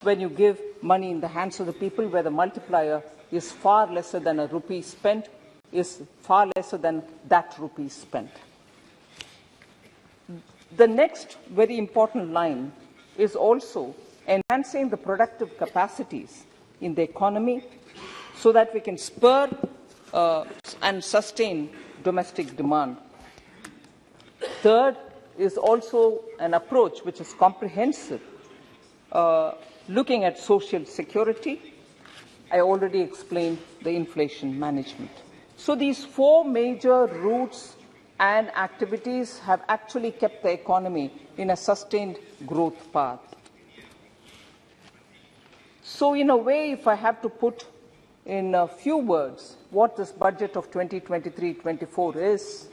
when you give money in the hands of the people, where the multiplier is far lesser than a rupee spent, is far lesser than that rupee spent. The next very important line is also enhancing the productive capacities in the economy so that we can spur and sustain domestic demand. Third is also an approach which is comprehensive, looking at social security. I already explained the inflation management. So these four major routes and activities have actually kept the economy in a sustained growth path. So in a way, if I have to put in a few words what this budget of 2023-24 is,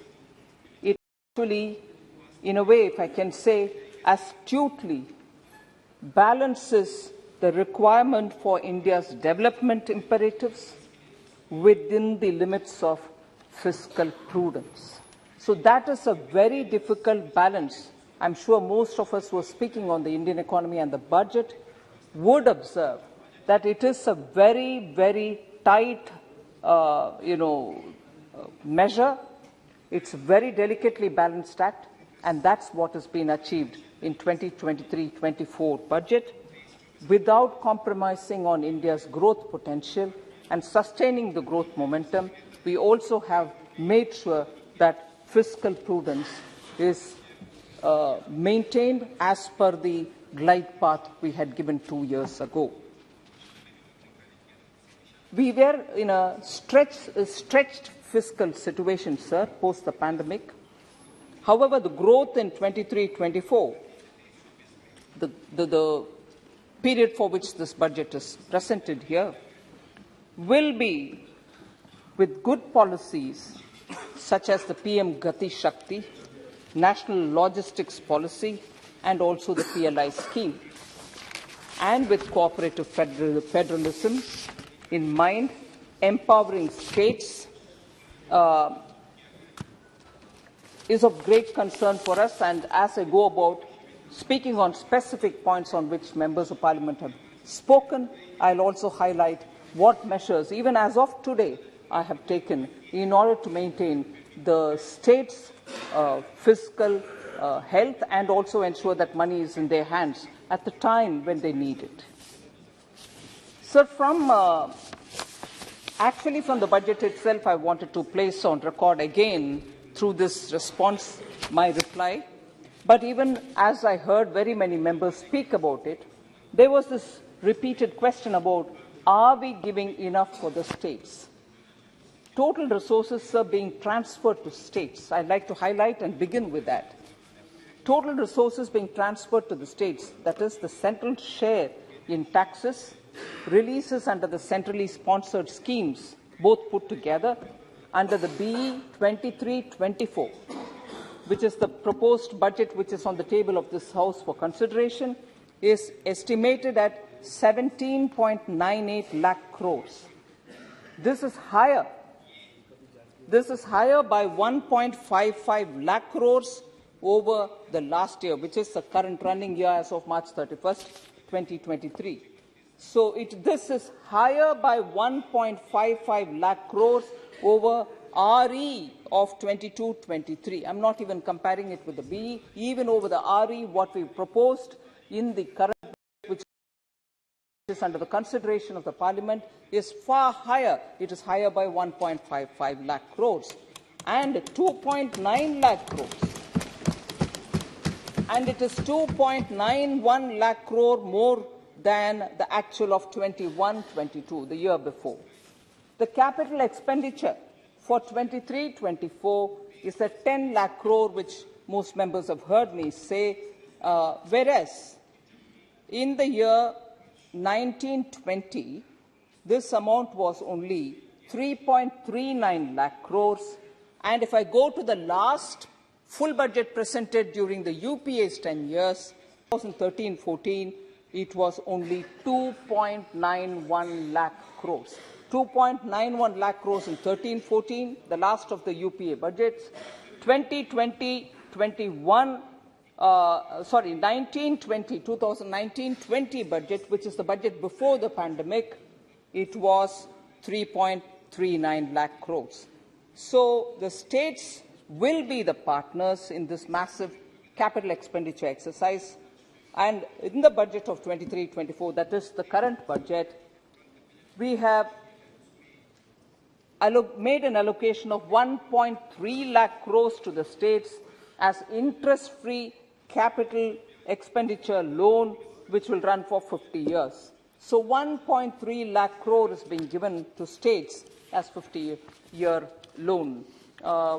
it actually, in a way, if I can say, astutely balances the requirement for India's development imperatives within the limits of fiscal prudence. So that is a very difficult balance. I'm sure most of us who are speaking on the Indian economy and the budget would observe that it is a very, very tight, measure. It's a very delicately balanced act, and that's what has been achieved in 2023-24 budget, without compromising on India's growth potential and sustaining the growth momentum. We also have made sure that fiscal prudence is maintained as per the glide path we had given 2 years ago. We were in a stretched fiscal situation, sir, post the pandemic. However, the growth in 23-24, the period for which this budget is presented here, will be with good policies such as the PM Gati Shakti, National Logistics Policy, and also the PLI scheme, and with cooperative federalism in mind, empowering states is of great concern for us. And as I go about speaking on specific points on which members of parliament have spoken, I'll also highlight what measures, even as of today, I have taken in order to maintain the state's fiscal health and also ensure that money is in their hands at the time when they need it. So actually from the budget itself, I wanted to place on record again through this response my reply. But even as I heard very many members speak about it, there was this repeated question about, are we giving enough for the states? Total resources are being transferred to states. I'd like to highlight and begin with that. Total resources being transferred to the states, that is the central share in taxes, releases under the centrally sponsored schemes, both put together, under the BE 23-24, which is the proposed budget which is on the table of this House for consideration, is estimated at 17.98 lakh crores. This is higher. This is higher by 1.55 lakh crores over the last year, which is the current running year as of March 31st, 2023. So this is higher by 1.55 lakh crores over RE of 22-23. I'm not even comparing it with the BE. Even over the RE, what we proposed in the current, which is under the consideration of the Parliament, is far higher. It is higher by 1.55 lakh crores and 2.9 lakh crores. And it is 2.91 lakh crore more than the actual of 21-22, the year before. The capital expenditure for 23-24 is at 10 lakh crore, which most members have heard me say, whereas in the year 1920, this amount was only 3.39 lakh crores. And if I go to the last full budget presented during the UPA's 10 years, 2013-14, it was only 2.91 lakh crores. 2.91 lakh crores in 13-14, the last of the UPA budgets. 2020-21 2019-20 budget, which is the budget before the pandemic, it was 3.39 lakh crores. So the states will be the partners in this massive capital expenditure exercise. And in the budget of 23-24, that is the current budget, we have made an allocation of 1.3 lakh crores to the states as interest-free capital expenditure loan, which will run for 50 years. So 1.3 lakh crore is being given to states as 50-year loan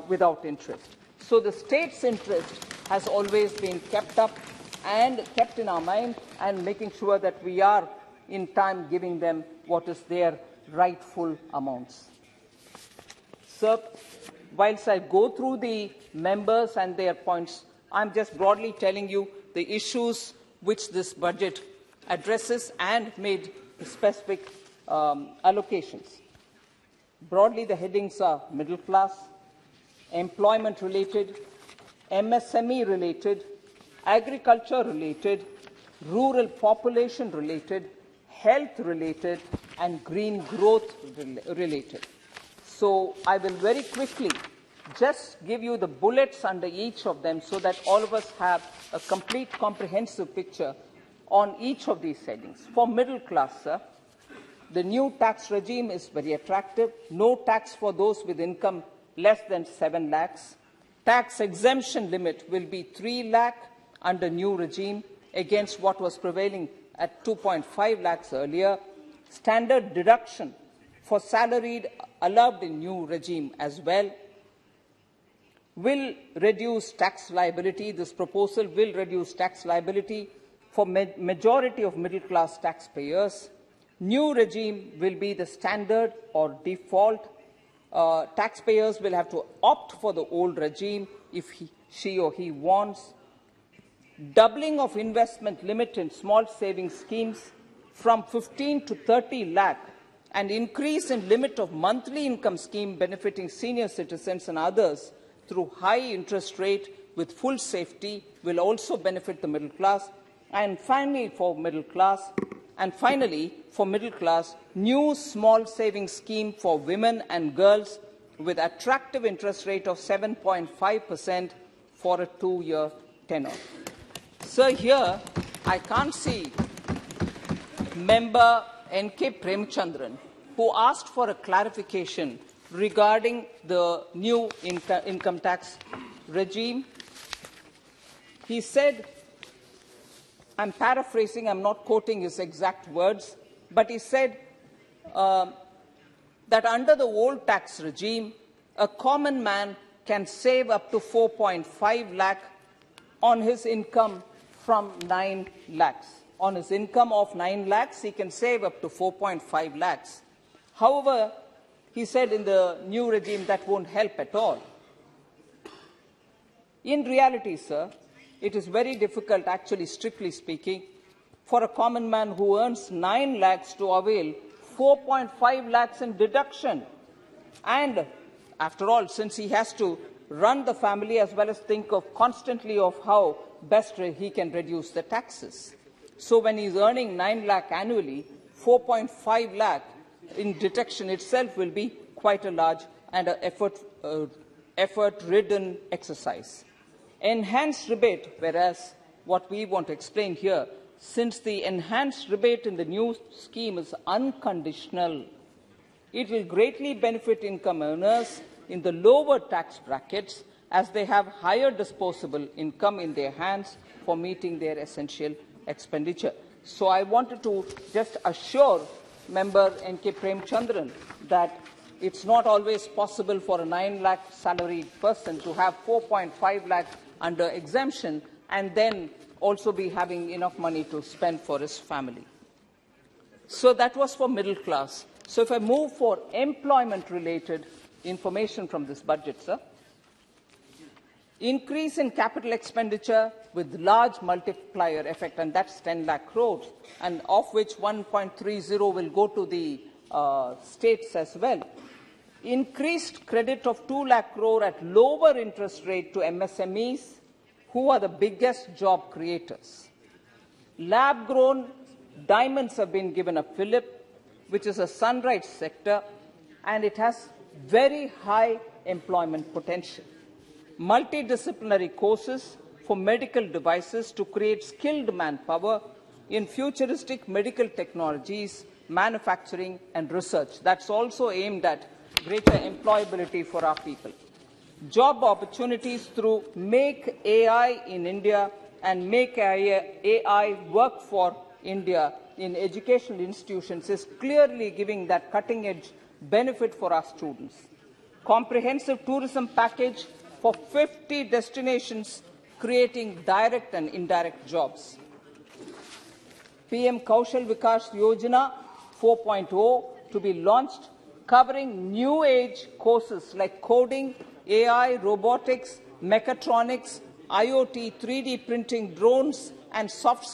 without interest. So the state's interest has always been kept up and kept in our mind, and making sure that we are in time giving them what is their rightful amounts. Sir, whilst I go through the members and their points, I'm just broadly telling you the issues which this budget addresses and made specific allocations. Broadly, the headings are middle class, employment-related, MSME-related, agriculture-related, rural population-related, health-related, and green growth-related. So I will very quickly just give you the bullets under each of them so that all of us have a complete comprehensive picture on each of these headings. For middle class, sir, the new tax regime is very attractive. No tax for those with income less than 7 lakhs. Tax exemption limit will be 3 lakh under new regime against what was prevailing at 2.5 lakhs earlier. Standard deduction for salaried allowed in new regime as well. Will reduce tax liability. This proposal will reduce tax liability for majority of middle-class taxpayers. New regime will be the standard or default. Taxpayers will have to opt for the old regime if she or he wants. Doubling of investment limit in small savings schemes from 15 to 30 lakh, and increase in limit of monthly income scheme benefiting senior citizens and others through high interest rate with full safety will also benefit the middle class. And finally, for middle class, new small savings scheme for women and girls with attractive interest rate of 7.5% for a 2-year tenure. Sir, here I can't see member N.K. Premchandran, who asked for a clarification regarding the new income tax regime. He said, I'm paraphrasing, I'm not quoting his exact words, but he said that under the old tax regime, a common man can save up to 4.5 lakh on his income from 9 lakhs. On his income of 9 lakhs, he can save up to 4.5 lakhs. However, he said in the new regime that won't help at all. In reality, sir, it is very difficult, actually, strictly speaking, for a common man who earns 9 lakhs to avail 4.5 lakhs in deduction. And after all, since he has to run the family as well as think of constantly of how best he can reduce the taxes. So when he's earning 9 lakh annually, 4.5 lakh in deduction itself will be quite a large and effort-ridden exercise. Enhanced rebate, whereas what we want to explain here, since the enhanced rebate in the new scheme is unconditional, it will greatly benefit income earners in the lower tax brackets as they have higher disposable income in their hands for meeting their essential expenditure. So I wanted to just assure Member N.K. Premchandran that it's not always possible for a 9 lakh salaried person to have 4.5 lakh under exemption and then also be having enough money to spend for his family. So that was for middle class. So if I move for employment-related information from this budget, sir. Increase in capital expenditure with large multiplier effect, and that's 10 lakh crores, and of which 1.30 will go to the states as well. Increased credit of 2 lakh crore at lower interest rate to MSMEs who are the biggest job creators. Lab-grown diamonds have been given a fillip, which is a sunrise sector, and it has very high employment potential. Multidisciplinary courses for medical devices to create skilled manpower in futuristic medical technologies, manufacturing and research. That's also aimed at greater employability for our people. Job opportunities through Make AI in India and Make AI Work for India in educational institutions is clearly giving that cutting-edge benefit for our students. Comprehensive tourism package for 50 destinations, creating direct and indirect jobs. PM Kaushal Vikas Yojana 4.0 to be launched, covering new age courses like coding, AI, robotics, mechatronics, IoT, 3D printing, drones, and soft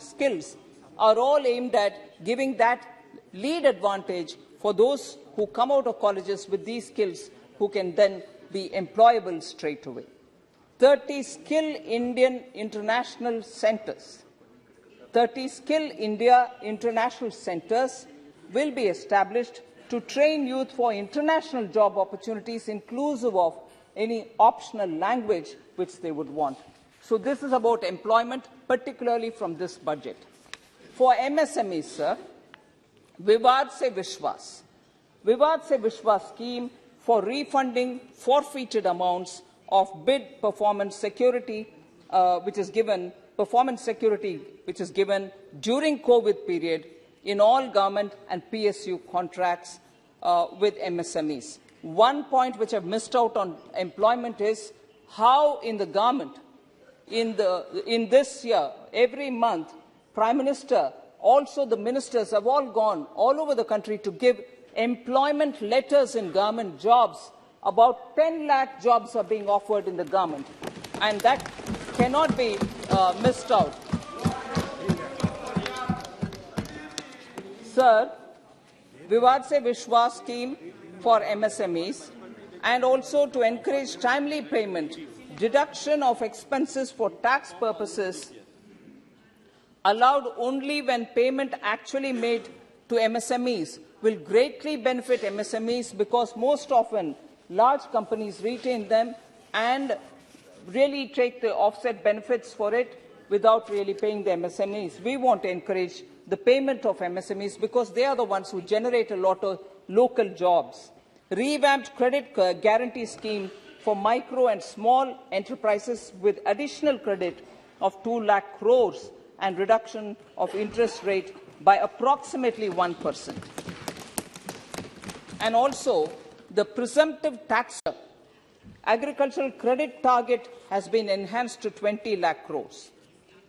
skills are all aimed at giving that lead advantage for those who come out of colleges with these skills, who can then be employable straight away. 30 Skill Indian International Centers. 30 Skill India International Centers will be established to train youth for international job opportunities, inclusive of any optional language which they would want. So this is about employment, particularly from this budget. For MSMEs, sir, Vivad Se Vishwas. Vivad Se Vishwas scheme for refunding forfeited amounts of bid performance security, which is given during COVID period in all government and PSU contracts with MSMEs. One point which I've missed out on employment is how in the government, in this year, every month, Prime Minister, also the ministers have all gone all over the country to give employment letters in government jobs. About 10 lakh jobs are being offered in the government, and that cannot be missed out. Sir, Vivad Se Vishwas scheme for MSMEs, and also to encourage timely payment, deduction of expenses for tax purposes allowed only when payment actually made to MSMEs will greatly benefit MSMEs, because most often large companies retain them and really take the offset benefits for it without really paying the MSMEs. We want to encourage the payment of MSMEs because they are the ones who generate a lot of local jobs. Revamped credit guarantee scheme for micro and small enterprises with additional credit of 2 lakh crores and reduction of interest rate by approximately 1%. And also, the presumptive tax agricultural credit target has been enhanced to 20 lakh crores.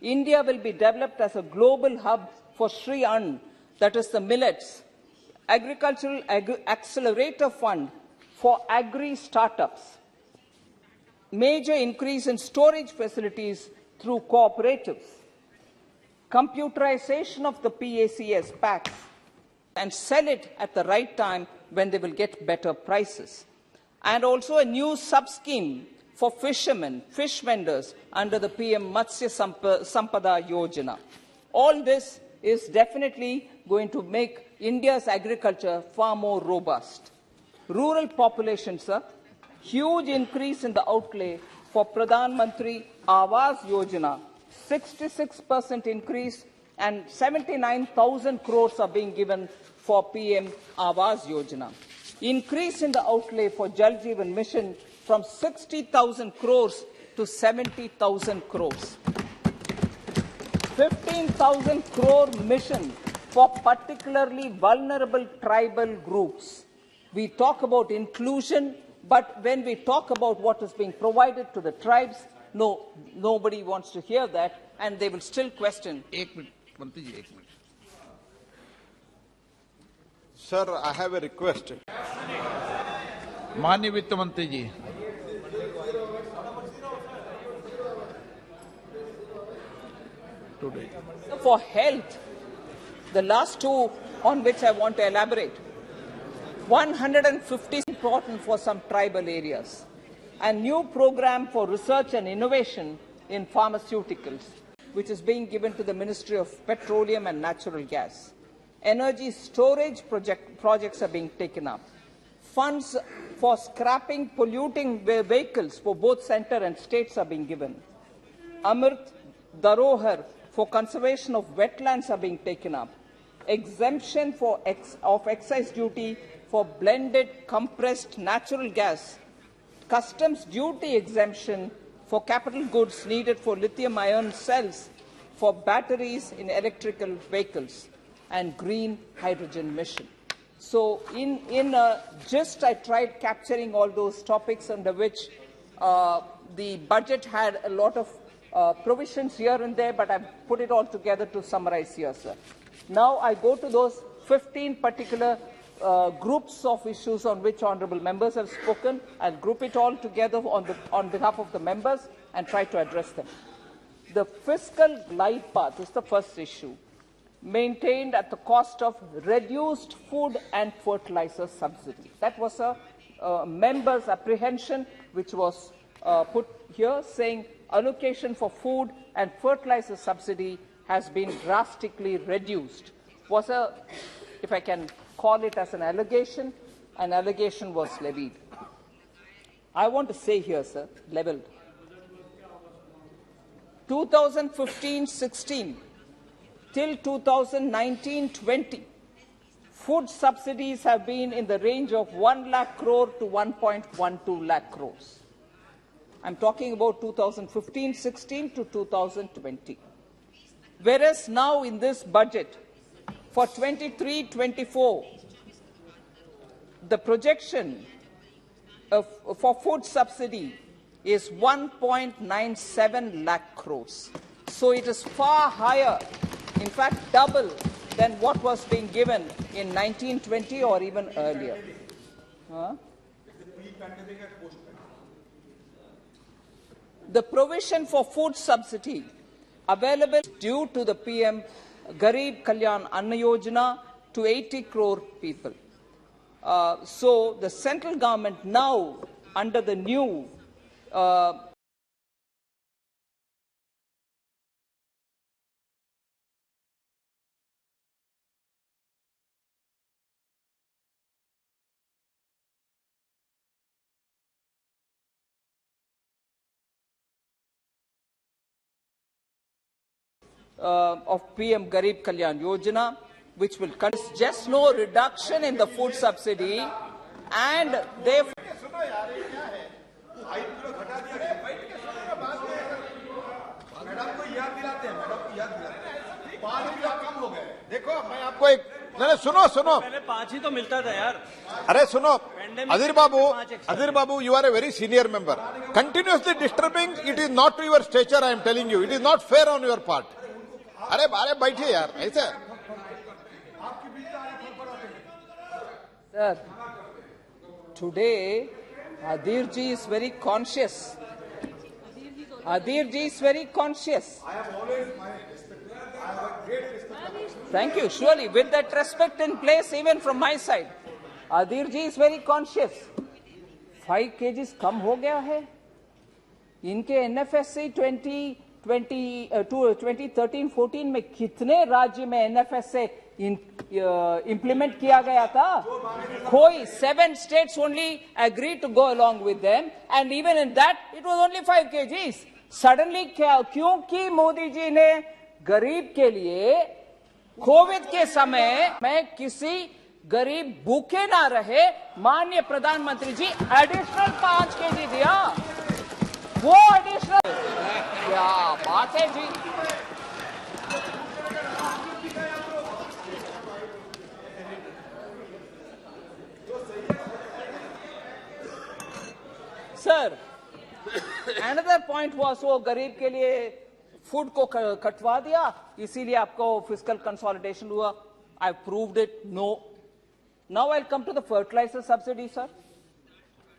India will be developed as a global hub for Shri Ann, that is the millets, agricultural accelerator fund for agri-startups, major increase in storage facilities through cooperatives, computerization of the PACS packs, and sell it at the right time when they will get better prices. And also a new sub-scheme for fishermen, fish vendors under the PM Matsya Sampada Yojana. All this is definitely going to make India's agriculture far more robust. Rural population, sir, huge increase in the outlay for Pradhan Mantri Awas Yojana, 66% increase, and 79,000 crores are being given for PM Awas Yojana. Increase in the outlay for Jal Jeevan Mission from 60,000 crores to 70,000 crores. 15,000 crore mission for particularly vulnerable tribal groups. We talk about inclusion, but when we talk about what is being provided to the tribes, nobody wants to hear that, and they will still question. Sir, I have a request. माननीय वित्त मंत्री जी, for health, the last two on which I want to elaborate, 150 is important for some tribal areas. and new program for research and innovation in pharmaceuticals, which is being given to the Ministry of Petroleum and Natural Gas. Energy storage projects are being taken up. Funds for scrapping polluting vehicles for both centre and states are being given. Amrit Dharohar for conservation of wetlands are being taken up. Exemption of excise duty for blended compressed natural gas. Customs duty exemption for capital goods needed for lithium-ion cells for batteries in electrical vehicles, and green hydrogen mission. So in gist, I tried capturing all those topics under which the budget had a lot of provisions here and there, but I've put it all together to summarize here, sir. Now I go to those 15 particular groups of issues on which honourable members have spoken. I'll group it all together on behalf of the members and try to address them. The fiscal glide path is the first issue, maintained at the cost of reduced food and fertilizer subsidy. That was a member's apprehension which was put here, saying allocation for food and fertilizer subsidy has been drastically reduced. Was if I can call it as an allegation was levied. I want to say here, sir, levelled. 2015-16 till 2019-20, food subsidies have been in the range of 1 lakh crore to 1.12 lakh crores. I'm talking about 2015-16 to 2020. Whereas now in this budget, for 23-24, the projection for food subsidy is 1.97 lakh crores. So it is far higher, in fact double than what was being given in 1920 or even earlier. The provision for food subsidy available due to the PM Garib Kalyan Anna Yojana to 80 crore people. So the central government now, under the new of PM Garib Kalyan Yojana, which will just no reduction in the food subsidy, and they देखो मैं आपको एक नहीं सुनो पहले 5 ही तो मिलता था यार. अरे सुनो Adhir Babu, you are a very senior member. Continuously disturbing, it is not to your stature, I am telling you. It is not fair on your part. अरे बैठिए यार ऐसे. Sir, today Adhir ji is very conscious. Adhir ji is very conscious. I have always my respect. I have a great respect. Thank you. Surely, with that respect in place, even from my side, Adhir ji is very conscious. 5 kgs कम हो गया है. इनके NFSA 2013-14 में कितने राज्य में NFSA implement किया गया था? कोई 7 states only agreed to go along with them, and even in that it was only 5 kgs. Suddenly क्योंकि मोदी जी ने गरीब के लिए कोविड के समय में किसी गरीब भूखे ना रहे, माननीय प्रधानमंत्री जी एडिशनल 5 kg दिया. वो एडिशनल क्या बात है जी. सर, another point was वो गरीब के लिए फूड को कटवा दिया, इसीलिए आपको फिस्कल कंसोलिडेशन हुआ. I proved it. No. Now I'll come to the fertilizer subsidy, sir.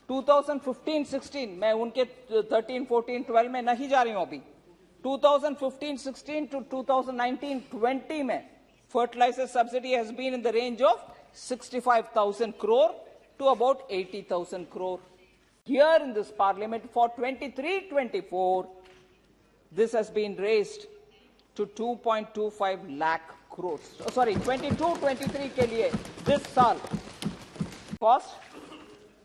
2015-16 मैं उनके 13-14-12 में नहीं जा रही हूं अभी. 2015-16 to 2019-20 में fertilizer subsidy has been in the range of 65,000 crore to about 80,000 crore. here in this parliament for 23-24, this has been raised to 2.25 lakh crores. Sorry, 22-23 ke liye this saal. Cost.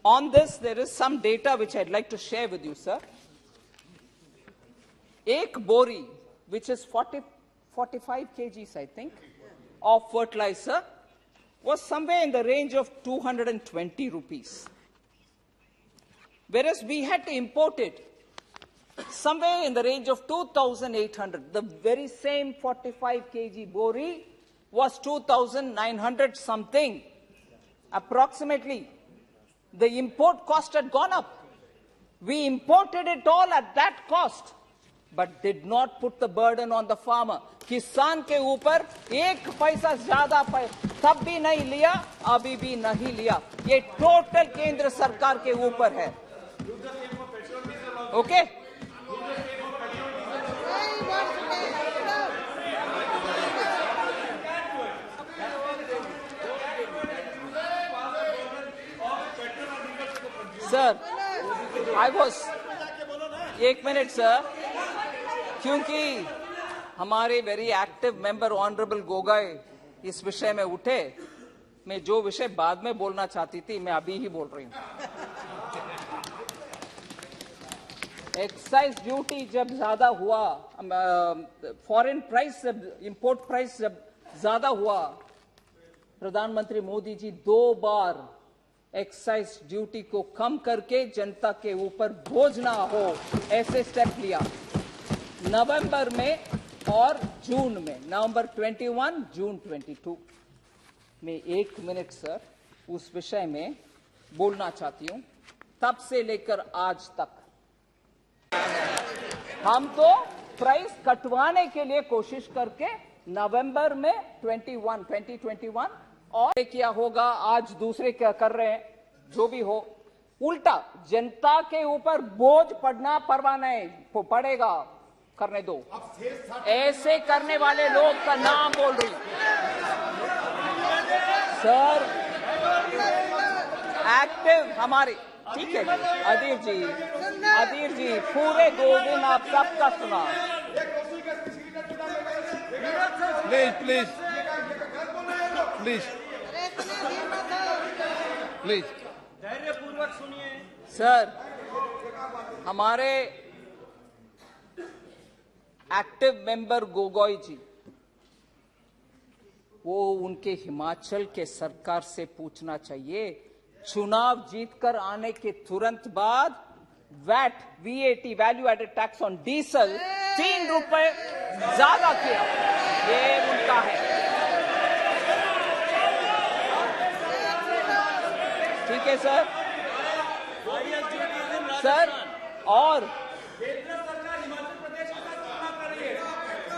On this, there is some data which I'd like to share with you, sir. Ek bori, which is 45 kgs, I think, of fertilizer, was somewhere in the range of 220 rupees. Whereas we had to import it somewhere in the range of 2,800. The very same 45 kg bori was 2,900 something, approximately. The import cost had gone up. We imported it all at that cost, but did not put the burden on the farmer. किसान के ऊपर एक पैसा ज्यादा तब भी नहीं लिया, अभी भी नहीं लिया. ये टोटल केंद्र सरकार के ऊपर है. ओके? सर, I was, एक मिनट सर, क्योंकि हमारे very active member honourable Gogoi इस विषय में उठे, मैं जो विषय बाद में बोलना चाहती थी मैं अभी ही बोल रही हूं. एक्साइज ड्यूटी जब ज्यादा हुआ, फॉरेन प्राइस इंपोर्ट प्राइस जब ज्यादा हुआ, प्रधानमंत्री मोदी जी 2 बार एक्साइज ड्यूटी को कम करके जनता के ऊपर बोझ ना हो ऐसे स्टेप लिया. नवंबर में और जून में, नवंबर 21, जून 22 में 1 मिनट सर उस विषय में बोलना चाहती हूं. तब से लेकर आज तक हम तो प्राइस कटवाने के लिए कोशिश करके नवंबर में 2021 और किया होगा, आज दूसरे क्या कर रहे हैं, जो भी हो, उल्टा जनता के ऊपर बोझ पड़ना परवाह नहीं पड़ेगा, करने दो. ऐसे करने वाले लोग का नाम बोल रही सर. एक्टिव हमारे, ठीक है अधीर जी, पूरे 2 दिन आप सबका सुना. प्लीज धैर्यपूर्वक सुनिए. सर, हमारे एक्टिव मेंबर गोगोई जी, वो उनके हिमाचल के सरकार से पूछना चाहिए. चुनाव जीतकर आने के तुरंत बाद VAT, VAT, value added tax on diesel 3 रुपए ज्यादा किया. ये उनका है, ठीक है सर. सर, और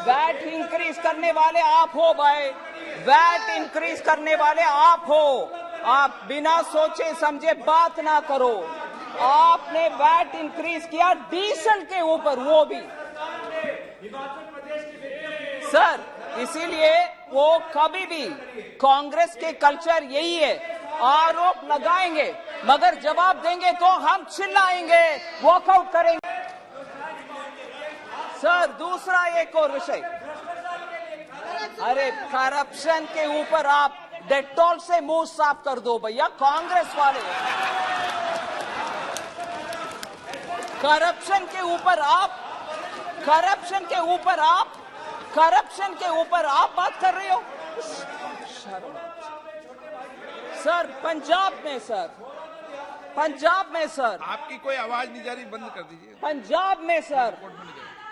वैट इंक्रीज करने वाले आप हो भाई, वैट इंक्रीज करने वाले आप हो. आप बिना सोचे समझे बात ना करो. आपने वैट इंक्रीज किया डीजल के ऊपर, वो भी सर. इसीलिए वो कभी भी, कांग्रेस के कल्चर यही है, आरोप लगाएंगे मगर जवाब देंगे तो हम चिल्लाएंगे, वॉकआउट करेंगे. सर, दूसरा एक और विषय, अरे करप्शन के ऊपर आप डेटॉल से मुंह साफ कर दो भैया. कांग्रेस वाले करप्शन के ऊपर आप बात कर रहे हो. सर, पंजाब में सर आपकी कोई आवाज नहीं जा रही, बंद कर दीजिए. पंजाब में सर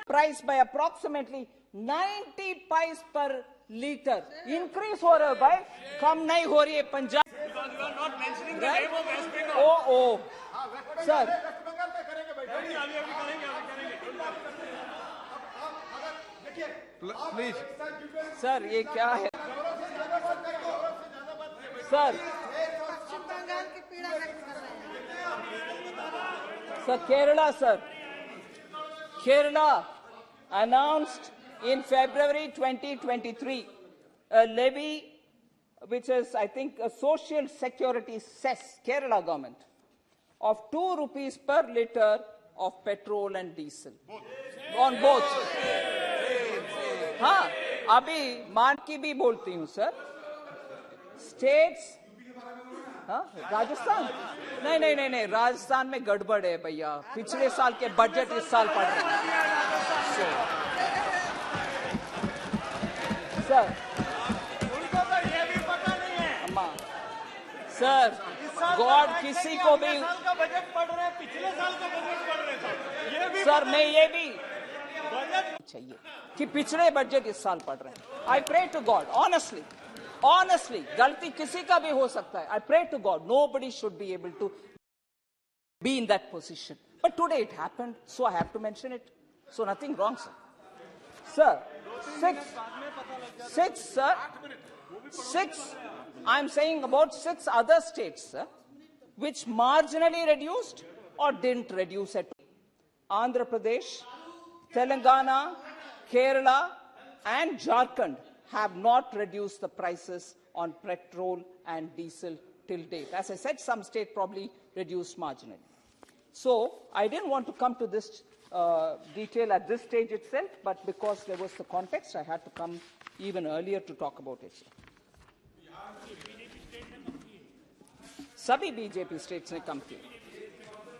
प्राइस बाय अप्रोक्सीमेटली 90 पैस पर लीटर इंक्रीज हो रहा है भाई, कम नहीं हो रही है. पंजाब ओ सर, प्लीज सर ये क्या है sir. Sir, Kerala announced in February 2023 a levy which is, I think, a social security cess, Kerala government, of 2 rupees per litre of petrol and diesel. On both. हाँ, अभी मान की भी बोलती हूँ सर. States, हाँ, राजस्थान? नहीं, राजस्थान में गड़बड़ है भैया. पिछले साल के बजट इस साल पड़ रहे हैं. सर, उनको तो ये भी पता नहीं है. अम्मा, सर, गॉड किसी को भी साल का बजट पढ़ रहे हैं, पिछले साल का बजट पढ़ रहे थे. ये भी सर मैं ये भी बजट चाहिए कि पिछले बजट इस साल पढ़ रहे हैं. I pray to God honestly गलती किसी का भी हो सकता है. I pray to God nobody should be able to be in that position, but today it happened, so I have to mention it. So nothing wrong, sir. Sir, six, I'm saying about 6 other states, sir, which marginally reduced or didn't reduce at all. Andhra Pradesh, Telangana, Kerala, and Jharkhand have not reduced the prices on petrol and diesel till date. As I said, some states probably reduced marginally. So I didn't want to come to this detail at this stage itself, but because there was the context, I had to come even earlier to talk about it. Sabhi BJP states ne come to.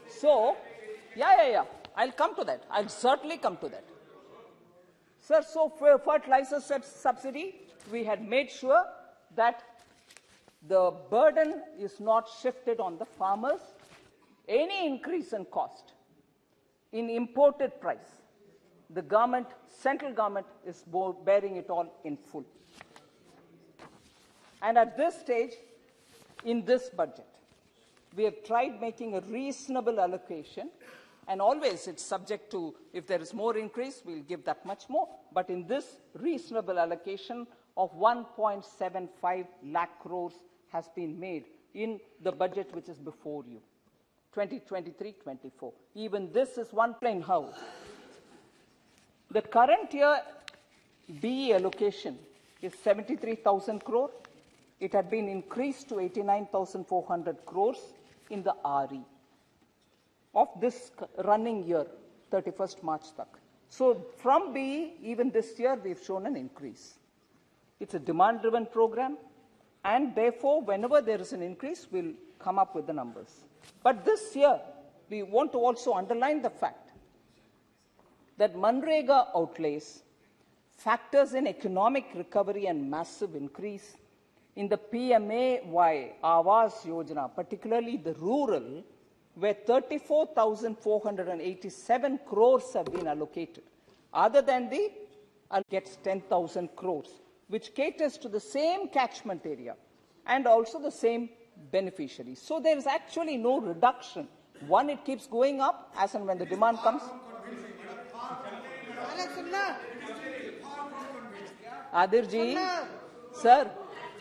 So, yeah. I'll come to that. I'll certainly come to that. Sir, so for fertilizer subsidy, we had made sure that the burden is not shifted on the farmers. Any increase in cost in imported price, the government, central government, is bearing it all in full. And at this stage, in this budget, we have tried making a reasonable allocation, and always it's subject to, if there is more increase, we'll give that much more. But in this reasonable allocation of 1.75 lakh crores has been made in the budget which is before you, 2023-24. Even this is one plain how. The current year BE allocation is 73,000 crore. It had been increased to 89,400 crores in the RE of this running year, 31st March tak. So from BE, even this year, we've shown an increase. It's a demand-driven program, and therefore, whenever there is an increase, we'll come up with the numbers. But this year, we want to also underline the fact that Manrega outlays factors in economic recovery and massive increase in the PMAY Awas Yojana, particularly the rural, where 34,487 crores have been allocated. Other than the gets 10,000 crores, which caters to the same catchment area and also the same beneficiaries. So there is actually no reduction. One, it keeps going up as and when the demand comes. Adir ji, sir,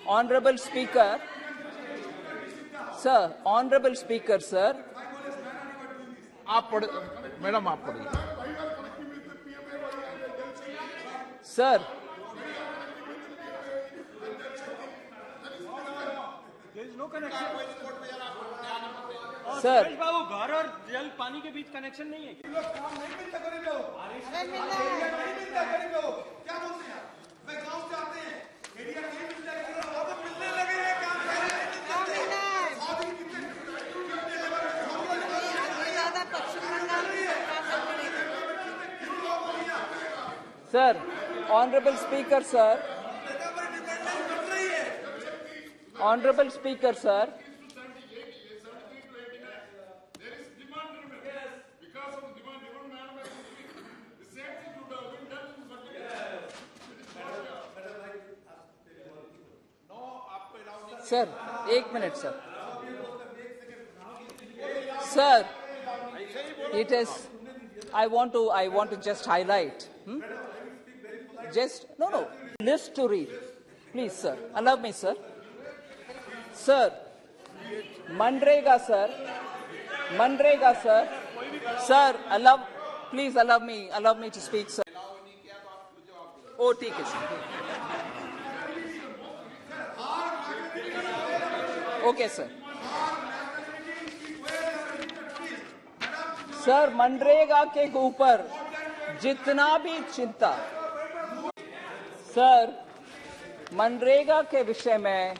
Honorable Speaker, sir, Honorable Speaker, sir. आप पढ़ madam आप पढ़िए. Sir. There is no connection. Sir. Suresh Babu, घर और जल पानी के बीच connection नहीं है. Sir, Honorable Speaker, sir. Honorable Speaker, sir. Sir, 1 minute, sir. Sir, it is. I want to just highlight. No. List to read. Please, sir. Allow me, sir. Sir. Manrega, sir. Sir, please allow me to speak, sir. Oh, take it, sir. Okay, sir. Sir, MNREGA के ऊपर जितना भी चिंता, sir, MNREGA के विषय में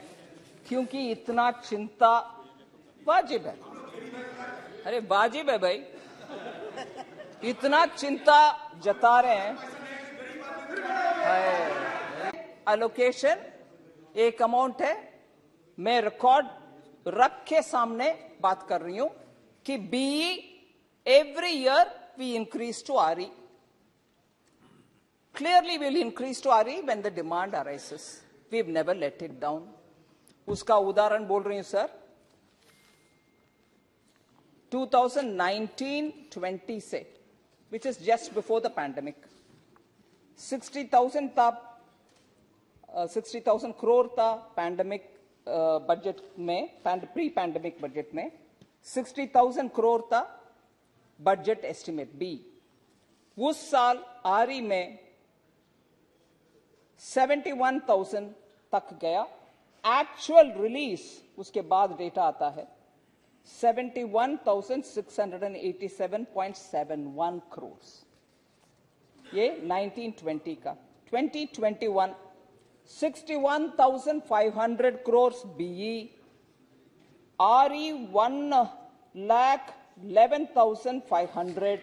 क्योंकि इतना चिंता वाजिब है, अरे वाजिब है भाई, इतना चिंता जता रहे हैं। एलोकेशन एक अमाउंट है, मैं रिकॉर्ड रख के सामने बात कर रही हूं कि BE every year we increase to RE, clearly we'll increase to RE when the demand arises. We've never let it down. उसका उदाहरण बोल रही हूं सर, 2019-20 से, which is just before the pandemic, 60,000 था, 60,000 crore था पैंडेमिक बजट में, pre pandemic budget में 60,000 crore था बजट एस्टिमेट बी। उस साल आरई में 71,000 तक गया, एक्चुअल रिलीज उसके बाद डेटा आता है 71,687.71 crores, ये 1920 का। 2021 61,500 crores बीई, आरई 1,11,500,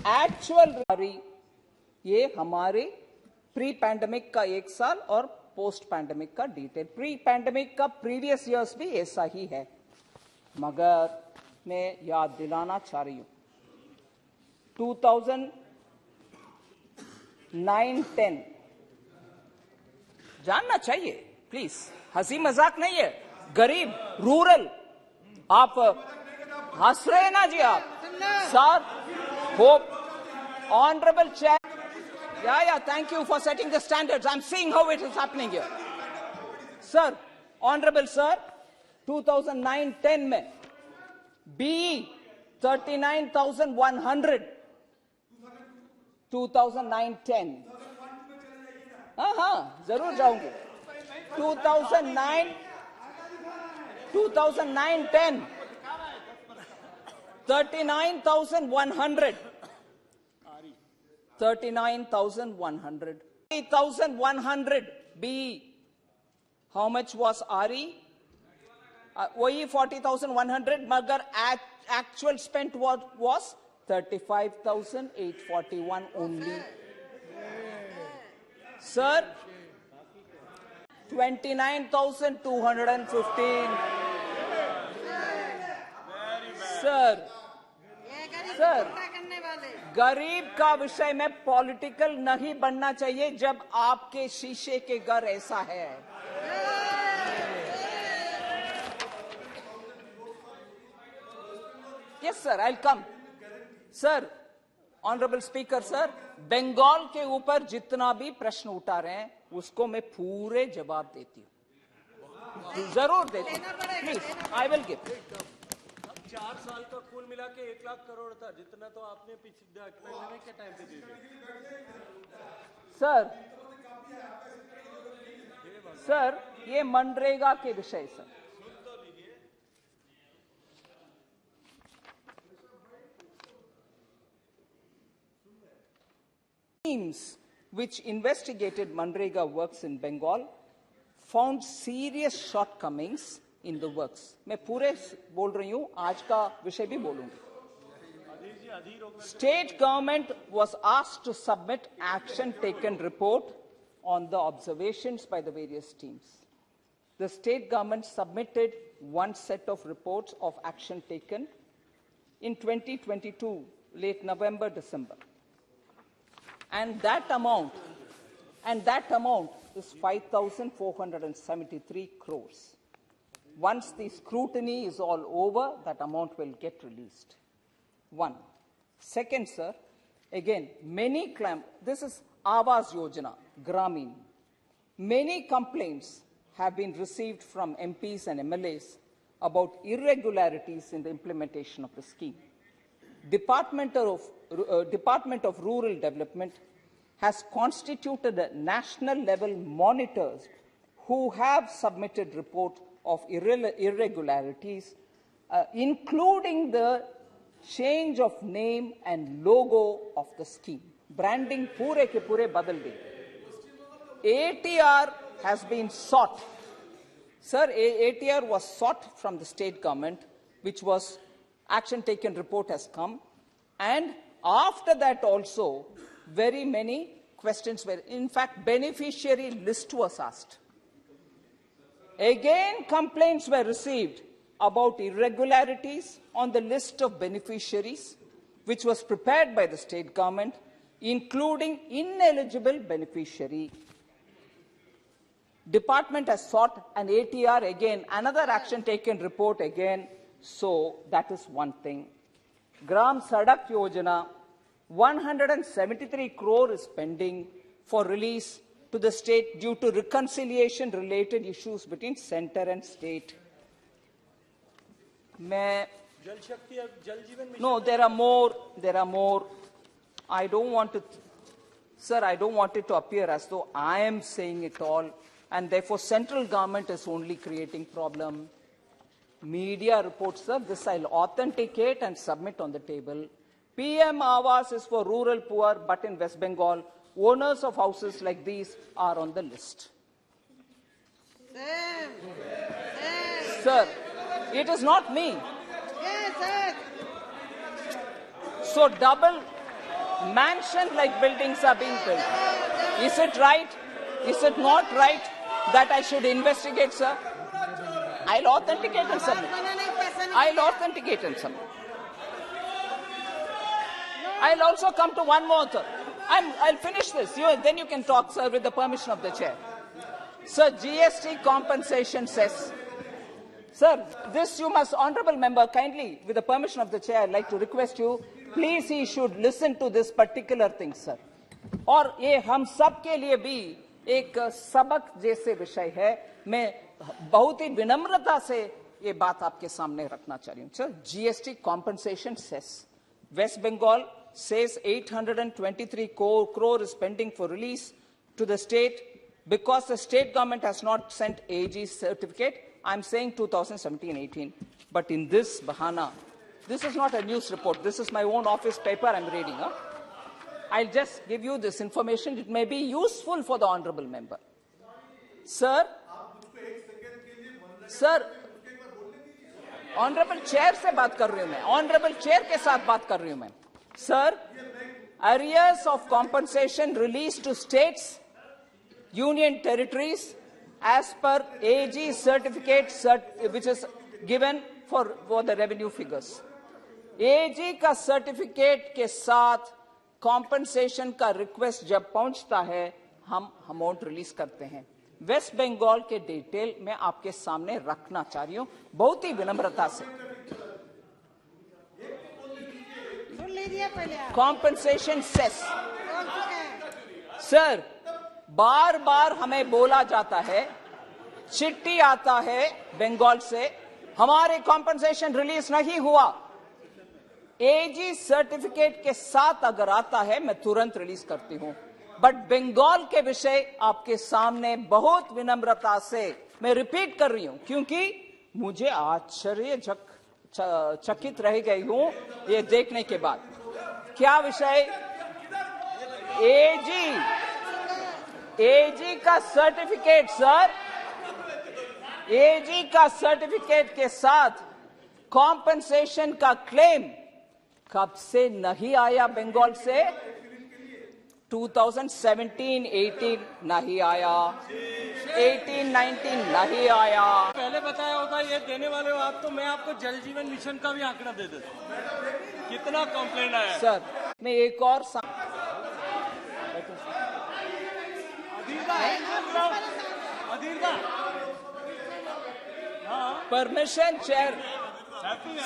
एक्चुअल आरई, ये हमारे प्री पैंडेमिक का एक साल और पोस्ट पैंडेमिक का डिटेल। प्री पैंडेमिक का प्रीवियस ईयर्स भी ऐसा ही है, मगर मैं याद दिलाना चाह रही हूं 2009-10 जानना चाहिए प्लीज, हंसी मजाक नहीं है, गरीब रूरल, आप हंस रहे हैं ना जी आप sir, hope honourable chair, yeah, thank you for setting the standards. I'm seeing how it is happening here. Sir, Honorable Sir, 2009-10 में BE 39,100, 2009-10, हाँ, जरूर जाऊंगी। 2009-10, 39,100, 39,100. 39,100 BE. How much was RE? वही 40,100, मगर actual spent was 35,841 only. Sir, 29,215. Sir, गरीब का विषय में पॉलिटिकल नहीं बनना चाहिए जब आपके शीशे के घर ऐसा है। Yes sir, I will come. Sir, honourable speaker sir, Bengal के ऊपर जितना भी प्रश्न उठा रहे हैं उसको मैं पूरे जवाब देती हूँ, जरूर देती हूँ, प्लीज आई विल गिव। 4 साल का कुल मिला के 1 लाख करोड़ था, जितना तो आपने पिछले पैंडेमिक के टाइम पे दी थी। सर, ये मनरेगा के विषय sir, teams which investigated Manrega works in Bengal found serious shortcomings in the works. मैं पूरे बोल रही हूं, आज का विषय भी बोलूंगी। State government was asked to submit action taken report on the observations by the various teams. The state government submitted one set of reports of action taken in 2022, late November, December. And that amount is 5,473 crores. Once the scrutiny is all over, that amount will get released. One. Second, sir, again, many claim, this is Awas Yojana, Gramin. Many complaints have been received from MPs and MLAs about irregularities in the implementation of the scheme. Department of Rural Development has constituted a national level monitors who have submitted report of irregularities including the change of name and logo of the scheme. Branding पूरे के पूरे बदल दी. ATR has been sought. Sir, ATR was sought from the state government, which was action taken report has come. And after that also, very many questions were, in fact, beneficiary list was asked. Again, complaints were received about irregularities on the list of beneficiaries, which was prepared by the state government, including ineligible beneficiary. Department has sought an ATR again, another action taken report again. So that is one thing. Gram Sadak Yojana, 173 crore is pending for release to the state due to reconciliation related issues between center and state. No, there are more. I don't want to, sir, I don't want it to appear as though I am saying it all, and therefore central government is only creating problem. Media reports, sir, this I'll authenticate and submit on the table. PM Awas is for rural poor, but in West Bengal, owners of houses like these are on the list. Sir, it is not me. So double mansion-like buildings are being built. Is it right? Is it not right that I should investigate, sir? I'll authenticate and submit. I'll also come to one more, sir. I'll finish this. Then you can talk, sir, with the permission of the chair. Sir, GST compensation cess. Sir, this you must, honourable member, kindly, with the permission of the chair, I'd like to request you, please he should listen to this particular thing, sir. और ये हम सब के लिए भी एक सबक जैसे विषय है. मैं बहुत ही विनम्रता से ये बात आपके सामने रखना चाह रही हूँ. Sir, GST compensation cess. West Bengal says 823 crore is pending for release to the state because the state government has not sent AG certificate. I'm saying 2017-18. But in this bahana, this is not a news report. This is my own office paper I'm reading. I'll just give you this information. It may be useful for the honorable member. Sir, honorable chair से बात कर रही हूँ मैं. Honorable chair के साथ बात कर रही हूँ मैं. Sir, arrears of compensation released to states, union territories, as per AG certificate which is given for the revenue figures. AG का certificate के साथ compensation का request जब पहुंचता है, हम amount release करते हैं. वेस्ट बंगाल के डिटेल मैं आपके सामने रखना चाह रही हूं, बहुत ही विनम्रता से. Compensation cess. सर, बार बार हमें बोला जाता है, चिट्ठी आता है बंगाल से, हमारे कॉम्पनसेशन रिलीज नहीं हुआ. एजी सर्टिफिकेट के साथ अगर आता है, मैं तुरंत रिलीज करती हूं. बट बंगाल के विषय आपके सामने बहुत विनम्रता से मैं रिपीट कर रही हूं, क्योंकि मुझे चकित रह गई हूं ये देखने के बाद. क्या विषय? एजी का सर्टिफिकेट. सर, एजी का सर्टिफिकेट के साथ कॉम्पनसेशन का क्लेम कब से नहीं आया बंगाल से? 2017-18 नहीं आया, 18-19 नहीं आया. पहले बताया होता ये देने वाले हो आप, तो मैं आपको जल जीवन मिशन का भी आंकड़ा दे देता. कितना कंप्लेंट आया? सर, मैं एक और परमिशन चेयर.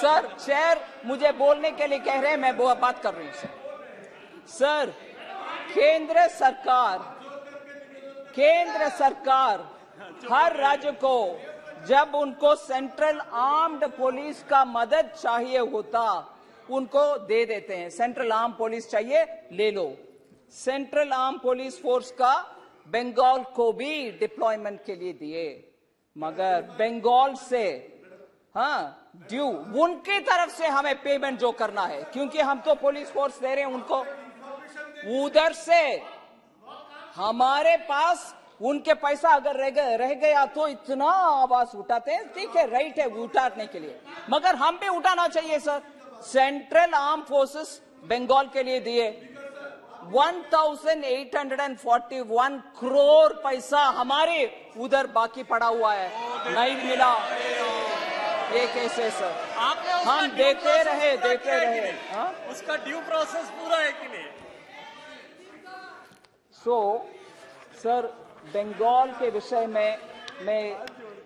सर, चेयर मुझे बोलने के लिए कह रहे हैं, मैं वो बात कर रही हूं. सर, केंद्र सरकार हर राज्य को जब उनको सेंट्रल आर्म्ड पुलिस का मदद चाहिए होता, उनको दे देते हैं. सेंट्रल आर्म पुलिस चाहिए, ले लो. सेंट्रल आर्म पुलिस फोर्स का बंगाल को भी डिप्लॉयमेंट के लिए दिए, मगर बंगाल से हाँ, ड्यू उनकी तरफ से हमें पेमेंट जो करना है, क्योंकि हम तो पुलिस फोर्स दे रहे हैं उनको, उधर से हमारे पास उनके पैसा अगर रह गया तो इतना आवाज उठाते हैं। ठीक है, राइट है उठाने के लिए, मगर हम भी उठाना चाहिए sir. Central arm forces Bengal के लिए दिए 1841 करोड़ पैसा हमारे उधर बाकी पड़ा हुआ है, नहीं मिला। ये कैसे सर? हम देते रहे। उसका ड्यू प्रोसेस पूरा है कि नहीं? सर, बंगाल के विषय में मैं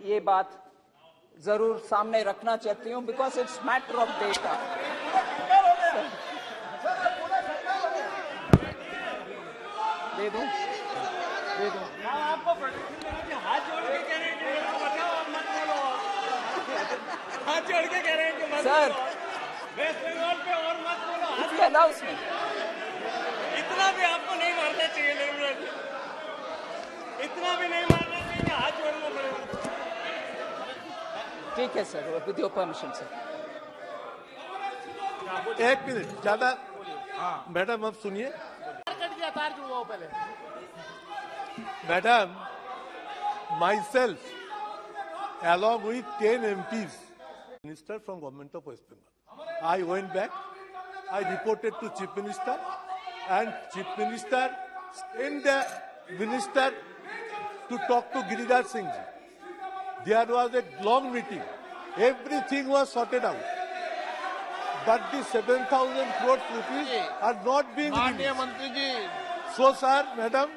ये बात जरूर सामने रखना चाहती हूँ, because it's matter of data. दे दूं? आपको हाथ जोड़ के कह रहे हैं कि बताओ, आप मत बोलो। हाथ जोड़ के कह रहे हैं कि मत सर, वेस्ट बंगाल पे और मत बोलो। इसके अलावा उसमें इतना भी आपको नहीं मारना चाहिए निर्मला जी, इतना भी नहीं मारना चाहिए, हाथ जोड़ना पड़ेगा। ठीक है sir, with your permission sir. एक मिनट ज्यादा। मैडम अब सुनिए। तार जुड़वाओ पहले। Madam, myself, along with 10 MPs, Minister from Government of West Bengal, I went back, I reported to Chief Minister, and Chief Minister sent the Minister to talk to Giriraj Singh ji. There was a long meeting, everything was sorted out, but the 7,000 crore rupees are not being released. So sir, madam,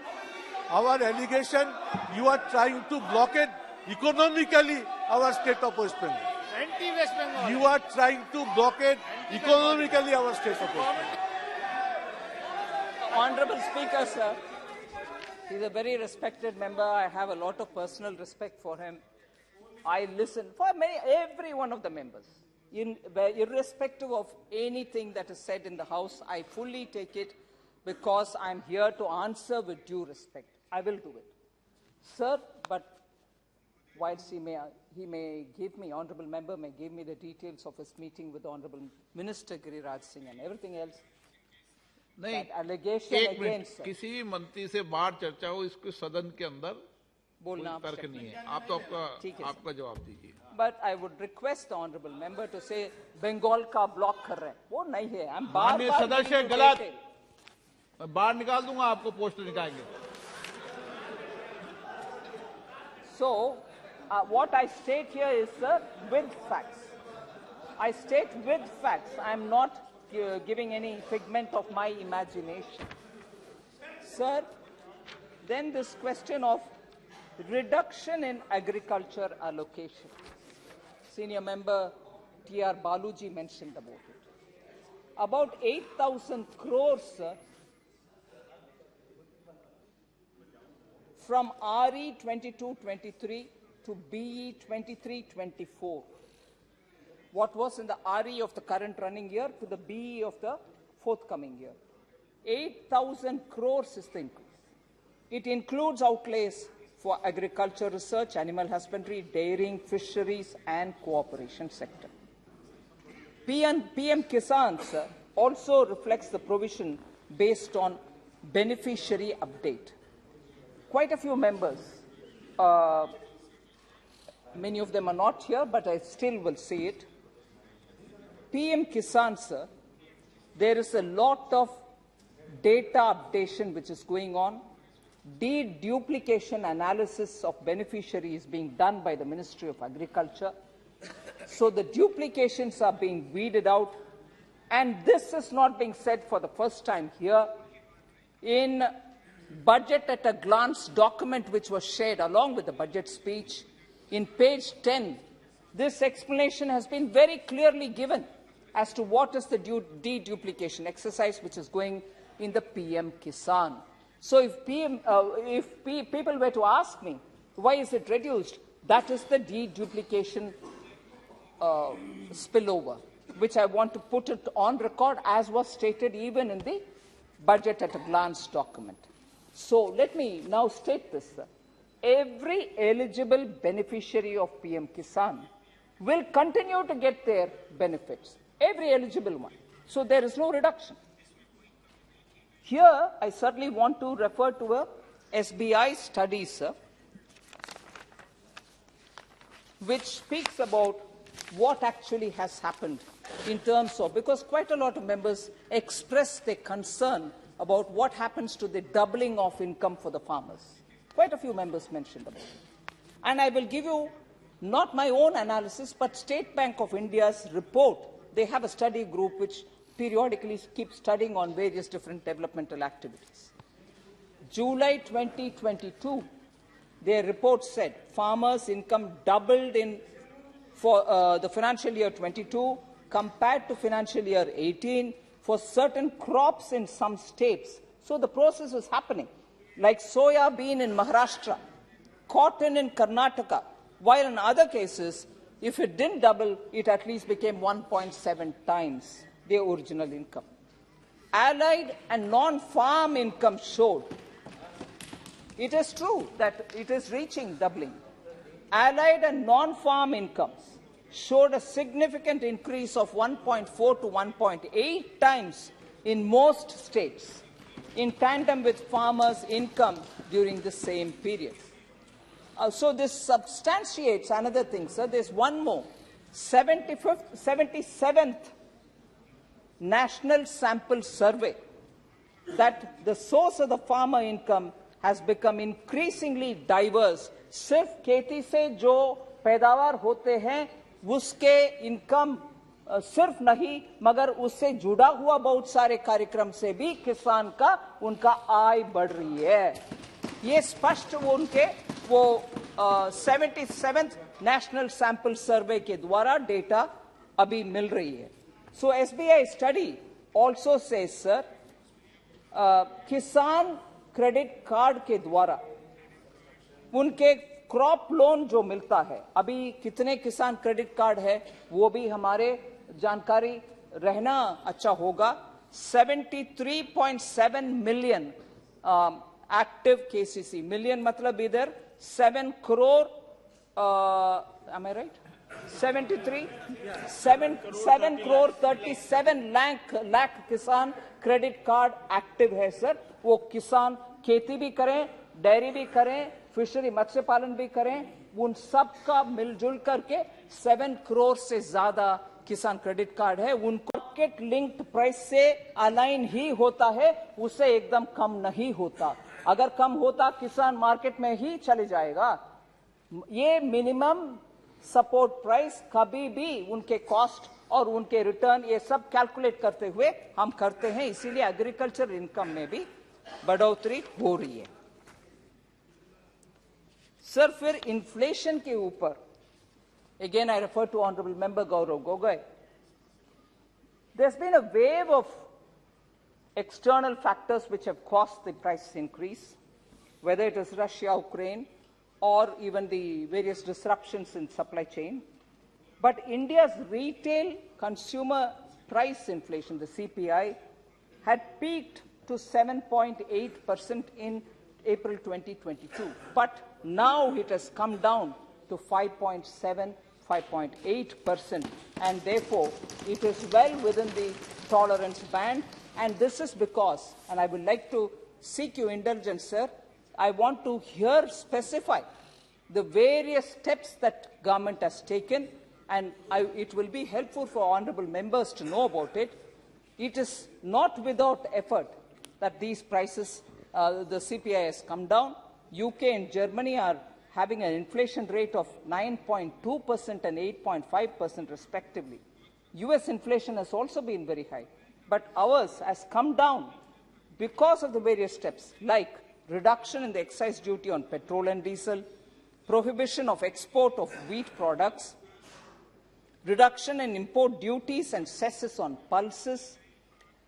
our allegation, you are trying to blockade economically our state of West Bengal. Anti-West Bengal. You are trying to blockade economically our state of West Bengal. Honorable Speaker, sir, he's a very respected member. I have a lot of personal respect for him. I listen for every one of the members. Irrespective of anything that is said in the House, I fully take it because I'm here to answer with due respect. I will do it. Sir, but whilst he may give me, honorable member may give me the details of his meeting with the Honorable Minister Giriraj Singh and everything else, नहीं, that allegation एक against minute, sir, किसी भी मंत्री से बाहर चर्चा हो, इसको सदन के अंदर बोलना कोई तर्क आवश्यक नहीं है। नहीं। आप तो ठीक है, आपका जवाब दीजिए। But I would request the honorable member to say Bengal का ब्लॉक कर रहे हैं, वो नहीं है। हम माननीय बार-बार सदस्य giving you गलत। detail. मैं बाहर निकाल दूंगा, आपको पोस्ट निकालेंगे। So, what I state here is, sir, with facts. I state with facts. I am not giving any figment of my imagination. Sir, then this question of reduction in agriculture allocation. Senior member T.R. Baluji mentioned about it. About 8,000 crores, sir, from RE 22-23 to BE 23-24. What was in the RE of the current running year to the BE of the forthcoming year. 8,000 crores is the increase. It includes outlays for agriculture research, animal husbandry, dairying, fisheries, and cooperation sector. PM Kisan, sir, also reflects the provision based on beneficiary update. Quite a few members, many of them are not here, but I still will say it. PM Kisan, sir, there is a lot of data updation which is going on. Deduplication analysis of beneficiaries being done by the Ministry of Agriculture. So the duplications are being weeded out. And this is not being said for the first time here. In budget at a glance document which was shared along with the budget speech, in page 10, this explanation has been very clearly given as to what is the deduplication exercise which is going in the PM Kisan. So if people were to ask me, why is it reduced? That is the deduplication spillover, which I want to put it on record as was stated even in the budget at a glance document. So let me now state this, sir. Every eligible beneficiary of PM Kisan will continue to get their benefits, every eligible one. So there is no reduction. Here, I certainly want to refer to a SBI study, sir, which speaks about what actually has happened in terms of, because quite a lot of members expressed their concern about what happens to the doubling of income for the farmers. Quite a few members mentioned about it. And I will give you not my own analysis, but State Bank of India's report. They have a study group which periodically keeps studying on various different developmental activities. July 2022, their report said farmers' income doubled for the financial year 22 compared to financial year 18 for certain crops in some states. So the process was happening, like soya bean in Maharashtra, cotton in Karnataka, while in other cases, if it didn't double, it at least became 1.7 times the original income. Allied and non-farm income showed. It is true that it is reaching doubling. Allied and non-farm incomes showed a significant increase of 1.4 to 1.8 times in most states, in tandem with farmers' income during the same period. So this substantiates another thing, sir. There's one more. 77th National Sample Survey that the source of the farmer income has become increasingly diverse. सिर्फ खेती से जो पैदावार होते हैं उसके income सिर्फ नहीं, मगर उससे जुड़ा हुआ बहुत सारे कार्यक्रम से भी किसान का उनका आय बढ़ रही है. ये स्पष्ट उनके 77th नेशनल सैंपल सर्वे के द्वारा डेटा अभी मिल रही है. So SBI study also says sir, Kisan credit card के द्वारा उनके क्रॉप लोन जो मिलता है, अभी कितने किसान क्रेडिट कार्ड है वो भी हमारे जानकारी रहना अच्छा होगा. 73.7 मिलियन एक्टिव केसीसी, मिलियन मतलब इधर 7 crore, am I right? 7 crore 37 lakh किसान क्रेडिट कार्ड एक्टिव है सर. वो किसान खेती भी करें, डेयरी भी करें, फिशरी मत्स्य पालन भी करें, उन सब का मिलजुल करके 7 करोड़ से ज्यादा किसान क्रेडिट कार्ड है. उनको मार्केट लिंक्ड प्राइस से अलाइन ही होता है, उससे एकदम कम नहीं होता. अगर कम होता किसान मार्केट में ही चले जाएगा. ये मिनिमम सपोर्ट प्राइस कभी भी उनके कॉस्ट और उनके रिटर्न ये सब कैलकुलेट करते हुए हम करते हैं, इसीलिए एग्रीकल्चर इनकम में भी बढ़ोतरी हो रही है. सर फिर इन्फ्लेशन के ऊपर, again I refer to Honorable Member Gaurav Gogoi, there's been a wave of external factors which have caused the price increase, whether it is Russia, Ukraine, or even the various disruptions in supply chain. But India's retail consumer price inflation, the CPI, had peaked to 7.8% in April 2022. But now it has come down to 5.7, 5.8%, and therefore it is well within the tolerance band. And this is because, and I would like to seek your indulgence, sir, I want to here specify the various steps that government has taken, and it will be helpful for honorable members to know about it. It is not without effort that these prices, the CPI has come down. UK and Germany are having an inflation rate of 9.2% and 8.5% respectively. US inflation has also been very high, but ours has come down because of the various steps like reduction in the excise duty on petrol and diesel, prohibition of export of wheat products, reduction in import duties and cesses on pulses,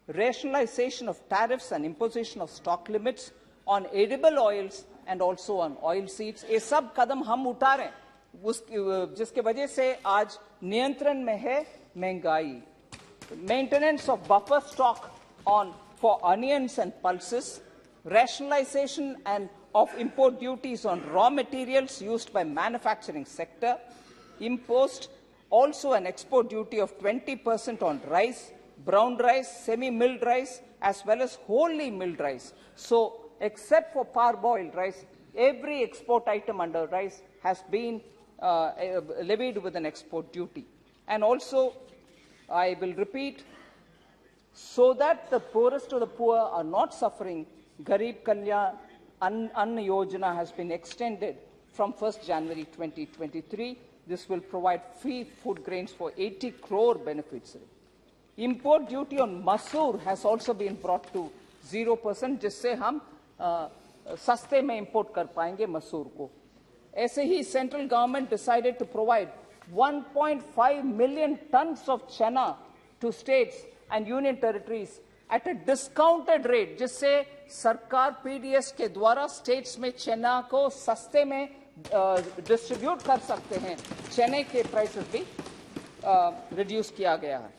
rationalization of tariffs and imposition of stock limits on edible oils and also on oil seeds. ये सब कदम हम उठा रहे हैं, जिसके वजह से आज नियंत्रण में है महंगाई. Maintenance of buffer stock for onions and pulses, rationalization and of import duties on raw materials used by manufacturing sector, imposed also an export duty of 20% on rice, brown rice, semi-milled rice, as well as wholly milled rice. So, except for parboiled rice, every export item under rice has been levied with an export duty. And also, I will repeat, so that the poorest of the poor are not suffering, Garib Kalyan Anna Yojana has been extended from 1st January 2023. This will provide free food grains for 80 crore beneficiaries. Import duty on masoor has also been brought to 0%, जिससे हम सस्ते में import कर पाएंगे मसूर को. ऐसे ही central government decided to provide 1.5 million tons of chana to states and union territories at a discounted rate, जिससे सरकार PDS के द्वारा states में चना को सस्ते में distribute कर सकते हैं. चने के prices भी reduce किया गया है.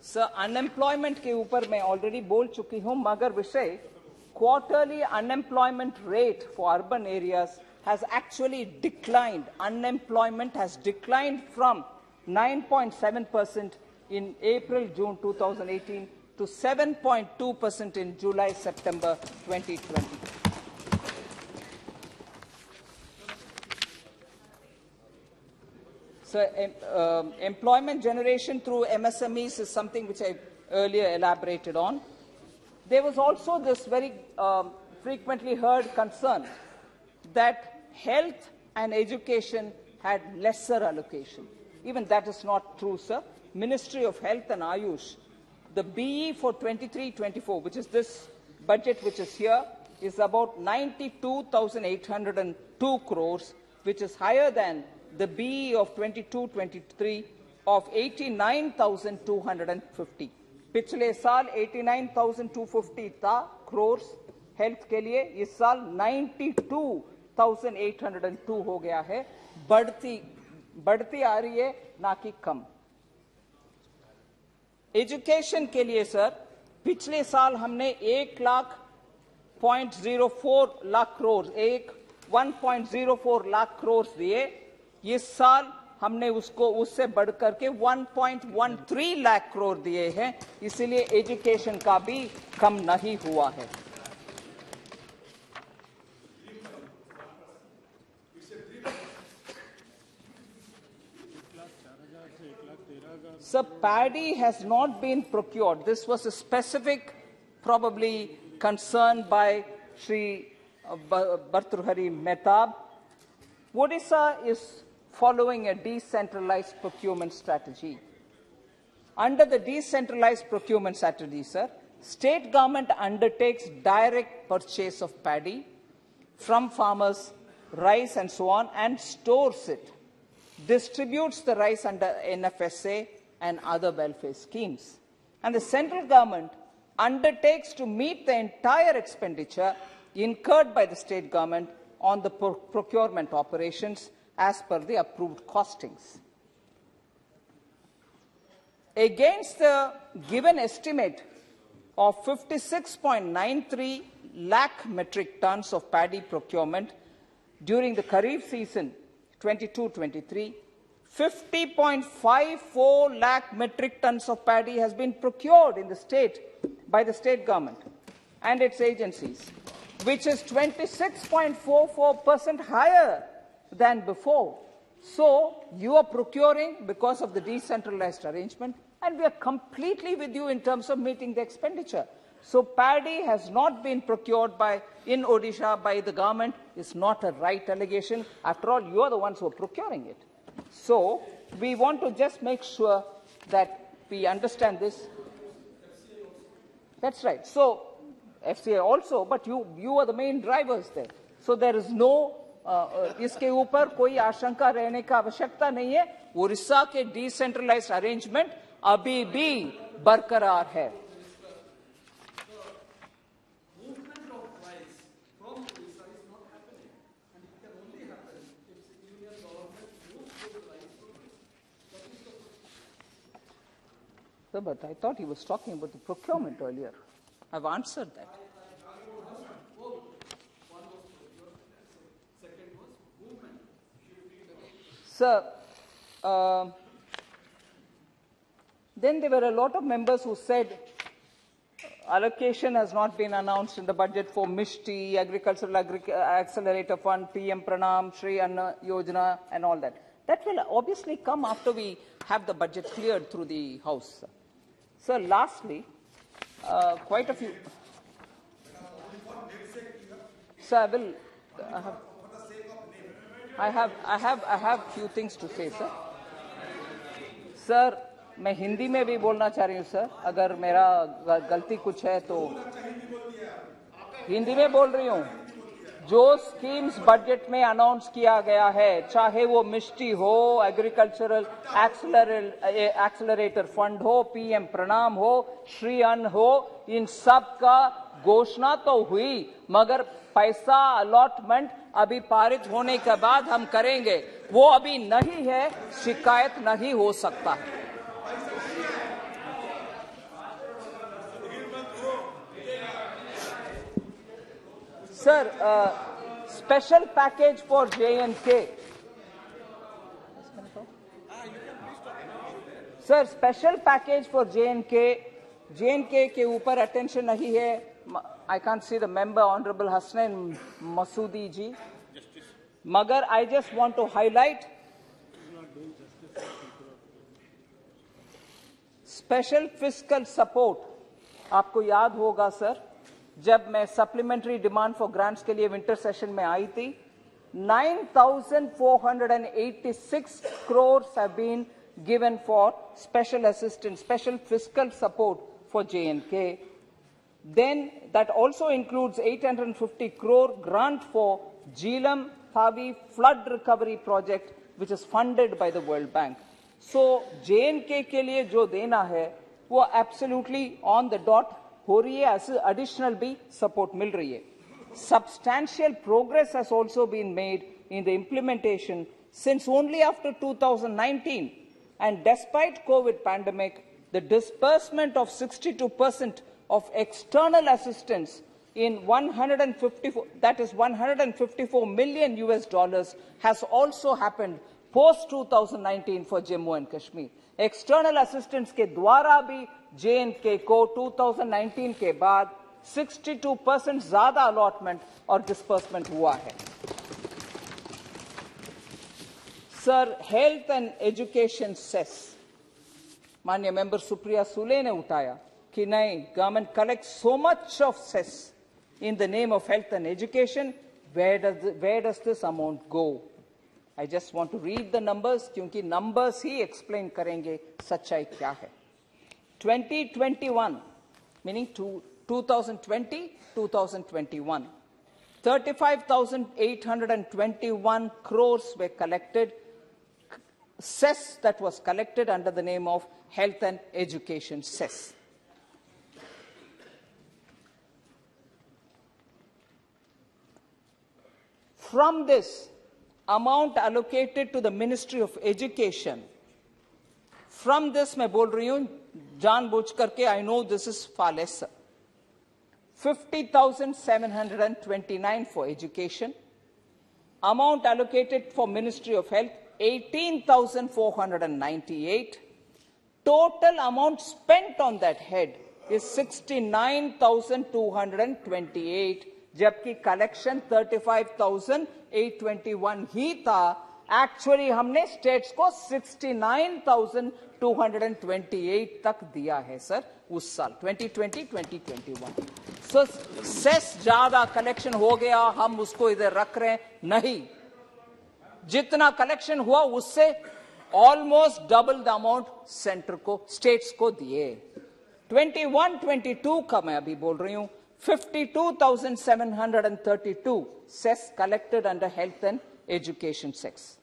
Sir, unemployment के ऊपर मैं already बोल चुकी हूँ, मगर विषय quarterly unemployment rate for urban areas has actually declined. Unemployment has declined from 9.7% in April-June 2018 to 7.2% in July-September 2020. So, employment generation through MSMEs is something which I earlier elaborated on. There was also this very frequently heard concern that health and education had lesser allocation. Even that is not true, sir. Ministry of Health and Ayush, the BE for 23-24, which is this budget which is here, is about 92,802 crores, which is higher than the BE of 22-23 of 89,250. पिछले साल 89,250 था crores health के लिए, इस साल 92,802 हो गया है. बढ़ती आ रही है, ना कि कम. एजुकेशन के लिए सर पिछले साल हमने 1.04 लाख करोड़ 1.04 लाख करोड़ दिए. इस साल हमने उससे बढ़कर के 1.13 लाख करोड़ दिए हैं. इसीलिए एजुकेशन का भी कम नहीं हुआ है. So paddy has not been procured. This was a specific, probably, concern by Sri Bhartrihari Mehtab. Odisha is following a decentralized procurement strategy. Under the decentralized procurement strategy, sir, state government undertakes direct purchase of paddy from farmers, rice and so on, and stores it, distributes the rice under NFSA and other welfare schemes. And the central government undertakes to meet the entire expenditure incurred by the state government on the procurement operations as per the approved costings. Against the given estimate of 56.93 lakh metric tons of paddy procurement during the Kharif season 22-23, 50.54 lakh metric tons of paddy has been procured in the state by the state government and its agencies, which is 26.44% higher than before. So, you are procuring because of the decentralized arrangement, and we are completely with you in terms of meeting the expenditure. So, paddy has not been procured in Odisha by the government. It's not a right allegation. After all, you are the ones who are procuring it. So, we want to just make sure that we understand this. That's right. So, FCA also, but you are the main drivers there. So, there is no इसके ऊपर कोई आशंका रहने का आवश्यकता नहीं है. उड़ीसा के डिसेंट्रलाइज्ड अरेंजमेंट अभी भी बरकरार है. But I thought he was talking about the procurement earlier. I've answered that. Sir, Then there were a lot of members who said allocation has not been announced in the budget for MISHTI, Agricultural Accelerator Fund, PM Pranam, Shri Anna Yojana, and all that. That will obviously come after we have the budget cleared through the House. Sir, lastly, quite a few. Sir, I have few things to say, sir. Sir, मैं हिंदी में भी बोलना चाह रही हूँ sir, अगर मेरा गलती कुछ है तो हिंदी में बोल रही हूँ। जो स्कीम्स बजट में अनाउंस किया गया है, चाहे वो मिष्टी हो, एग्रीकल्चरल एक्सेलरेटर फंड हो, पीएम प्रणाम हो, श्री अन्न हो, इन सब का घोषणा तो हुई, मगर पैसा अलॉटमेंट अभी पारित होने के बाद हम करेंगे, वो अभी नहीं है, शिकायत नहीं हो सकता। Sir, special package for J&K. Sir, special package for J&K. J&K के ऊपर attention नहीं है. I can't see the member, Honorable Hasnain Masoodi ji. Magar, I just want to highlight special fiscal support. आपको याद होगा सर, जब मैं supplementary demand for grants के लिए विंटर सेशन में आई थी, 9,486 crores have been given for special assistance, special fiscal support for J&K. Then that also includes 850 crore grant for Jhelum Thavi flood recovery project, which is funded by the World Bank. So J&K के लिए जो देना है, वो absolutely on the dot हो रही है, additional भी support मिल रही है. Substantial progress has also been made in the implementation since only after 2019, and despite COVID pandemic, the disbursement of 62% of external assistance in 154 million US dollars has also happened post 2019 for Jammu and Kashmir. External assistance के द्वारा भी J&K को 2019 के बाद 62% ज्यादा allotment और disbursement हुआ है. Sir, health and education cess, माननीय मेंबर सुप्रिया सुले ने उठाया कि नहीं, government collect so much of cess in the name of health and education, where does this amount go? I just want to read the numbers, क्योंकि numbers ही explain करेंगे सच्चाई क्या है. 2021, meaning 2020-2021, 35,821 crores were collected, cess that was collected under the name of health and education cess. From this amount allocated to the Ministry of Education, from this मैं बोल रही हूँ जानबूझ करके, I know this is far less, 50,729 for education, amount allocated for Ministry of Health 18,498, total amount spent on that head is 69,228, जबकि collection 35,821 ही था. Actually हमने states को 69,228 तक दिया है सर उस साल 2020-2021. सो सेस ज्यादा कलेक्शन हो गया, हम उसको इधर रख रहे हैं नहीं. जितना कलेक्शन हुआ उससे almost double the amount centre को, स्टेट्स को दिए. 21-22 का मैं अभी बोल रही हूं, 52,732 cess collected under health and education cess.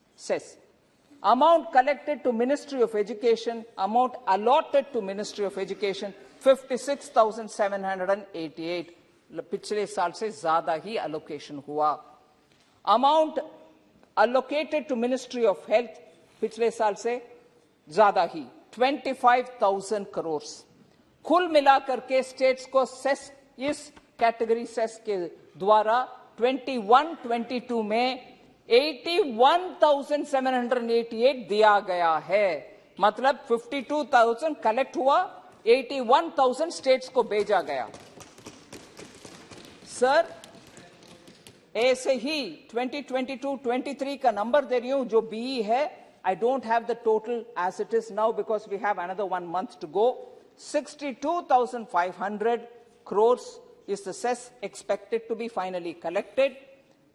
Amount collected to Ministry of Education, amount allotted to Ministry of Education 56,788. पिछले साल से ज्यादा ही allocation हुआ. Amount allocated to Ministry of Health पिछले साल से ज्यादा ही 25,000 crores. कुल मिलाकर के स्टेट्स को सेस, इस कैटेगरी सेस के द्वारा 21-22 में 81,788 दिया गया है, मतलब 52,000 कलेक्ट हुआ, 81,000 स्टेट्स को भेजा गया। सर, ऐसे ही 2022-23 का नंबर दे रही हूं जो बीई है। I don't have the total as it is now because we have another 1 month to go. 62,500 crores is the cess expected to be finally collected.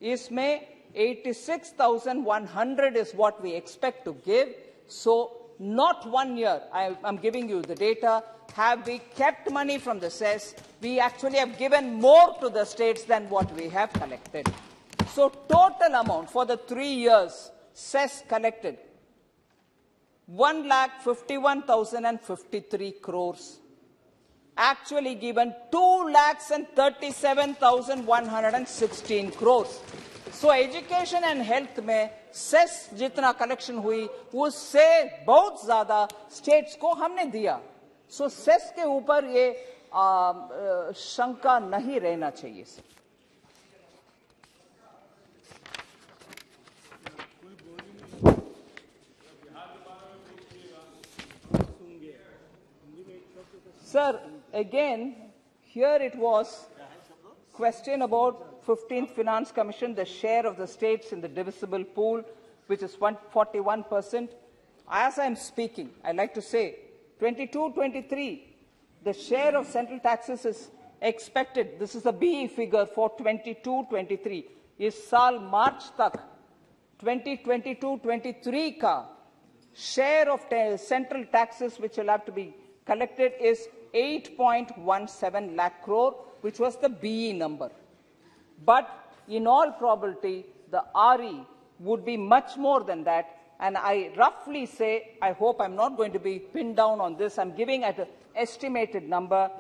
Isme 86,100 is what we expect to give. So not 1 year, I'm giving you the data, have we kept money from the cess. We actually have given more to the states than what we have collected. So total amount for the 3 years, cess collected, 1,51,053 crores. Actually given 2,37,116 crores. So education and health में cess जितना collection हुई उससे बहुत ज्यादा states को हमने दिया। सो cess के ऊपर ये शंका नहीं रहना चाहिए। Sir, again, here it was question about 15th Finance Commission, the share of the states in the divisible pool, which is 41%. As I'm speaking, I'd like to say, 22-23, the share of central taxes is expected, this is the BE figure for 22-23, is साल मार्च तक 2022-23 का share of central taxes which will have to be collected is 8.17 lakh crore, which was the BE number. But in all probability, the RE would be much more than that. And I roughly say, I hope I'm not going to be pinned down on this, I'm giving at an estimated number,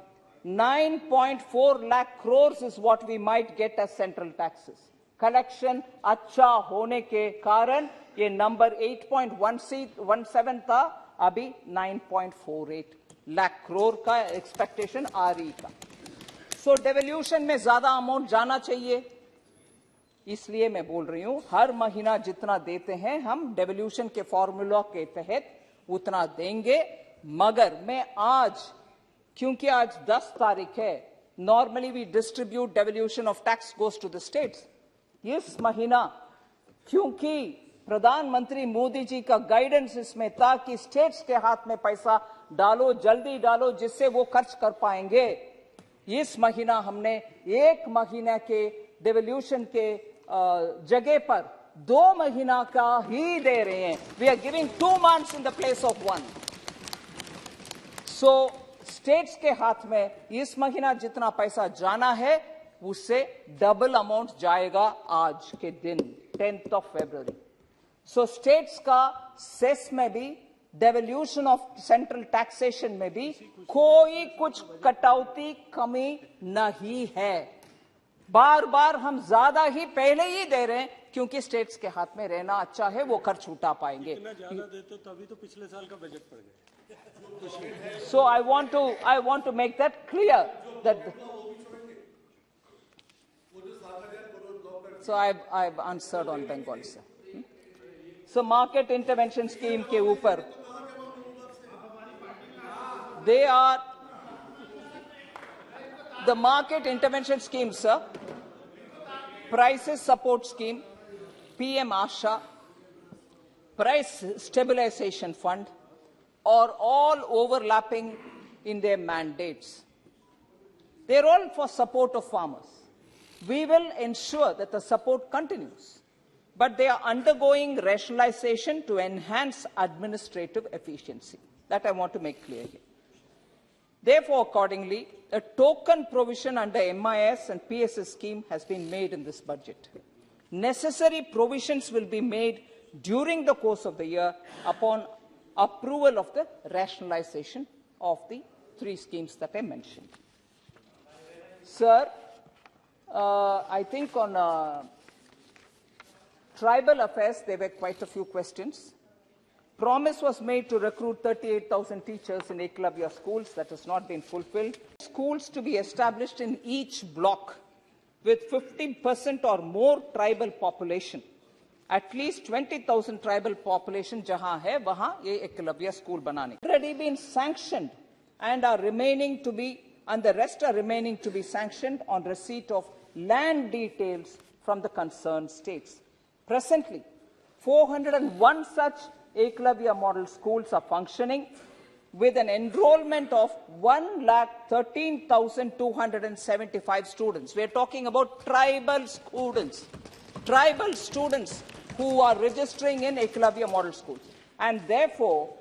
9.4 lakh crores is what we might get as central taxes. Collection अच्छा होने के कारण ये number 8.17 था, अभी 9.48 lakh crore का expectation RE का। So devolution में ज्यादा amount जाना चाहिए, इसलिए मैं बोल रही हूं हर महीना जितना देते हैं हम devolution के फॉर्मूला के तहत उतना देंगे। मगर मैं आज, क्योंकि आज 10 तारीख है, normally we distribute devolution of tax goes to the states. इस महीना क्योंकि प्रधानमंत्री मोदी जी का गाइडेंस इसमें था कि स्टेट्स के हाथ में पैसा डालो, जल्दी डालो, जिससे वो खर्च कर पाएंगे, इस महीना हमने 1 महीना के devolution के जगह पर 2 महीना का ही दे रहे हैं। We are giving 2 months in the place of 1. So states के हाथ में इस महीना जितना पैसा जाना है उससे डबल अमाउंट जाएगा आज के दिन 10th of February. So states का सेस में भी, devolution of central taxation में भी कोई कुछ कटौती कमी नहीं है। बार बार हम ज्यादा ही पहले ही दे रहे हैं क्योंकि स्टेट्स के हाथ में रहना अच्छा है, वो खर्च उठा पाएंगे। इतना ज्यादा देते तभी तो पिछले साल का बजट पड़ गया। So I want to make that clear that. So I've answered on Bengal, sir. So market intervention scheme के ऊपर they are the market intervention scheme, sir. Prices support scheme, PM Asha, price stabilization fund are all overlapping in their mandates. They're all for support of farmers. We will ensure that the support continues, but they are undergoing rationalization to enhance administrative efficiency. That I want to make clear here. Therefore, accordingly, a token provision under MIS and PSS scheme has been made in this budget. Necessary provisions will be made during the course of the year upon approval of the rationalization of the 3 schemes that I mentioned. Sir, I think on tribal affairs, there were quite a few questions. Promise was made to recruit 38,000 teachers in Eklavya schools. That has not been fulfilled. Schools to be established in each block with 50% or more tribal population at least 20,000 tribal population जहां है वहां ये Eklavya school बनाने already been sanctioned and are remaining to be and the rest are remaining to be sanctioned on receipt of land details from the concerned states. Presently, 401 such Eklavya model schools are functioning with an enrollment of 1,13,275 students. We are talking about tribal students who are registering in Eklavya model schools. And therefore,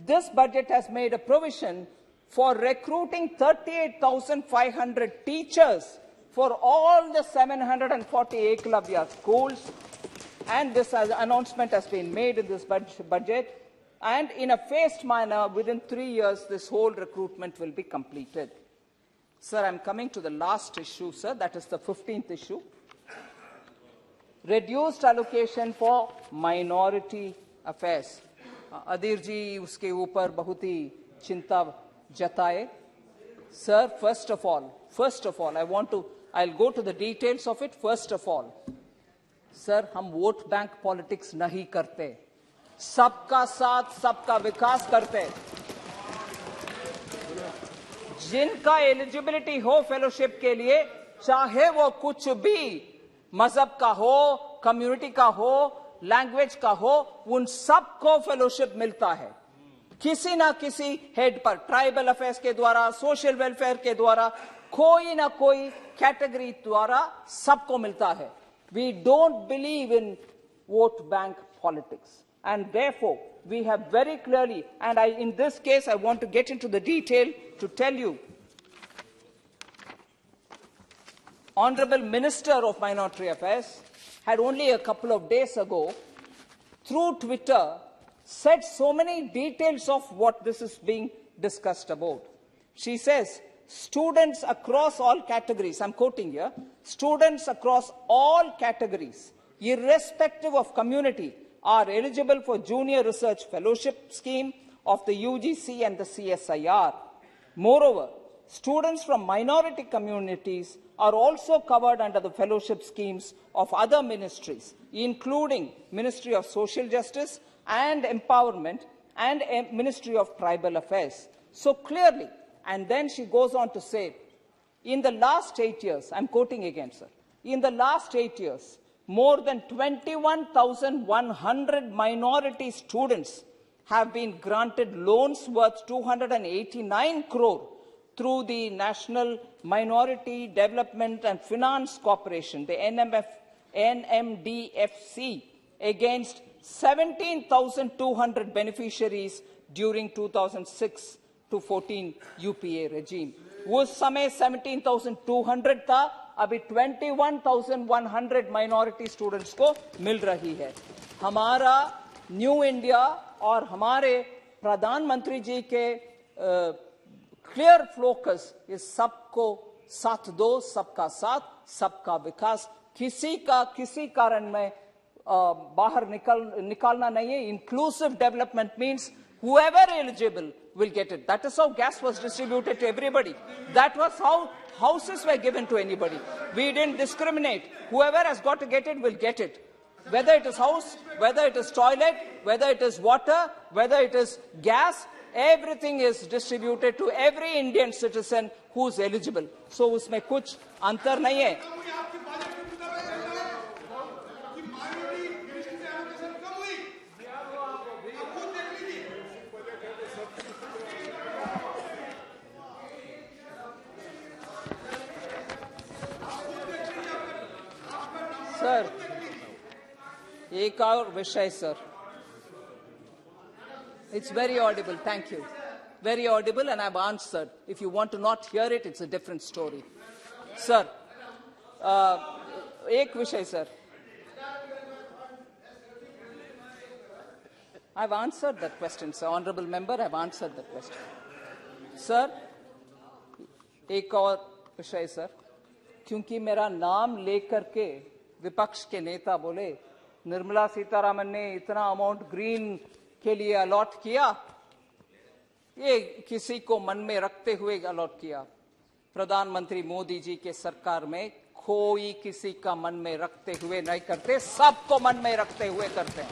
this budget has made a provision for recruiting 38,500 teachers for all the 740 Eklavya schools. And this announcement has been made in this budget. And in a phased manner, within 3 years, this whole recruitment will be completed. Sir, I'm coming to the last issue, sir. That is the 15th issue. Reduced allocation for minority affairs. Adir ji uske upar bahut hi chinta jataye. Sir, first of all, I'll go to the details of it. First of all, sir, हम vote bank politics नहीं करते, सबका साथ सबका विकास करते। जिनका eligibility हो fellowship के लिए, चाहे वो कुछ भी मजहब का हो, कम्युनिटी का हो, लैंग्वेज का हो, उन सबको फेलोशिप मिलता है किसी ना किसी हेड पर, ट्राइबल अफेयर्स के द्वारा, सोशल वेलफेयर के द्वारा, कोई ना कोई कैटेगरी द्वारा सबको मिलता है। We don't believe in vote bank politics. And therefore, we have very clearly, and in this case, I want to get into the detail to tell you, Honorable Minister of Minority Affairs had only a couple of days ago, through Twitter, said so many details of what this is being discussed about. She says, students across all categories, I'm quoting here, students across all categories, irrespective of community, are eligible for Junior Research Fellowship Scheme of the UGC and the CSIR. Moreover, students from minority communities are also covered under the fellowship schemes of other ministries, including Ministry of Social Justice and Empowerment and Ministry of Tribal Affairs. So clearly, and then she goes on to say, in the last 8 years, I'm quoting again, sir, in the last 8 years, more than 21,100 minority students have been granted loans worth 289 crore through the National Minority Development and Finance Corporation, the NMDFC, against 17,200 beneficiaries during 2006 to 14 UPA regime. उस समय 17,200 था, अभी 21,100 minority students को मिल रही है। हमारा new India और हमारे प्रधानमंत्री जी के क्लियर फोकस इस सबको साथ दो, सबका साथ, सबका विकास, किसी का किसी कारण में बाहर निकालना नहीं है। Inclusive development means whoever eligible will get it. That is how gas was distributed to everybody. That was how houses were given to anybody. We didn't discriminate. Whoever has got to get it will get it. Whether it is house, whether it is toilet, whether it is water, whether it is gas, everything is distributed to every Indian citizen who is eligible. So उसमें कुछ अंतर नहीं है। Sir, एक और विषय sir. It's very audible, thank you. Very audible and I've answered. If you want to not hear it, it's a different story. Sir, एक विषय sir. I've answered that question, sir. Honorable member, I've answered that question. Sir, एक और विषय sir. क्योंकि मेरा नाम लेकर के विपक्ष के नेता बोले निर्मला सीतारामन ने इतना अमाउंट ग्रीन के लिए अलॉट किया, ये किसी को मन में रखते हुए अलॉट किया। प्रधानमंत्री मोदी जी के सरकार में कोई किसी का मन में रखते हुए नहीं करते, सबको मन में रखते हुए करते हैं।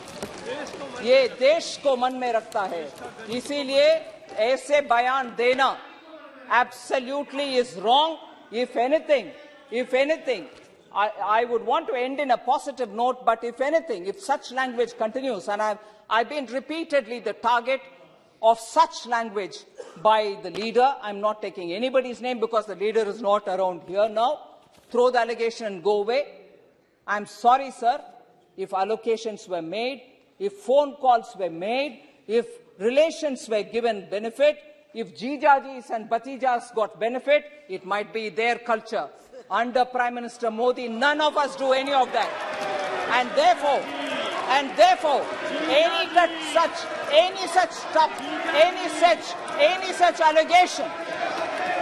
ये देश को मन में रखता है, इसीलिए ऐसे बयान देना absolutely is wrong. If anything, I would want to end in a positive note, but if anything, if such language continues, and I've been repeatedly the target of such language by the leader, I'm not taking anybody's name because the leader is not around here now, throw the allegation and go away. I'm sorry, sir, if allocations were made, if phone calls were made, if relations were given benefit, if Jijajis and Batijas got benefit, it might be their culture. Under Prime Minister Modi, none of us do any of that. And therefore, any such allegation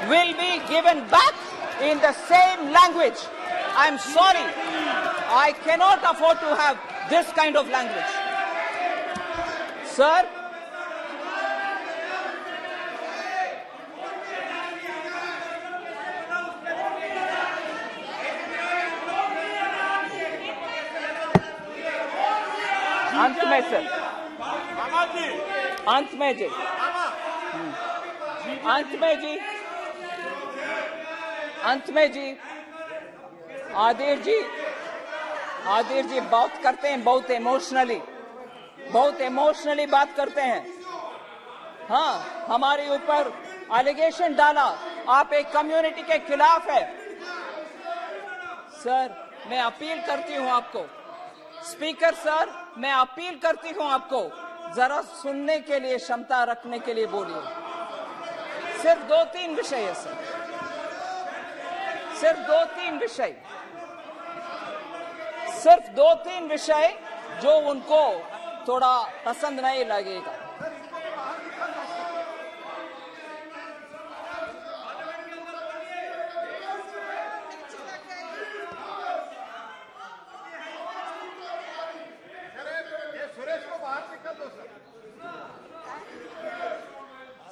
will be given back in the same language. I'm sorry, I cannot afford to have this kind of language. Sir, अंत में sir, अंत में जी, आदिर जी बात करते हैं बहुत emotionally बात करते हैं। हाँ, हमारे ऊपर एलिगेशन डाला, आप एक कम्युनिटी के खिलाफ है। सर, मैं अपील करती हूं आपको, स्पीकर सर, मैं अपील करती हूं आपको, जरा सुनने के लिए क्षमता रखने के लिए बोलिए। सिर्फ 2-3 विषय है सर, सिर्फ 2-3 विषय जो उनको थोड़ा पसंद नहीं लगेगा।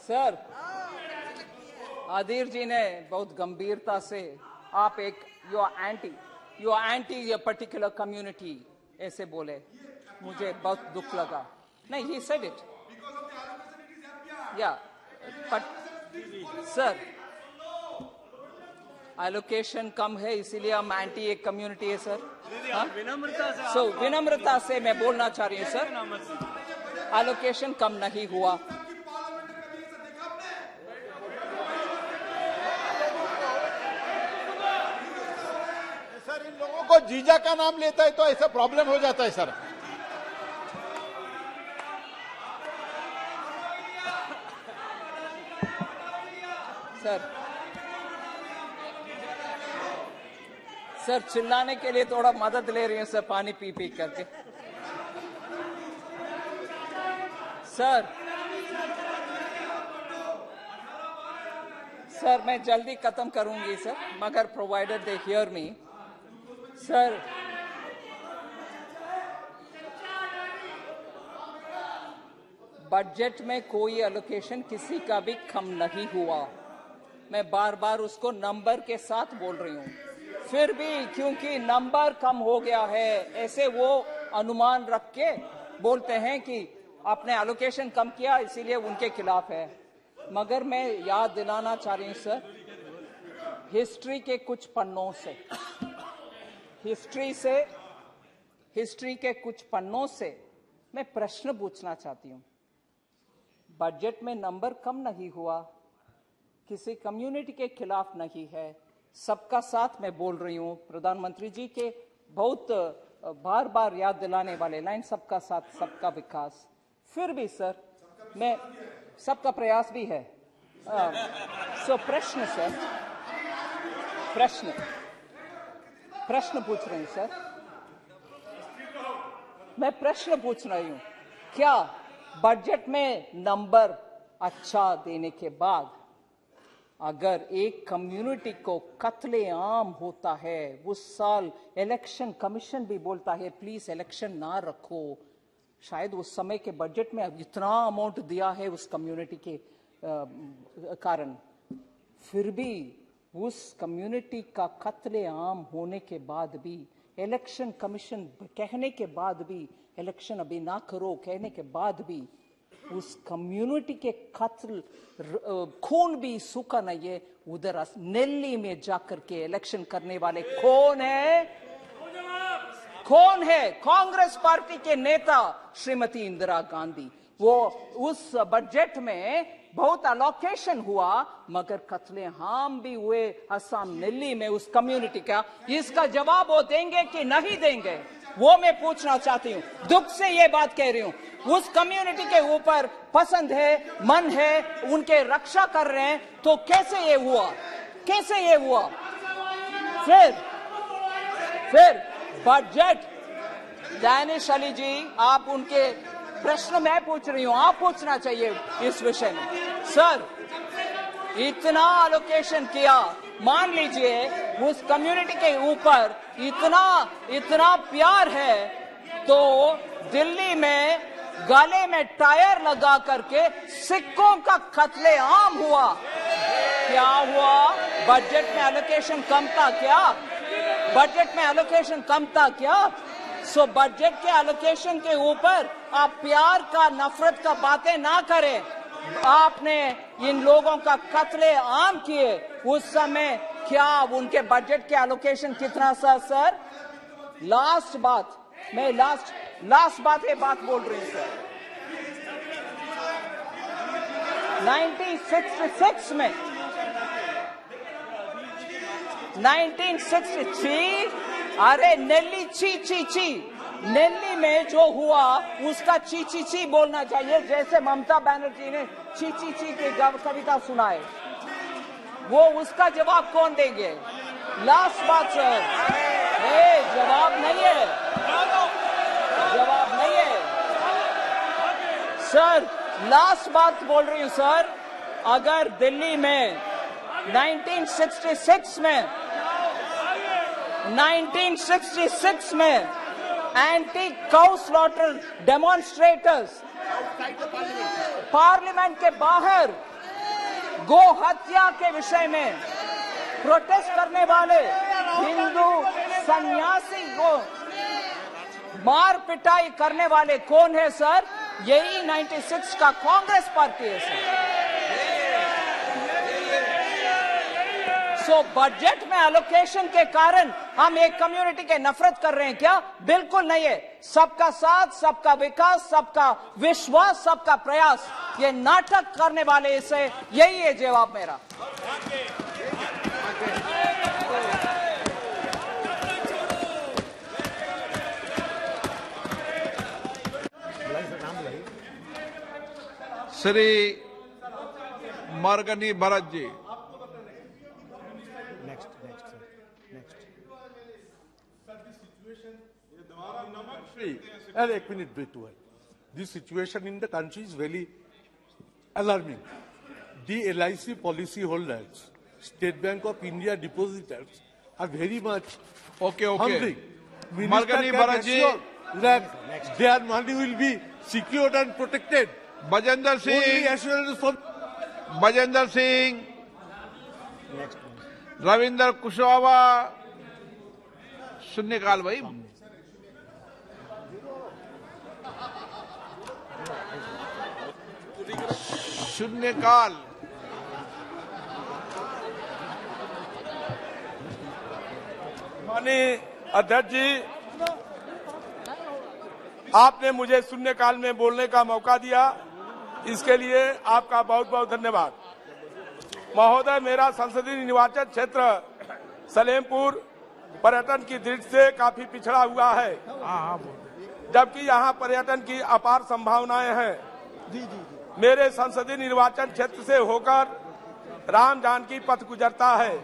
सर, आदिर जी ने बहुत गंभीरता से आप एक यू आर एंटी ये पर्टिकुलर कम्युनिटी ऐसे बोले, मुझे बहुत दुख लगा। नहीं, ही सेड इट, या बट सर, एलोकेशन कम है इसीलिए हम एंटी एक कम्युनिटी है सर। विनम्रता से मैं बोलना चाह रही हूँ सर, एलोकेशन कम नहीं हुआ। को जीजा का नाम लेता है तो ऐसा प्रॉब्लम हो जाता है सर। सर चिल्लाने के लिए थोड़ा मदद ले रही हूं सर, पानी पी करके। सर मैं जल्दी खत्म करूंगी सर, मगर provided they hear me. Sir, budget में कोई एलोकेशन किसी का भी कम नहीं हुआ, मैं बार बार उसको नंबर के साथ बोल रही हूं। फिर भी क्योंकि नंबर कम हो गया है, ऐसे वो अनुमान रख के बोलते हैं कि आपने एलोकेशन कम किया इसीलिए उनके खिलाफ है। मगर मैं याद दिलाना चाह रही हूं सर, हिस्ट्री के कुछ पन्नों से, हिस्ट्री के कुछ पन्नों से मैं प्रश्न पूछना चाहती हूं। बजट में नंबर कम नहीं हुआ, किसी कम्युनिटी के खिलाफ नहीं है, सबका साथ मैं बोल रही हूं। प्रधानमंत्री जी के बहुत बार बार याद दिलाने वाले लाइन, सबका साथ सबका विकास। फिर भी सर, मैं सबका प्रयास भी है। सो प्रश्न सर, प्रश्न पूछ रही हूं सर, मैं प्रश्न पूछ रही हूं, क्या बजट में नंबर अच्छा देने के बाद अगर एक कम्युनिटी को कत्लेआम होता है, उस साल इलेक्शन कमीशन भी बोलता है प्लीज इलेक्शन ना रखो, शायद उस समय के बजट में इतना अमाउंट दिया है उस कम्युनिटी के कारण, फिर भी उस कम्युनिटी का कत्ले आम होने के बाद भी, इलेक्शन कमीशन कहने के बाद भी, इलेक्शन अभी ना करो कहने के बाद भी, उस कम्युनिटी के कत्ल खून भी सूखा नहीं है। उधर नेल्ली में जाकर के इलेक्शन करने वाले कौन है? कौन है? कांग्रेस पार्टी के नेता श्रीमती इंदिरा गांधी। वो उस बजट में बहुत अलोकेशन हुआ, मगर कत्ले आम भी हुए असम नेल्ली में उस कम्युनिटी का। इसका जवाब वो देंगे कि नहीं देंगे, वो मैं पूछना चाहती हूँ। दुख से ये बात कह रही हूँ। उस कम्युनिटी के ऊपर पसंद है, मन है, उनके रक्षा कर रहे हैं, तो कैसे ये हुआ? कैसे ये हुआ? फिर बजट, दानिश अली जी, आप उनके प्रश्न मैं पूछ रही हूं, आप पूछना चाहिए इस विषय में। सर, इतना अलोकेशन किया, मान लीजिए उस कम्युनिटी के ऊपर इतना प्यार है, तो दिल्ली में गले में टायर लगा करके सिक्कों का कत्ले आम हुआ। क्या हुआ? बजट में एलोकेशन कम था क्या? बजट में एलोकेशन कम था क्या? सो बजट के एलोकेशन के ऊपर आप प्यार का, नफरत का बातें ना करें। आपने इन लोगों का कत्ले आम किए, उस समय क्या उनके बजट के एलोकेशन कितना था सर? लास्ट बात, मैं लास्ट बात ये बात बोल रही हूं सर। 1966 में 1963, अरे नेल्ली ची नेल्ली में जो हुआ उसका ची बोलना चाहिए, जैसे ममता बनर्जी ने ची की कविता सुनाए। वो उसका जवाब कौन देंगे? लास्ट बात सर, जवाब नहीं है, जवाब नहीं है सर। लास्ट बात बोल रही हूं सर। अगर दिल्ली में 1966 में anti cow slaughter demonstrators parliament के बाहर गो हत्या के विषय में प्रोटेस्ट करने वाले हिंदू सन्यासी को मार पिटाई करने वाले कौन है सर? यही 96 का कांग्रेस पार्टी है सर। सो बजट में एलोकेशन के कारण हम एक कम्युनिटी के नफरत कर रहे हैं क्या? बिल्कुल नहीं है। सबका साथ, सबका विकास, सबका विश्वास, सबका प्रयास, ये नाटक करने वाले इसे, यही है जवाब मेरा। श्री मरगनी भरत जी। एक मिनट वेट हुआ। This situation in the country is very alarming. The LIC policy holders, State Bank of India depositors are very much hungry. Minister can assure that their money will be secured and protected. Bajinder Singh, Ravindra Kushwaha, शून्यकाल भाई। शून्यकाल। माननीय अध्यक्ष जी, आपने मुझे शून्यकाल में बोलने का मौका दिया, इसके लिए आपका बहुत बहुत धन्यवाद। महोदय, मेरा संसदीय निर्वाचन क्षेत्र सलेमपुर पर्यटन की दृष्टि से काफी पिछड़ा हुआ है, जबकि यहाँ पर्यटन की अपार संभावनाएं हैं। मेरे संसदीय निर्वाचन क्षेत्र से होकर राम जानकी पथ गुजरता है,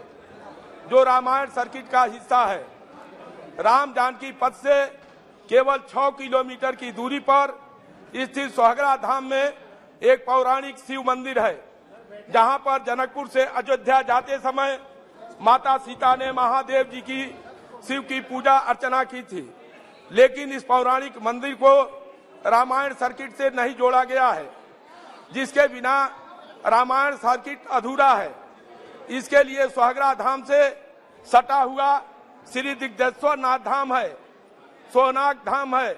जो रामायण सर्किट का हिस्सा है। राम जानकी पथ से केवल 6 किलोमीटर की दूरी पर स्थित सोहगरा धाम में एक पौराणिक शिव मंदिर है, जहां पर जनकपुर से अयोध्या जाते समय माता सीता ने महादेव जी की शिव की पूजा अर्चना की थी। लेकिन इस पौराणिक मंदिर को रामायण सर्किट से नहीं जोड़ा गया है, जिसके बिना रामायण सर्किट अधूरा है। इसके लिए सुहागरा धाम से सटा हुआ श्री दिग्देश्वर नाथ धाम है, सोनाग धाम है।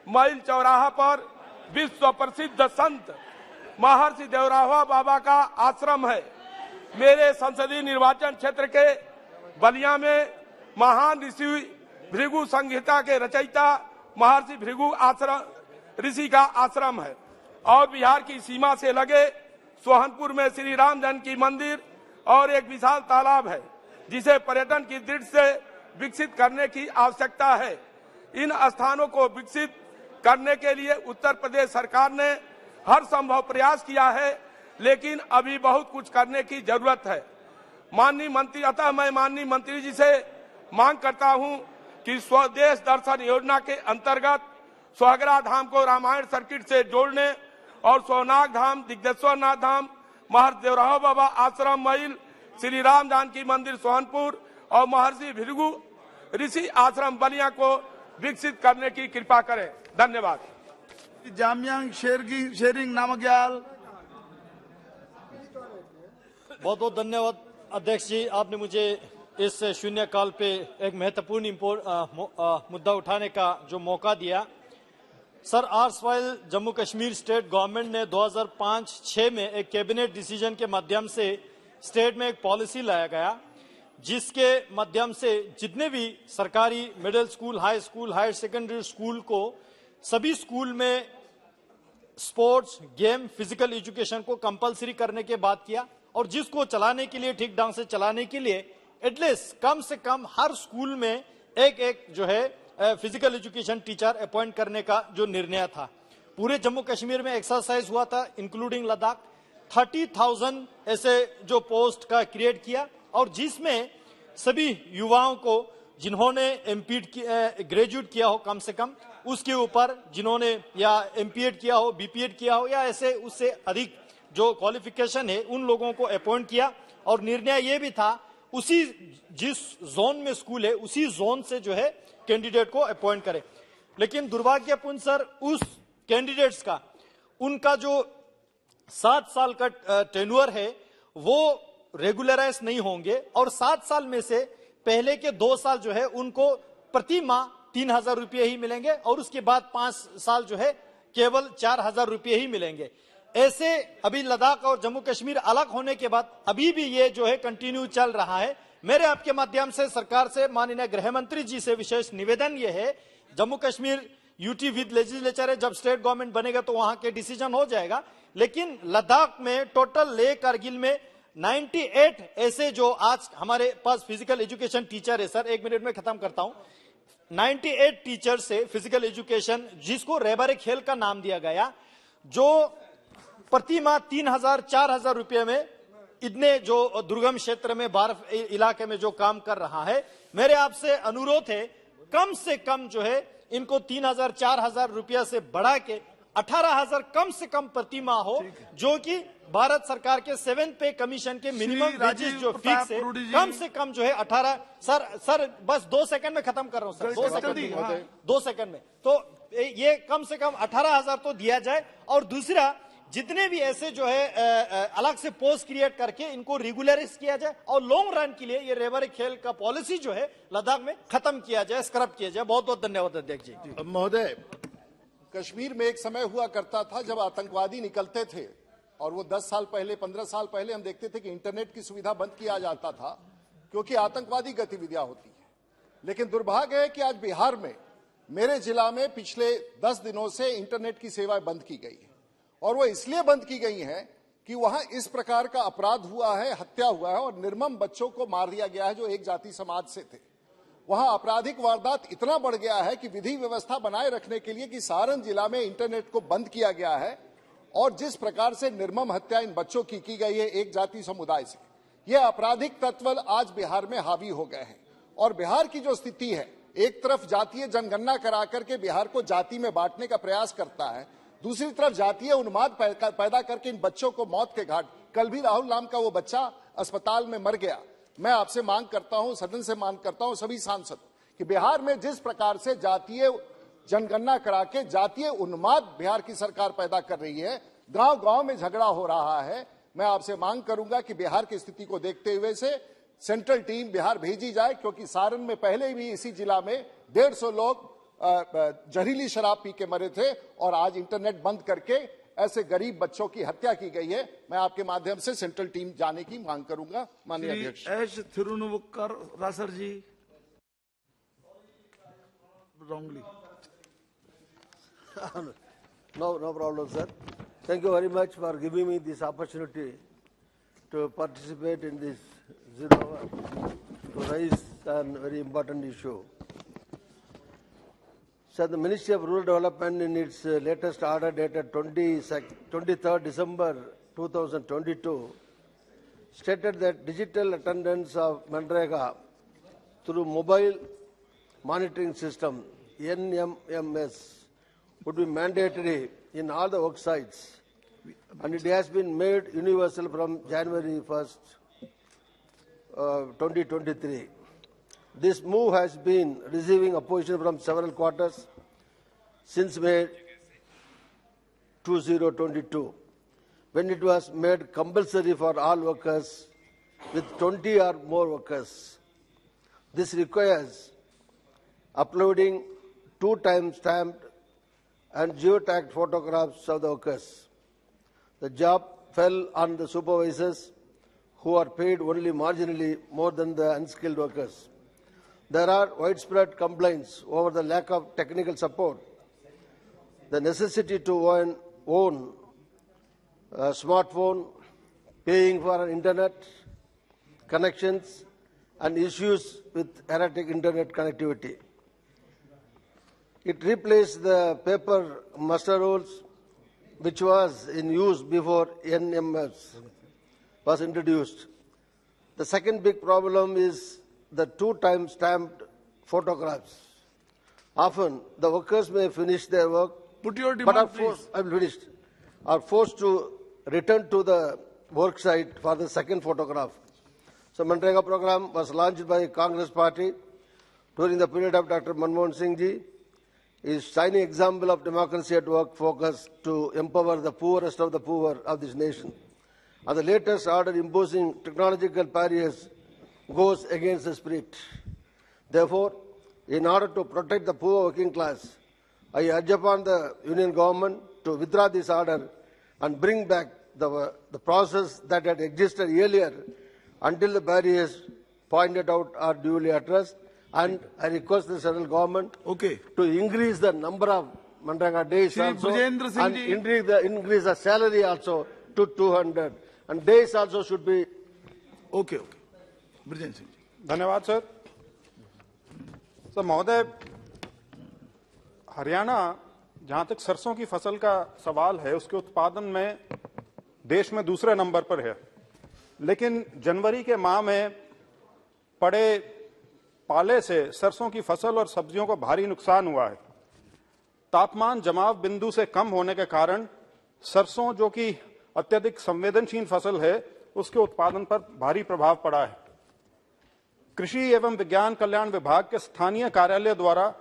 मैल चौराहा पर विश्व प्रसिद्ध संत महर्षि देवरावा बाबा का आश्रम है। मेरे संसदीय निर्वाचन क्षेत्र के बलिया में महान ऋषि भृगु संहिता के रचयिता महर्षि भृगु आश्रम ऋषि का आश्रम है। और बिहार की सीमा से लगे सोहनपुर में श्री राम जानकी मंदिर और एक विशाल तालाब है, जिसे पर्यटन की दृष्टि से विकसित करने की आवश्यकता है। इन स्थानों को विकसित करने के लिए उत्तर प्रदेश सरकार ने हर संभव प्रयास किया है, लेकिन अभी बहुत कुछ करने की जरूरत है। माननीय मंत्री, अतः मैं माननीय मंत्री जी से मांग करता हूं कि स्वदेश दर्शन योजना के अंतर्गत सुहागरा धाम को रामायण सर्किट से जोड़ने और सोनाग धाम, दिग्देश्वर नाथ धाम, महर्षि देवरावा बाबा आश्रम मैल, श्री राम जानकी मंदिर सोहनपुर और महर्षि भृगु ऋषि आश्रम बलिया को विकसित करने की कृपा करें। धन्यवाद। जामयांग शेरिंग नामग्याल। बहुत बहुत धन्यवाद अध्यक्ष जी, आपने मुझे इस शून्यकाल पे एक महत्वपूर्ण मुद्दा उठाने का जो मौका दिया। Sir, erstwhile Jammu Kashmir state government ने 2005-06 में एक कैबिनेट डिसीजन के माध्यम से स्टेट में एक पॉलिसी लाया गया, जिसके माध्यम से जितने भी सरकारी middle school, high school, higher secondary school को सभी स्कूल में स्पोर्ट्स, गेम, फिजिकल एजुकेशन को कंपलसरी करने के बात किया। और जिसको चलाने के लिए, ठीक ढंग से चलाने के लिए एटलीस्ट कम से कम हर स्कूल में एक जो है फिजिकल एजुकेशन टीचर अपॉइंट करने का जो निर्णय था। पूरे जम्मू कश्मीर में एक्सरसाइज हुआ था, इंक्लूडिंग लद्दाख। 30,000 ऐसे जो पोस्ट का क्रिएट किया, और जिसमें सभी युवाओं को जिन्होंने ग्रेजुएट किया हो कम से कम, उसके ऊपर जिन्होंने या एमपीएड किया हो, बीपीएड किया हो, या ऐसे उससे अधिक जो क्वालिफिकेशन है, उन लोगों को अपॉइंट किया। और निर्णय ये भी था उसी जिस जोन में स्कूल है उसी जोन से जो है कैंडिडेट को अपॉइंट करे। लेकिन दुर्भाग्यपूर्ण सर, उस कैंडिडेट्स का उनका जो 7 साल का टेन्योर है वो रेगुलराइज नहीं होंगे, और 7 साल में से पहले के 2 साल जो है उनको प्रति माह 3,000 रुपये ही मिलेंगे, और उसके बाद 5 साल जो है केवल 4,000 रुपये ही मिलेंगे। ऐसे अभी लद्दाख और जम्मू कश्मीर अलग होने के बाद अभी भी ये जो है कंटिन्यू चल रहा है। मेरे आपके माध्यम से सरकार से, माननीय गृह मंत्री जी से विशेष निवेदन ये है, Jammu Kashmir UT with legislature है, जब स्टेट गवर्नमेंट बनेगा तो वहां के डिसीजन हो जाएगा, लेकिन लद्दाख में टोटल लेह कारगिल में 98 ऐसे जो आज हमारे पास फिजिकल एजुकेशन टीचर है, सर 1 मिनट में खत्म करता हूं, 98 टीचर से फिजिकल एजुकेशन, जिसको रेबारे खेल का नाम दिया गया, जो प्रति माह 3,000-4,000 रुपये में इतने जो दुर्गम क्षेत्र में बार्फ इलाके में जो काम कर रहा है। मेरे आपसे अनुरोध है, कम से कम जो है इनको 3,000-4,000 रुपया से बढ़ा के 18,000 कम से कम प्रति माह हो, जो कि भारत सरकार के 7th पे कमीशन के मिनिमम वेजेस जो फिक्स है, कम से कम जो है 18। सर बस 2 सेकंड में खत्म कर रहा हूं सर, 2 सेकंड में। तो ये कम से कम 18,000 तो दिया जाए, और दूसरा जितने भी ऐसे जो है अलग से पोस्ट क्रिएट करके इनको रेगुलराइज किया जाए, और लॉन्ग रन के लिए ये रेबर खेल का पॉलिसी जो है लद्दाख में खत्म किया जाए, स्क्रब किया जाए। बहुत बहुत धन्यवाद अध्यक्ष जी। महोदय, कश्मीर में एक समय हुआ करता था जब आतंकवादी निकलते थे, और वो 10 साल पहले, 15 साल पहले हम देखते थे कि इंटरनेट की सुविधा बंद किया जाता था क्योंकि आतंकवादी गतिविधियां होती है। लेकिन दुर्भाग्य है कि आज बिहार में, मेरे जिला में पिछले 10 दिनों से इंटरनेट की सेवाएं बंद की गई है, और वो इसलिए बंद की गई है कि वहां इस प्रकार का अपराध हुआ है, हत्या हुआ है, और निर्मम बच्चों को मार दिया गया है जो एक जाति समाज से थे। वहां आपराधिक वारदात इतना बढ़ गया है कि विधि व्यवस्था बनाए रखने के लिए कि सारण जिला में इंटरनेट को बंद किया गया है, और जिस प्रकार से निर्मम हत्या इन बच्चों की गई है एक जाति समुदाय से, ये आपराधिक तत्व आज बिहार में हावी हो गए हैं। और बिहार की जो स्थिति है, एक तरफ जातीय जनगणना करा करके बिहार को जाति में बांटने का प्रयास करता है, दूसरी तरफ जातीय उन्माद पैदा करके इन बच्चों को मौत के घाट। कल भी राहुल नाम का वो बच्चा अस्पताल में मर गया। मैं आपसे मांग करता हूं, सदन से मांग करता हूं, सभी सांसद, कि बिहार में जिस प्रकार से जातीय जनगणना करा के जातीय उन्माद बिहार की सरकार पैदा कर रही है, गांव गांव में झगड़ा हो रहा है, मैं आपसे मांग करूंगा कि बिहार की स्थिति को देखते हुए से सेंट्रल टीम बिहार भेजी जाए, क्योंकि सारण में पहले भी इसी जिला में 150 लोग जहरीली शराब पी के मरे थे और आज इंटरनेट बंद करके ऐसे गरीब बच्चों की हत्या की गई है। मैं आपके माध्यम से सेंट्रल टीम जाने की मांग करूंगा। माननीय अध्यक्ष। S थिरुवुक्कर रासर ji wrongly. No problem, sir. Thank you very much for giving me this opportunity to participate in this 0 hour to raise a very important issue. So the Ministry of Rural Development in its latest order dated 23rd December 2022 stated that digital attendance of Manrega through mobile monitoring system NMMS would be mandatory in all the work sites, and it has been made universal from January 1st, 2023. This move has been receiving opposition from several quarters since May 2022, when it was made compulsory for all workers with 20 or more workers. This requires uploading 2 times stamped and geotagged photographs of the workers. The job fell on the supervisors, who are paid only marginally more than the unskilled workers. There are widespread complaints over the lack of technical support, the necessity to own a smartphone, paying for an internet connections, and issues with erratic internet connectivity. It replaced the paper muster rolls, which was in use before NMS was introduced. The second big problem is the 2 times stamped photographs. Often the workers may finish their work, Put your demand, are forced to return to the work site for the second photograph. So Manrega program was launched by the Congress Party during the period of Dr. Manmohan Singh ji. Is shining example of democracy at work focused to empower the poorest of the poor of this nation. And the latest order imposing technological barriers goes against the spirit. Therefore, in order to protect the poor working class, I urge upon the Union government to withdraw this order and bring back the process that had existed earlier until the barriers pointed out are duly addressed. And I request the central government to increase the number of Manrega days also, and increase the salary also to 200, and days also should be. Okay. Brijen Singh ji. धन्यवाद sir. महोदय, हरियाणा जहां तक सरसों की फसल का सवाल है, उसके उत्पादन में देश में दूसरे नंबर पर है, लेकिन जनवरी के माह में पड़े पाले से सरसों की फसल और सब्जियों को भारी नुकसान हुआ है। तापमान जमाव बिंदु से कम होने के कारण सरसों, जो कि अत्यधिक संवेदनशील फसल है, उसके उत्पादन पर भारी प्रभाव पड़ा है। कृषि एवं विज्ञान कल्याण विभाग के स्थानीय कार्यालय द्वारा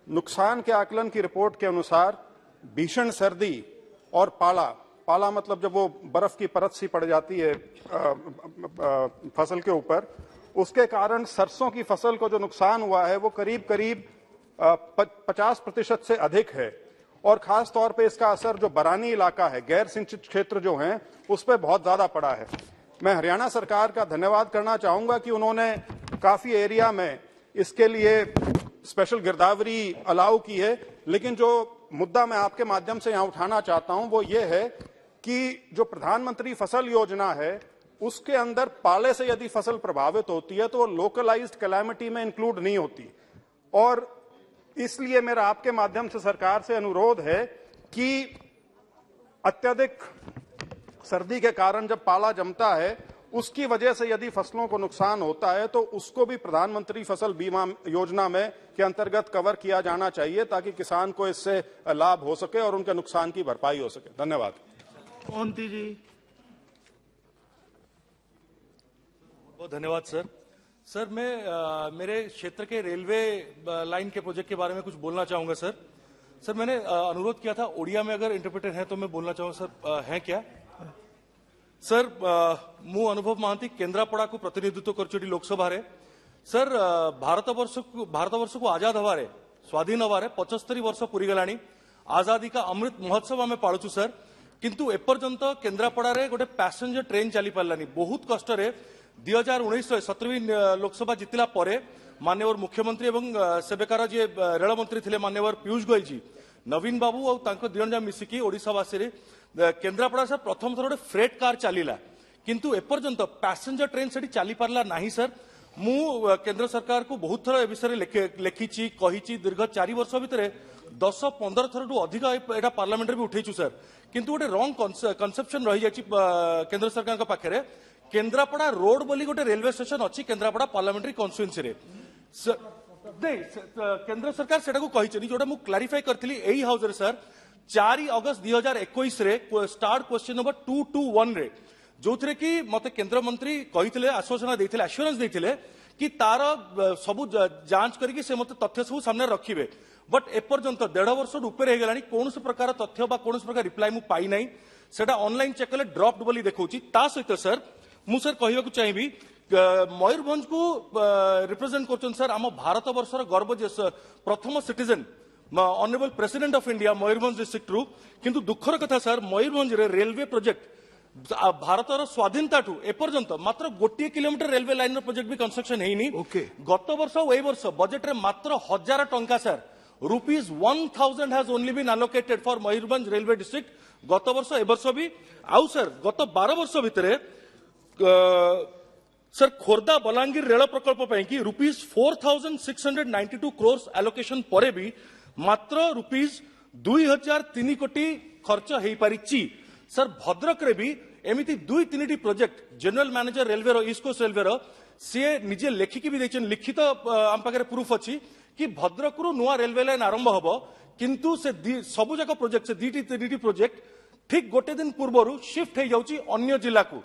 नुकसान के आकलन की रिपोर्ट के अनुसार भीषण सर्दी और पाला मतलब जब वो बर्फ की परत सी पड़ जाती है फसल के ऊपर, उसके कारण सरसों की फसल को जो नुकसान हुआ है वो करीब 50% से अधिक है। और खास तौर पे इसका असर जो बरानी इलाका है, गैर सिंचित क्षेत्र जो हैं, उस पर बहुत ज्यादा पड़ा है। मैं हरियाणा सरकार का धन्यवाद करना चाहूंगा कि उन्होंने काफी एरिया में इसके लिए स्पेशल गिरदावरी अलाउ की है, लेकिन जो मुद्दा मैं आपके माध्यम से यहां उठाना चाहता हूं वो ये है कि जो प्रधानमंत्री फसल योजना है, उसके अंदर पाले से यदि फसल प्रभावित होती है तो वो लोकलाइज्ड कैलामिटी में इंक्लूड नहीं होती। और इसलिए मेरा आपके माध्यम से सरकार से अनुरोध है कि अत्यधिक सर्दी के कारण जब पाला जमता है, उसकी वजह से यदि फसलों को नुकसान होता है तो उसको भी प्रधानमंत्री फसल बीमा योजना में के अंतर्गत कवर किया जाना चाहिए, ताकि किसान को इससे लाभ हो सके और उनके नुकसान की भरपाई हो सके। धन्यवाद। मोहंती जी। बहुत धन्यवाद सर। मैं मेरे क्षेत्र के रेलवे लाइन के प्रोजेक्ट के बारे में कुछ बोलना चाहूंगा सर। मैंने अनुरोध किया था, ओडिया में अगर इंटरप्रेटर है तो मैं बोलना चाहूंगा सर। है क्या? सर मु अनुभव महांती केन्द्रापड़ा को प्रतिनिधित्व कर लोकसभा रे सर भारत वर्ष को आजाद हवारे स्वाधीन हवारे 75 वर्ष पूरी गलानी आजादी का अमृत महोत्सव आम पालुचु सर किंतु एपर्यंत केन्द्रापड़ा रे गोटे पैसेंजर ट्रेन चली पारानी बहुत कष्ट 2019 17वीं लोकसभा जितला परे माननीय मुख्यमंत्री एवं सेबेकार जी रेल मंत्री थे माननीय पीयूष गोयल जी नवीन बाबू और दिजन जा मिसिकी ओडिशावासी केन्द्रापड़ा सर प्रथम थर गोटे फ्रेट कार चलला किंतु एपर्यंत पैसेंजर ट्रेन से चली पारा ना सर मु केंद्र सरकार को बहुत थर ए विषय लिखी कही दीर्घ 4 वर्ष भितर 10-15 थर अधिक एटा पार्लियामेंट भी उठेचु सर किंतु गोटे रंग कनसेप्शन रही जाछि केंद्र सरकार का पाखरे केन्द्रापड़ा रोड बोली गोटे रेलवे स्टेशन अच्छी केन्द्रापड़ा पार्लियामेंट्री कन्स्टिट्यूएंसी रे केंद्र सरकार सेटा को कही जोटा मु क्लारिफाई करथली एही हाउस रे सर 4 अगस्त 2021 रे स्टार्ट क्वेश्चन नंबर 221 रे जो थे कि मत केंद्र मंत्री कही आश्वासन देते आश्योरेंस देते कि तार सबू जांच करके से मत तथ्य सब सामने रखिए बट एपर्यंत 1.5 वर्ष ऊपर हो कौन प्रकार तथ्य कौन प्रकार रिप्लाई मु पाई नहीं सेटा ऑनलाइन चेक कले ड्रॉप्ड बोली देखौछि ता सहित सर मु सर कहबा को चाहिबी मयूरभंज को रिप्रेजेंट करछन सर आम भारत वर्षर गर्व जे प्रथम citizen honourable president of India Mayurbhanj district रु किंतु दुखर कथा सर मयूरभंज रे रेलवे प्रोजेक्ट भारतर स्वाधीनता एपर्यंत मात्र 1 किलोमीटर रेलवे लाइन प्रोजेक्ट भी कंस्ट्रक्शन है गत वर्ष ए वर्ष बजेट रे मात्र 1000 टंका sir ₹1000 has only been allocated for Mayurbhanj railway district गत वर्ष ए वर्ष भी आउ सर गत 12 वर्ष भितर सर खोर्धा बलांगीर रेल प्रकल्प पे कि ₹4692 crores एलोकेशन परे भी मात्र ₹2003 कोटी खर्च हो पारिछि सर भद्रक रे भी एमिति 2-3 प्रोजेक्ट जनरल मैनेजर रेलवे रो ईस्ट कोस्ट रेलवे रो सी निजे लेखिकी भी देछन लिखित आम पाखे प्रूफ अच्छी कि भद्रक रु नुआ रेलवे लाइन आरंभ हबो किंतु से सबु जाक प्रोजेक्ट से 2-3 प्रोजेक्ट ठीक गोटे दिन पूर्व शिफ्ट हो जाउची अन्य जिला को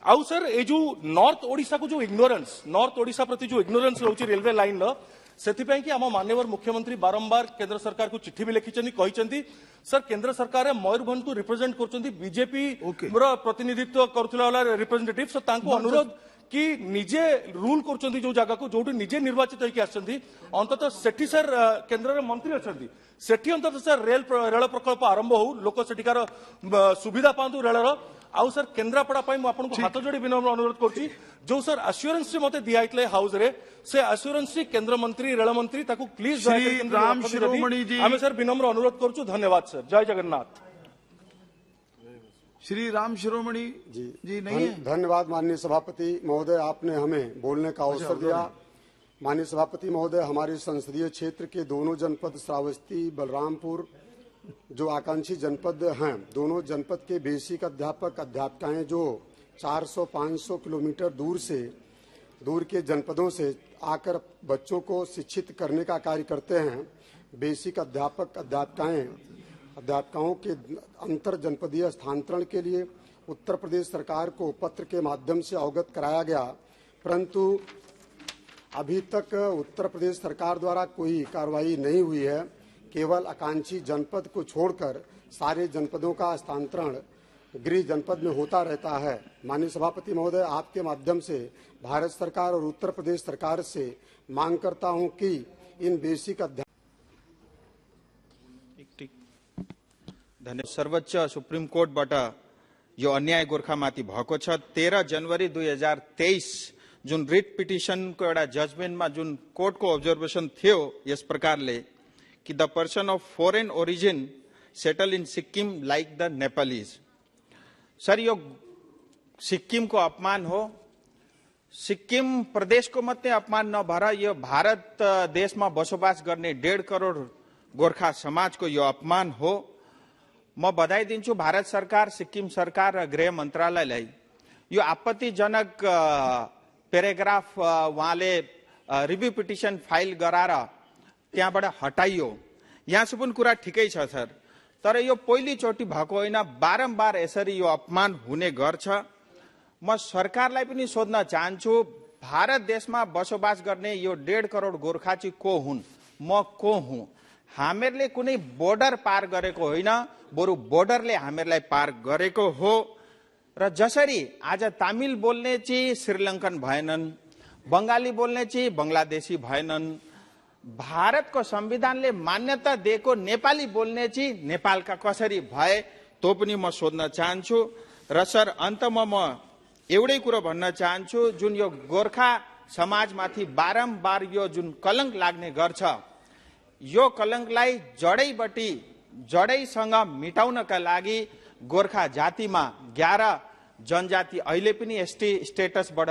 आउ सर ए जो नॉर्थ ओडिशा को जो इग्नोरेंस नॉर्थ ओडिशा प्रति जो इग्नोरेंस रहउची रेलवे लाइन रो सेथिपई कि आम माननीय मुख्यमंत्री बारंबार केंद्र सरकार को चिट्ठी भी लिखिछनी कहिसेंती सर केंद्र सरकार मयूरभंज को रिप्रेजेंट करछंती बीजेपी रो प्रतिनिधित्व करथुला वाला रिप्रेजेंटेटिव सो तांको अनुरोध कि निजे रूल करछंती जो जगह को जोटी निजे निर्वाचित होइके आछंती अंततः सेठी सर केंद्र रे मंत्री अछंती सेठी अंततः सर रेल प्रकल्प आरंभ हो लोक सेठिकार सुविधा पांतु रेल रो आउ सर केन्द्रापड़ा आपन को हाथ जोड़ी विनम्र अनुरोध करछि जो सर एश्योरेंस मते दियाइतले हाउस रे से एश्योरेंस केंद्र मंत्री रेल मंत्री ताकू प्लीज राम शिरोमणि जी हमें सर विनम्र अनुरोध करछु धन्यवाद सर जय जगन्नाथ श्री राम शिरोमणि जी नहीं है धन्यवाद माननीय सभापति महोदय आपने हमें बोलने का अवसर दिया माननीय सभापति महोदय हमारे संसदीय क्षेत्र के दोनों जनपद श्रावस्ती बलरामपुर जो आकांक्षी जनपद हैं दोनों जनपद के बेसिक अध्यापक अध्यापिकाएं जो 400-500 किलोमीटर दूर के जनपदों से आकर बच्चों को शिक्षित करने का कार्य करते हैं बेसिक अध्यापक अध्यापिकाओं के अंतर जनपदीय स्थानांतरण के लिए उत्तर प्रदेश सरकार को पत्र के माध्यम से अवगत कराया गया परंतु अभी तक उत्तर प्रदेश सरकार द्वारा कोई कार्रवाई नहीं हुई है केवल आकांक्षी जनपद को छोड़कर सारे जनपदों का स्थानांतरण गृह जनपद में होता रहता है माननीय सभापति महोदय आपके माध्यम से भारत सरकार और उत्तर प्रदेश सरकार से मांग करता हूं कि इन बेसिक सर्वोच्च सुप्रीम कोर्टबाट यो अन्याय गोर्खामाथि भएको छ 13 जनवरी 2023 जुन रिट पिटिशनको एउटा जजमेन्टमा जुन कोर्टको अब्जर्भेसन थियो यस प्रकारले कि the person of foreign origin settle in Sikkim like the Nepalese sir यो सिक्किमको अपमान हो सिक्किम प्रदेशको मात्रै अपमान नभएर यो भारत देशमा बसोबास गर्ने 1.5 करोड गोर्खा समाजको यो अपमान हो म बधाई दिन्छु भारत सरकार सिक्किम सरकार र गृह मन्त्रालयलाई यो आपत्तिजनक पेराग्राफ उहाँले रिभ्यू पिटिसन फाइल गराएर त्यहाँबाट हटाइयो यहाँसम्म पनि कुरा ठिकै छ सर तर यो पहिलोचोटि भएको होइन बारम्बार यसरी यो अपमान हुने गर्छ म सरकारलाई पनि सोध्न चाहन्छु भारत देशमा बसोबास गर्ने यो 1.5 करोड गोर्खा चाहिँ को हुन् म को हुँ हामीहरूले कुनै बोर्डर पार गरेको होइन बरु बोर्डरले हामीहरूलाई पार गरेको हो र जसरी आज तमिल बोल्ने चाहिँ श्रीलङ्कन भएनन्, बंगाली बोल्ने चाहिँ बंगलादेशी भएनन्, भारतको संविधानले मान्यता दिएको नेपाली बोल्ने चाहिँ नेपालका कसरी भए त्यो पनि म सोध्न चाहन्छु। र सर अन्तमा म एउटै कुरो भन्न चाहन्छु, जुन यो गोर्खा समाजमाथि बारम्बार यो जुन कलंक लाग्ने गर्छ, यो कलंकलाई जडैसँग मिटाउनका लागि गोर्खा जातिमा 11 जनजाति अहिले पनि एसटी स्टेटसबाट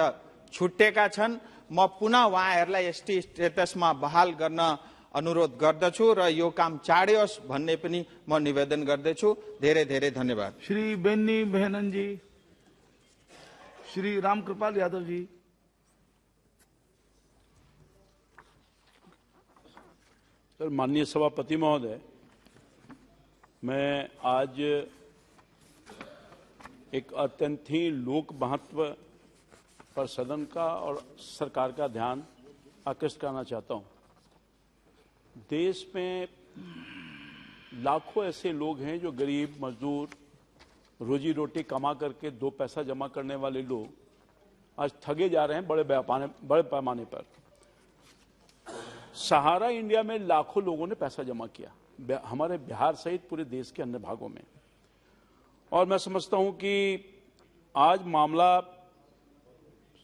छुट्टेका छन्। म पुनः उहाँहरूलाई एसटी स्टेटसमा बहाल गर्न अनुरोध गर्दछु र यो काम चाँडै होस् भन्ने पनि म निवेदन गर्दछु। धेरै धेरै धन्यवाद। श्री बेन्नी बेहनन जी, श्री रामकृपाल यादव जी। सर, माननीय सभापति महोदय, मैं आज एक अत्यंत ही लोक महत्व पर सदन का और सरकार का ध्यान आकृष्ट करना चाहता हूं। देश में लाखों ऐसे लोग हैं जो गरीब मजदूर, रोजी रोटी कमा करके 2 पैसा जमा करने वाले लोग आज ठगे जा रहे हैं बड़े पैमाने पर। सहारा इंडिया में लाखों लोगों ने पैसा जमा किया, हमारे बिहार सहित पूरे देश के अन्य भागों में। और मैं समझता हूं कि आज मामला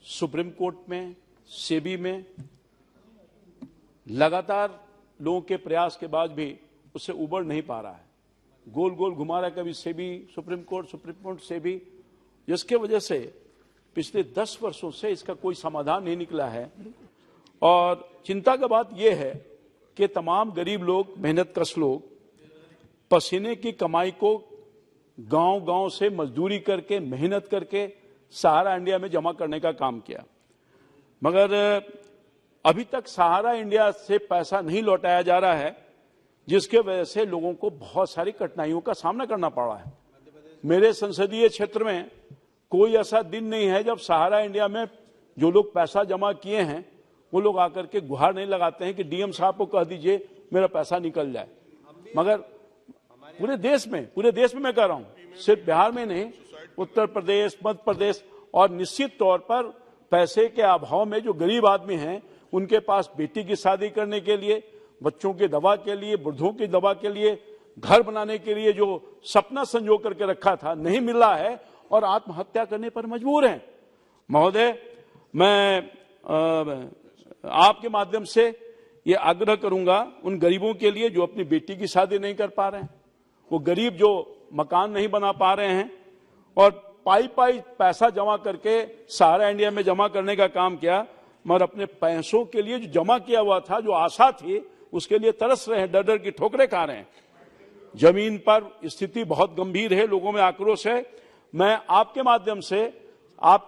सुप्रीम कोर्ट में, सेबी में लगातार लोगों के प्रयास के बाद भी उससे उबर नहीं पा रहा है, गोल गोल घुमा रहा है, कभी सेबी सुप्रीम कोर्ट सेबी, जिसके वजह से पिछले 10 वर्षों से इसका कोई समाधान नहीं निकला है। और चिंता की बात यह है कि तमाम गरीब लोग, मेहनतकश लोग पसीने की कमाई को गांव-गांव से मजदूरी करके, मेहनत करके सहारा इंडिया में जमा करने का काम किया, मगर अभी तक सहारा इंडिया से पैसा नहीं लौटाया जा रहा है, जिसके वजह से लोगों को बहुत सारी कठिनाइयों का सामना करना पड़ रहा है। मेरे संसदीय क्षेत्र में कोई ऐसा दिन नहीं है जब सहारा इंडिया में जो लोग पैसा जमा किए हैं वो लोग आकर के गुहार नहीं लगाते हैं कि डीएम साहब को कह दीजिए मेरा पैसा निकल जाए। मगर पूरे देश में मैं कह रहा हूं, सिर्फ बिहार में नहीं, उत्तर प्रदेश, मध्य प्रदेश और निश्चित तौर पर पैसे के अभाव में जो गरीब आदमी हैं उनके पास बेटी की शादी करने के लिए, बच्चों की दवा के लिए, वृद्धों की दवा के लिए, घर बनाने के लिए जो सपना संजो करके रखा था नहीं मिल रहा है और आत्महत्या करने पर मजबूर हैं। महोदय, मैं आपके माध्यम से ये आग्रह करूंगा उन गरीबों के लिए जो अपनी बेटी की शादी नहीं कर पा रहे हैं, वो गरीब जो मकान नहीं बना पा रहे हैं और पाई पैसा जमा करके सहारा इंडिया में जमा करने का काम किया, मगर अपने पैसों के लिए जो जमा किया हुआ था, जो आशा थी, उसके लिए तरस रहे हैं, डर की ठोकरें खा रहे हैं। जमीन पर स्थिति बहुत गंभीर है, लोगों में आक्रोश है। मैं आपके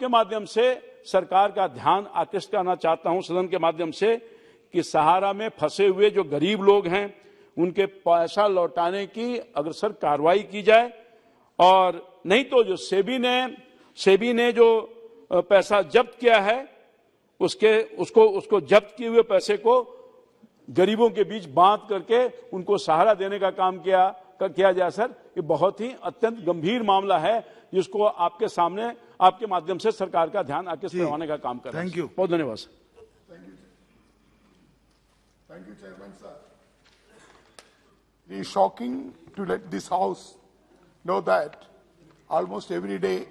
माध्यम से सरकार का ध्यान आकृष्ट करना चाहता हूं सदन के माध्यम से कि सहारा में फंसे हुए जो गरीब लोग हैं उनके पैसा लौटाने की अग्रसर कार्रवाई की जाए, और नहीं तो जो सेबी ने जो पैसा जब्त किया है उसको जब्त किए हुए पैसे को गरीबों के बीच बांट करके उनको सहारा देने का काम किया जाए। सर, ये बहुत ही अत्यंत गंभीर मामला है जिसको आपके सामने, आपके माध्यम से सरकार का ध्यान आकृष्ट करवाने का काम कर रहे हैं। Thank you. बहुत धन्यवाद sir. Thank you, Chairman, sir. It is shocking to let this House know that almost every day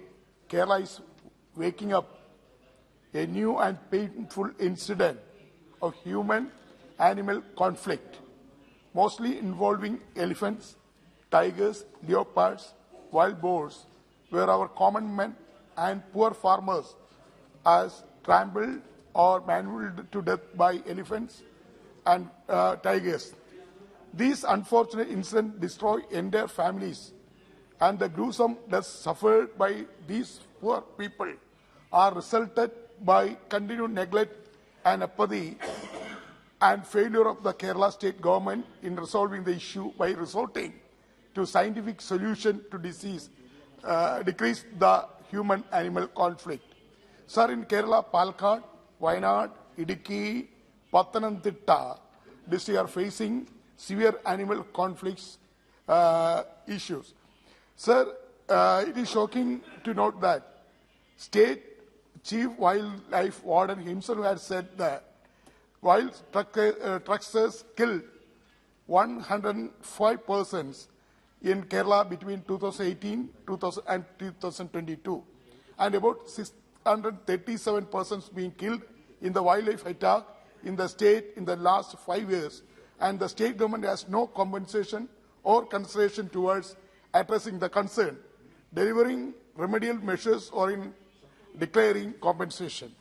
Kerala is waking up a new and painful incident of human-animal conflict, mostly involving elephants, tigers, leopards, wild boars, where our common men and poor farmers are trampled or mangled to death by elephants and tigers. These unfortunate incidents destroy entire families, and the gruesome deaths suffered by these poor people are resulted by continued neglect and apathy and failure of the Kerala state government in resolving the issue by resorting to scientific solution to disease, decrease the human-animal conflict. Sir, in Kerala, Palakkad, Wayanad, Idukki, Pathanamthitta district are facing severe animal conflicts issues. Sir, it is shocking to note that State Chief Wildlife Warden himself had said that while trucksters killed 105 persons in Kerala between 2018 and 2022, and about 637 persons being killed in the wildlife attack in the state in the last 5 years, and the state government has no compensation or consideration towards addressing the concern, delivering remedial measures, or in declaring compensation.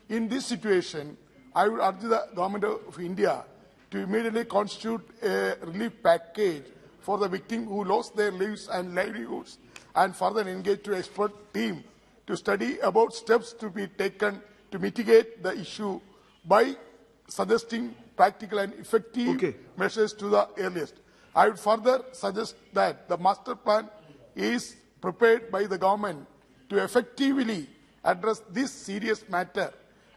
In this situation, I would urge the Government of India to immediately constitute a relief package for the victims who lost their lives and livelihoods, and further engage to expert team to study about steps to be taken to mitigate the issue by suggesting practical and effective measures to the earliest. I would further suggest that the master plan is prepared by the government to effectively address this serious matter,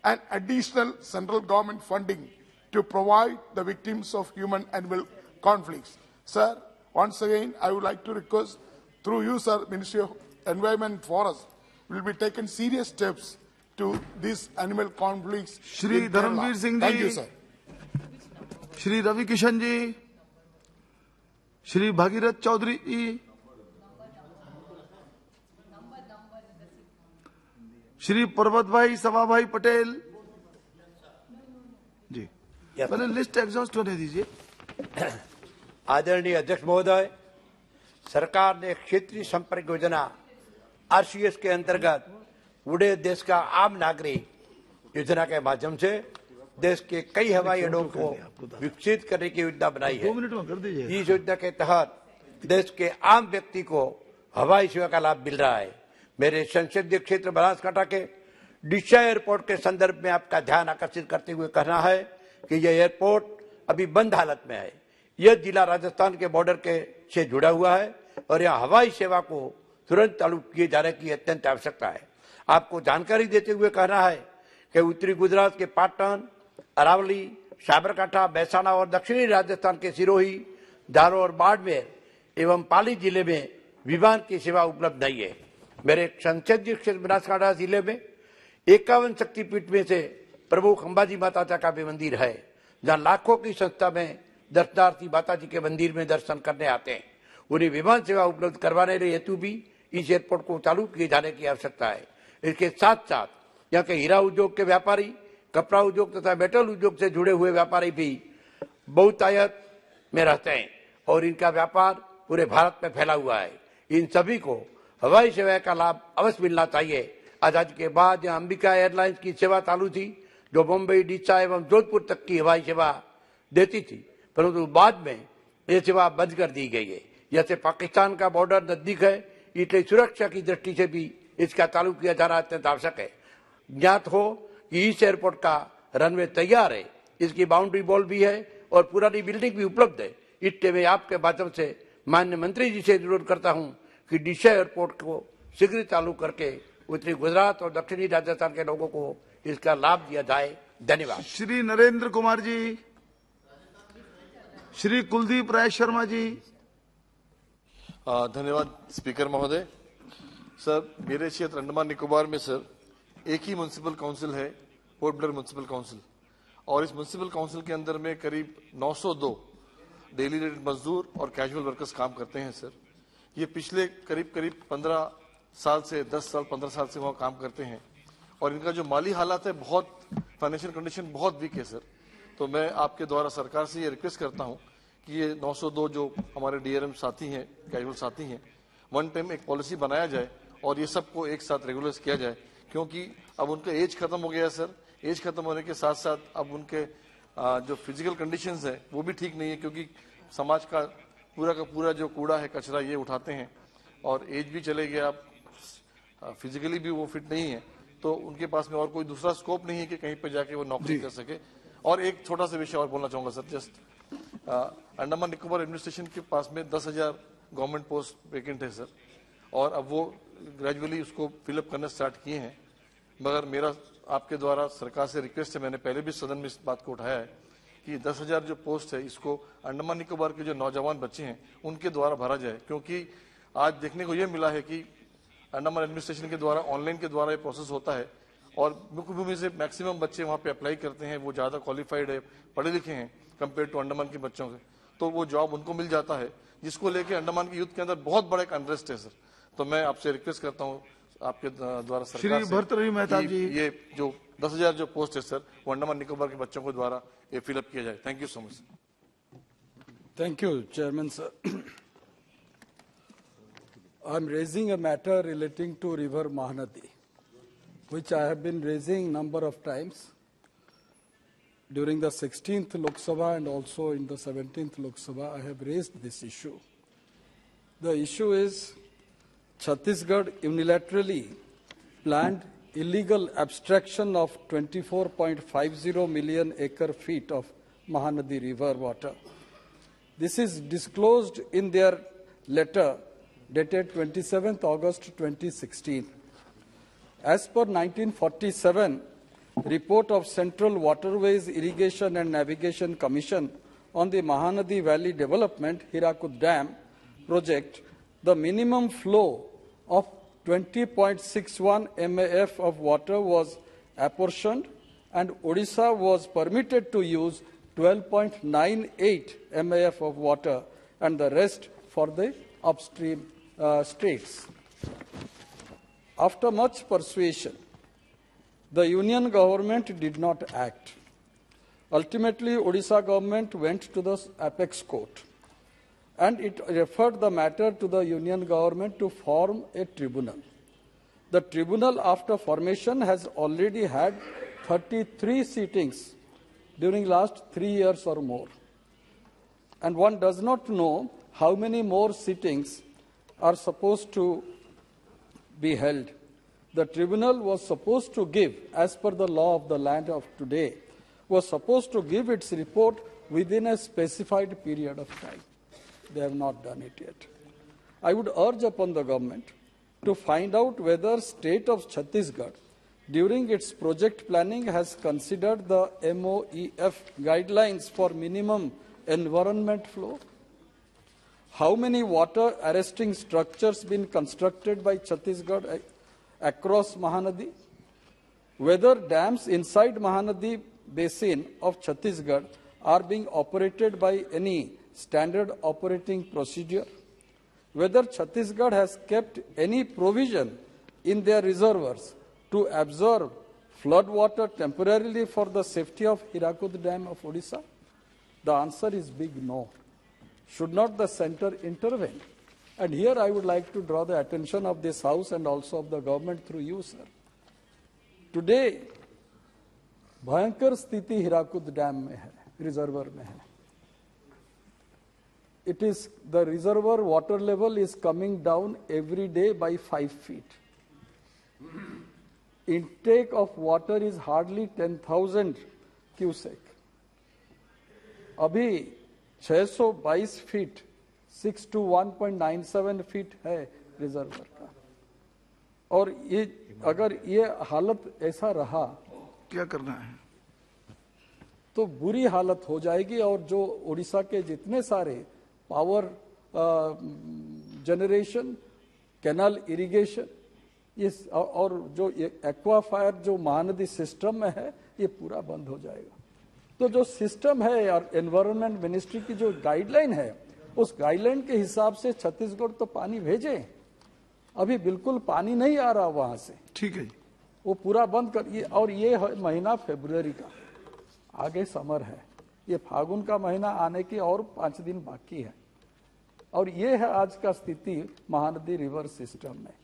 and additional central government funding to provide the victims of human-animal conflicts. Sir, once again, I would like to request through you, sir, Ministry of Environment and Forest, will be taken serious steps to these animal conflicts. Shri Dharamveer Singh Thank you, ji, sir. Shri Ravi Kishan ji, Shri Bhagirath Chaudhary ji, Shri पर्वत भाई सवा भाई पटेल जी, पहले list exhaust होने दीजिए। आदरणीय अध्यक्ष महोदय, सरकार ने क्षेत्रीय संपर्क योजना आरसीएस के अंतर्गत पूरे देश का आम नागरिक योजना के माध्यम से देश के कई हवाई अड्डों को विकसित करने की योजना बनाई है। इस योजना के तहत देश के आम व्यक्ति को हवाई सेवा का लाभ मिल रहा है। मेरे संसदीय क्षेत्र बनासकांठा के डिशा एयरपोर्ट के संदर्भ में आपका ध्यान आकर्षित करते हुए कहना है कि यह एयरपोर्ट अभी बंद हालत में है। यह जिला राजस्थान के बॉर्डर के से जुड़ा हुआ है और यहाँ हवाई सेवा को तुरंत चालू किए जाने की अत्यंत आवश्यकता है। आपको जानकारी देते हुए कहना है कि उत्तरी गुजरात के पाटन, अरावली, साबरकांठा, महसाणा और दक्षिणी राजस्थान के सिरोही, झारो और बाड़मेर एवं पाली जिले में विमान की सेवा उपलब्ध नहीं है। मेरे संसदीय क्षेत्र बनासकांठा जिले में 51 शक्तिपीठ में से प्रमुख अंबाजी माता का भी मंदिर है, जहां लाखों की संख्या में दर्शनार्थी माता जी के मंदिर में दर्शन करने आते हैं। उन्हें विमान सेवा उपलब्ध करवाने के हेतु भी इस एयरपोर्ट को चालू किए जाने की आवश्यकता है। इसके साथ साथ यहाँ के हीरा उद्योग के व्यापारी, कपड़ा उद्योग तथा मेटल उद्योग से जुड़े हुए व्यापारी भी बहुतायत में रहते हैं और इनका व्यापार पूरे भारत में फैला हुआ है। इन सभी को हवाई सेवा का लाभ अवश्य मिलना चाहिए। आजादी के बाद यहाँ अंबिका एयरलाइंस की सेवा चालू थी, जो मुंबई, डिशा एवं जोधपुर तक की हवाई सेवा देती थी, परंतु बाद में ये सेवा बंद कर दी गई है। जैसे पाकिस्तान का बॉर्डर नजदीक है, इसलिए सुरक्षा की दृष्टि से भी इसका चालू किया जाना अत्यंत आवश्यक है। ज्ञात हो कि इस एयरपोर्ट का रनवे तैयार है, इसकी बाउंड्री वॉल भी है और पुरानी बिल्डिंग भी उपलब्ध है। इसलिए मैं आपके माध्यम से माननीय मंत्री जी से अनुरोध करता हूँ कि डिशा एयरपोर्ट को शीघ्र चालू करके उत्तरी गुजरात और दक्षिणी राजस्थान के लोगों को इसका लाभ दिया जाए। धन्यवाद। श्री नरेंद्र कुमार जी, श्री कुलदीप राय शर्मा जी। धन्यवाद स्पीकर महोदय। सर, मेरे क्षेत्र अंडमान निकोबार में सर एक ही म्युनिसिपल काउंसिल है, पोर्ट ब्लेयर म्युनिसिपल काउंसिल, और इस म्युनिसिपल काउंसिल के अंदर में करीब 902 डेली रेटेड मजदूर और कैजुअल वर्कर्स काम करते हैं। सर, ये पिछले करीब 15 साल से 10 साल 15 साल से वहाँ काम करते हैं और इनका जो माली हालात है, बहुत फाइनेंशियल कंडीशन बहुत वीक है। सर, तो मैं आपके द्वारा सरकार से ये रिक्वेस्ट करता हूँ कि ये 902 जो हमारे डीआरएम साथी हैं, कैजुअल साथी हैं, वन टाइम एक पॉलिसी बनाया जाए और ये सबको एक साथ रेगुलराइज किया जाए, क्योंकि अब उनका एज खत्म हो गया है। सर, एज खत्म होने के साथ साथ अब उनके जो फिजिकल कंडीशंस है वो भी ठीक नहीं है, क्योंकि समाज का पूरा जो कूड़ा है, कचरा, ये उठाते हैं और एज भी चले गया, अब फिजिकली भी वो फिट नहीं है, तो उनके पास में और कोई दूसरा स्कोप नहीं है कि कहीं पर जाके वो नौकरी कर सके। और एक छोटा सा विषय और बोलना चाहूंगा sir, just Andaman Nicobar administration के पास में 10,000 गवर्नमेंट पोस्ट वैकेंट है सर, और अब वो ग्रेजुअली उसको फिलअप करना स्टार्ट किए हैं। मगर मेरा आपके द्वारा सरकार से रिक्वेस्ट है, मैंने पहले भी सदन में इस बात को उठाया है कि 10,000 जो पोस्ट है इसको अंडमान निकोबार के जो नौजवान बच्चे हैं उनके द्वारा भरा जाए, क्योंकि आज देखने को यह मिला है कि अंडमान एडमिनिस्ट्रेशन के द्वारा ऑनलाइन के द्वारा ये प्रोसेस होता है और मुख्य भूमि से मैक्सिमम बच्चे वहां पे अप्लाई करते हैं, वो ज्यादा क्वालिफाइड है, पढ़े लिखे हैं कंपेयर टू अंडमान के बच्चों से, तो वो जॉब उनको मिल जाता है, जिसको लेके अंडमान की यूथ के अंदर बहुत बड़ा एक अनरेस्ट है सर। तो मैं आपसे रिक्वेस्ट करता हूँ आपके द्वारा सरकार से भर्तृहरि मेहता जी, ये जो 10,000 जो पोस्ट है सर वो अंडमान निकोबार के बच्चों को द्वारा ये फिलअप किया जाए। Thank you so much. Thank you, Chairman, sir. I'm raising a matter relating to River Mahanadi, which I have been raising number of times during the 16th Lok Sabha and also in the 17th Lok Sabha. I have raised this issue. The issue is Chhattisgarh unilaterally planned illegal abstraction of 24.50 million acre feet of Mahanadi river water. This is disclosed in their letter dated 27th August 2016. As per 1947 report of Central Waterways Irrigation and Navigation Commission on the Mahanadi Valley Development Hirakud Dam project, the minimum flow of 20.61 MAF of water was apportioned and Odisha was permitted to use 12.98 MAF of water and the rest for the upstream states. After much persuasion, the union government did not act. Ultimately, Odisha government went to the apex court and it referred the matter to the union government to form a tribunal. The tribunal, after formation, has already had 33 sittings during last 3 years or more. And one does not know how many more sittings are supposed to be held. The tribunal was supposed to give, as per the law of the land of today, was supposed to give its report within a specified period of time. They have not done it yet. I would urge upon the government to find out whether state of Chhattisgarh during its project planning has considered the MOEF guidelines for minimum environment flow. How many water arresting structures been constructed by Chhattisgarh across Mahanadi? Whether dams inside Mahanadi basin of Chhattisgarh are being operated by any standard operating procedure? Whether Chhattisgarh has kept any provision in their reservoirs to absorb flood water temporarily for the safety of Hirakud Dam of Odisha? The answer is big no. Should not the centre intervene? And here I would like to draw the attention of this House and also of the government through you, sir. Today, भयंकर स्थिति Hirakud dam में है, reservoir में है. It is the reservoir water level is coming down every day by 5 feet. Intake of water is hardly 10,000 cubic. अभी 622 feet 6 to 1.97 feet है reservoir का. और ये अगर ये हालत ऐसा रहा क्या करना है तो बुरी हालत हो जाएगी. और जो उड़ीसा के जितने सारे पावर जनरेशन, कैनाल इरिगेशन, ये और जो एक्वाफायर जो महानदी सिस्टम में है, ये पूरा बंद हो जाएगा. तो जो सिस्टम है और एनवायरनमेंट मिनिस्ट्री की जो गाइडलाइन है, उस गाइडलाइन के हिसाब से छत्तीसगढ़ तो पानी भेजे. अभी बिल्कुल पानी नहीं आ रहा वहां से. ठीक है, वो पूरा बंद कर. ये और ये महीना फरवरी का, आगे समर है, ये फागुन का महीना आने की और 5 दिन बाकी है. और ये है आज का स्थिति महानदी रिवर सिस्टम में.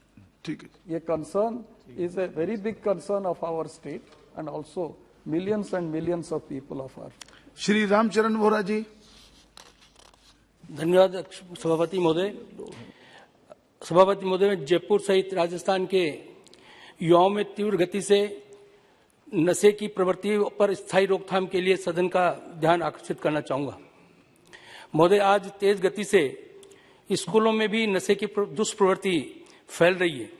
ठीक है, ये concern is a very big concern of our state and also millions and millions of people of our. Shri Ramcharan Vora ji. धन्यवाद सभापति महोदय. सभापति महोदय, जयपुर सहित राजस्थान के युवाओं में तीव्र गति से नशे की प्रवृत्ति पर स्थायी रोकथाम के लिए सदन का ध्यान आकर्षित करना चाहूंगा. महोदय, आज तेज गति से स्कूलों में भी नशे की दुष्प्रवृत्ति फैल रही है.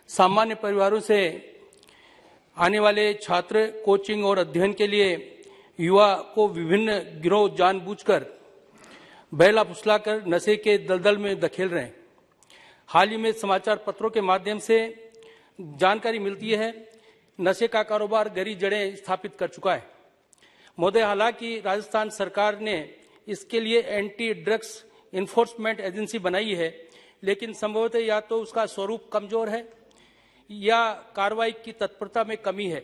सामान्य परिवारों से आने वाले छात्र कोचिंग और अध्ययन के लिए युवा को विभिन्न गिरोह जानबूझकर बहला फुसलाकर नशे के दलदल में धकेल रहे हैं. हाल ही में समाचार पत्रों के माध्यम से जानकारी मिलती है नशे का कारोबार गहरी जड़ें स्थापित कर चुका है। महोदय, हालांकि राजस्थान सरकार ने इसके लिए एंटी ड्रग्स इन्फोर्समेंट एजेंसी बनाई है, लेकिन संभवतः या तो उसका स्वरूप कमजोर है या कार्रवाई की तत्परता में कमी है।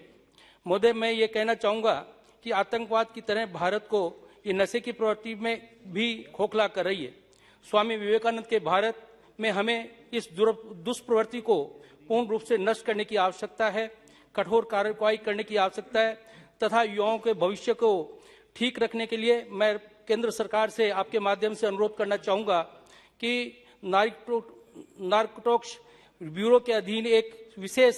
महोदय, मैं ये कहना चाहूंगा कि आतंकवाद की तरह भारत को ये नशे की प्रवृत्ति में भी खोखला कर रही है। स्वामी विवेकानंद के भारत में हमें इस दुष्प्रवृत्ति को पूर्ण रूप से नष्ट करने की आवश्यकता है, कठोर कार्रवाई करने की आवश्यकता है तथा युवाओं के भविष्य को ठीक रखने के लिए मैं केंद्र सरकार से आपके माध्यम से अनुरोध करना चाहूंगा कि नार्कोटिक्स ब्यूरो के अधीन एक विशेष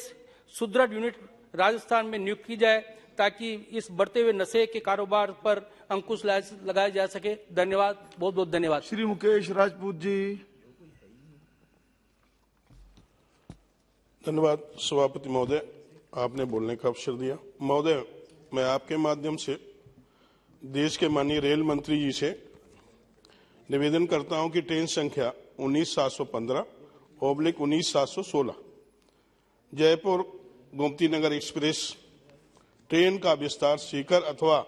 सुदृढ़ यूनिट राजस्थान में नियुक्त की जाए ताकि इस बढ़ते हुए नशे के कारोबार पर अंकुश लगाया जा सके। धन्यवाद, बहुत बहुत धन्यवाद। श्री मुकेश राजपूत जी। धन्यवाद सभापति महोदय, आपने बोलने का अवसर दिया। महोदय, मैं आपके माध्यम से देश के माननीय रेल मंत्री जी से निवेदन करता हूं कि ट्रेन संख्या 19,715/19,716 जयपुर गोमती नगर एक्सप्रेस ट्रेन का विस्तार सीकर अथवा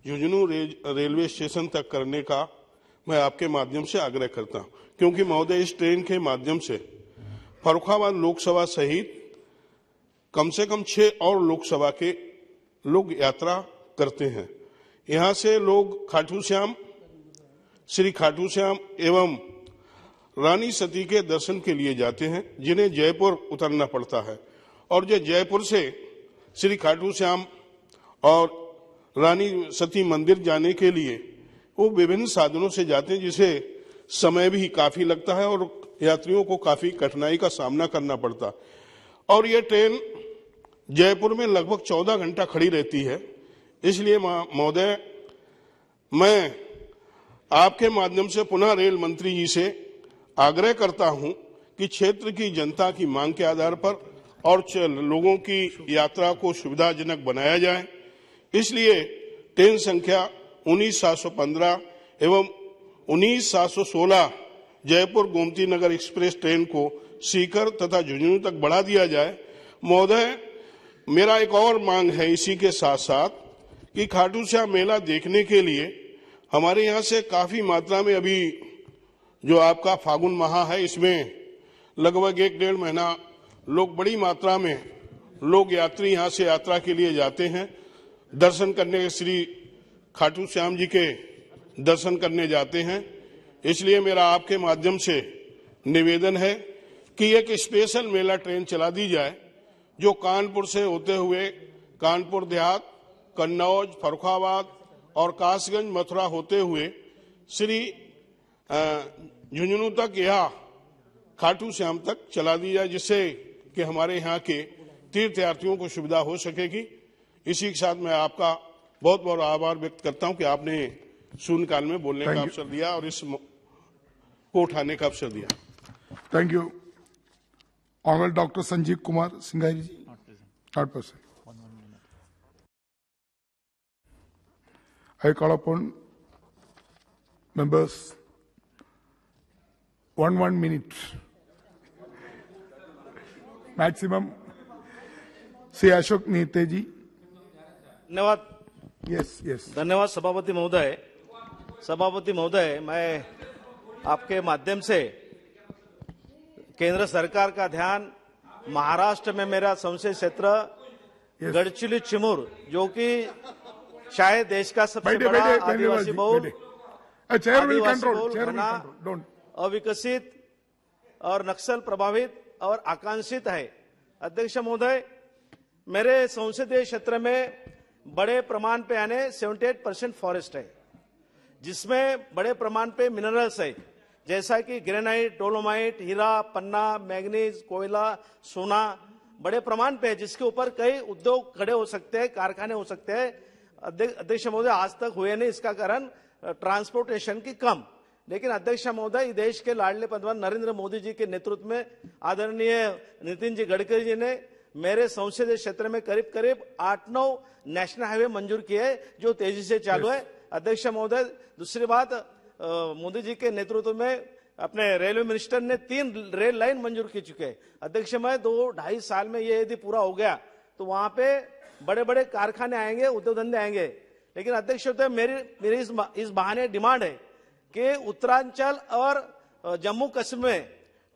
झुंझुनू रेलवे स्टेशन तक करने का मैं आपके माध्यम से आग्रह करता हूं, क्योंकि महोदय इस ट्रेन के माध्यम से फर्रुखाबाद लोकसभा सहित कम से कम 6 और लोकसभा के लोग यात्रा करते हैं। यहां से लोग खाटू श्याम, श्री खाटू श्याम एवं रानी सती के दर्शन के लिए जाते हैं, जिन्हें जयपुर उतरना पड़ता है, और जो जयपुर से श्री खाटू श्याम और रानी सती मंदिर जाने के लिए वो विभिन्न साधनों से जाते हैं, जिसे समय भी काफी लगता है और यात्रियों को काफी कठिनाई का सामना करना पड़ता है। और ये ट्रेन जयपुर में लगभग 14 घंटा खड़ी रहती है। इसलिए महोदय, मैं आपके माध्यम से पुनः रेल मंत्री जी से आग्रह करता हूं कि क्षेत्र की जनता की मांग के आधार पर और लोगों की यात्रा को सुविधाजनक बनाया जाए। इसलिए ट्रेन संख्या 19,715 एवं 19,716 जयपुर गोमती नगर एक्सप्रेस ट्रेन को सीकर तथा झुंझुनू तक बढ़ा दिया जाए। महोदय, मेरा एक और मांग है इसी के साथ साथ कि खाटू श्याम मेला देखने के लिए हमारे यहाँ से काफी मात्रा में अभी जो आपका फागुन माह है, इसमें लगभग 1-1.5 महीना लोग बड़ी मात्रा में लोग यात्री यहाँ से यात्रा के लिए जाते हैं, दर्शन करने, श्री खाटू श्याम जी के दर्शन करने जाते हैं। इसलिए मेरा आपके माध्यम से निवेदन है कि एक स्पेशल मेला ट्रेन चला दी जाए, जो कानपुर से होते हुए कानपुर देहात, कन्नौज, फर्रुखाबाद और कासगंज, मथुरा होते हुए श्री झुंझुनू तक या खाटू श्याम तक चला दी जाए, जिससे कि हमारे यहाँ के तीर्थयात्रियों को सुविधा हो सकेगी। इसी के साथ मैं आपका बहुत बहुत आभार व्यक्त करता हूं कि आपने शून्यकाल में बोलने का अवसर दिया और इस को उठाने का अवसर दिया। Thank you. Honourable doctor Sanjeev Kumar Singhari ji, not present. I call upon members 1 minute maximum. Shri Ashok Nete ji. धन्यवाद। यस। धन्यवाद सभापति महोदय। सभापति महोदय, मैं आपके माध्यम से केंद्र सरकार का ध्यान महाराष्ट्र में मेरा संसदीय क्षेत्र गढ़चिली चिमूर, जो कि शायद देश का सबसे बड़ा आदिवासी बहुल अविकसित और नक्सल प्रभावित और आकांक्षित है। अध्यक्ष महोदय, मेरे संसदीय क्षेत्र में बड़े प्रमाण पे यानी 78% फॉरेस्ट है, जिसमें बड़े प्रमाण पे मिनरल्स है, जैसा कि ग्रेनाइट, डोलोमाइट, हीरा, पन्ना, मैग्नीज, कोयला, सोना बड़े प्रमाण पे है, जिसके ऊपर कई उद्योग खड़े हो सकते हैं, कारखाने हो सकते हैं। अध्यक्ष महोदय, आज तक हुए नहीं, इसका कारण ट्रांसपोर्टेशन की कम। लेकिन अध्यक्ष महोदय, देश के लाडले प्रधान नरेंद्र मोदी जी के नेतृत्व में आदरणीय नितिन जी गडकरी जी ने मेरे संसदीय क्षेत्र में करीब करीब 8-9 नेशनल हाईवे मंजूर किए, जो तेजी से चालू है। अध्यक्ष महोदय, दूसरी बात, मोदी जी के नेतृत्व में अपने रेलवे मिनिस्टर ने 3 रेल लाइन मंजूर की चुके हैं। अध्यक्ष मैं 2-2.5 साल में ये यदि पूरा हो गया तो वहां पे बड़े बड़े कारखाने आएंगे, उद्योग धंधे आएंगे। लेकिन अध्यक्ष मेरी इस बहाने डिमांड है कि उत्तरांचल और जम्मू कश्मीर में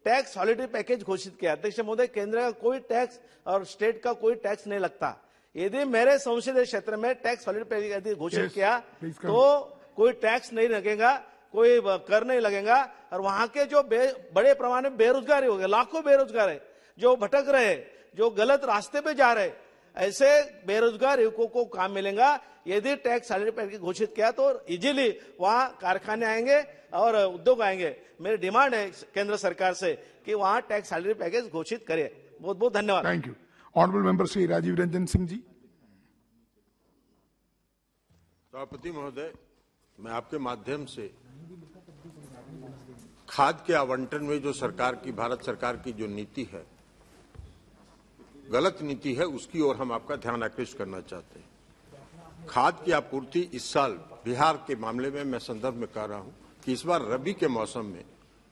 टैक्स हॉलिडे पैकेज घोषित किया। अध्यक्ष महोदय, केंद्र का कोई टैक्स और स्टेट का कोई टैक्स नहीं लगता। यदि मेरे संसदीय क्षेत्र में टैक्स हॉलिडे पैकेज यदि घोषित किया तो कोई टैक्स नहीं लगेगा, कोई कर नहीं लगेगा, और वहां के जो बड़े पैमाने में बेरोजगारी हो गए, लाखों बेरोजगार है जो भटक रहे, जो गलत रास्ते पे जा रहे, ऐसे बेरोजगार युवकों को काम मिलेगा। यदि टैक्स हॉलिडे पैकेज घोषित किया तो इजीली वहां कारखाने आएंगे और उद्योग आएंगे। मेरी डिमांड है केंद्र सरकार से कि वहां टैक्स हॉलिडे पैकेज घोषित करे। बहुत बहुत धन्यवाद। Thank you. Honourable member Shri Rajiv Ranjan Singh ji. सभापति महोदय, मैं आपके माध्यम से खाद के आवंटन में जो भारत सरकार की जो नीति है, गलत नीति है, उसकी ओर हम आपका ध्यान आकृष्ट करना चाहते हैं। खाद की आपूर्ति इस साल बिहार के मामले में मैं संदर्भ में कह रहा हूं कि इस बार रबी के मौसम में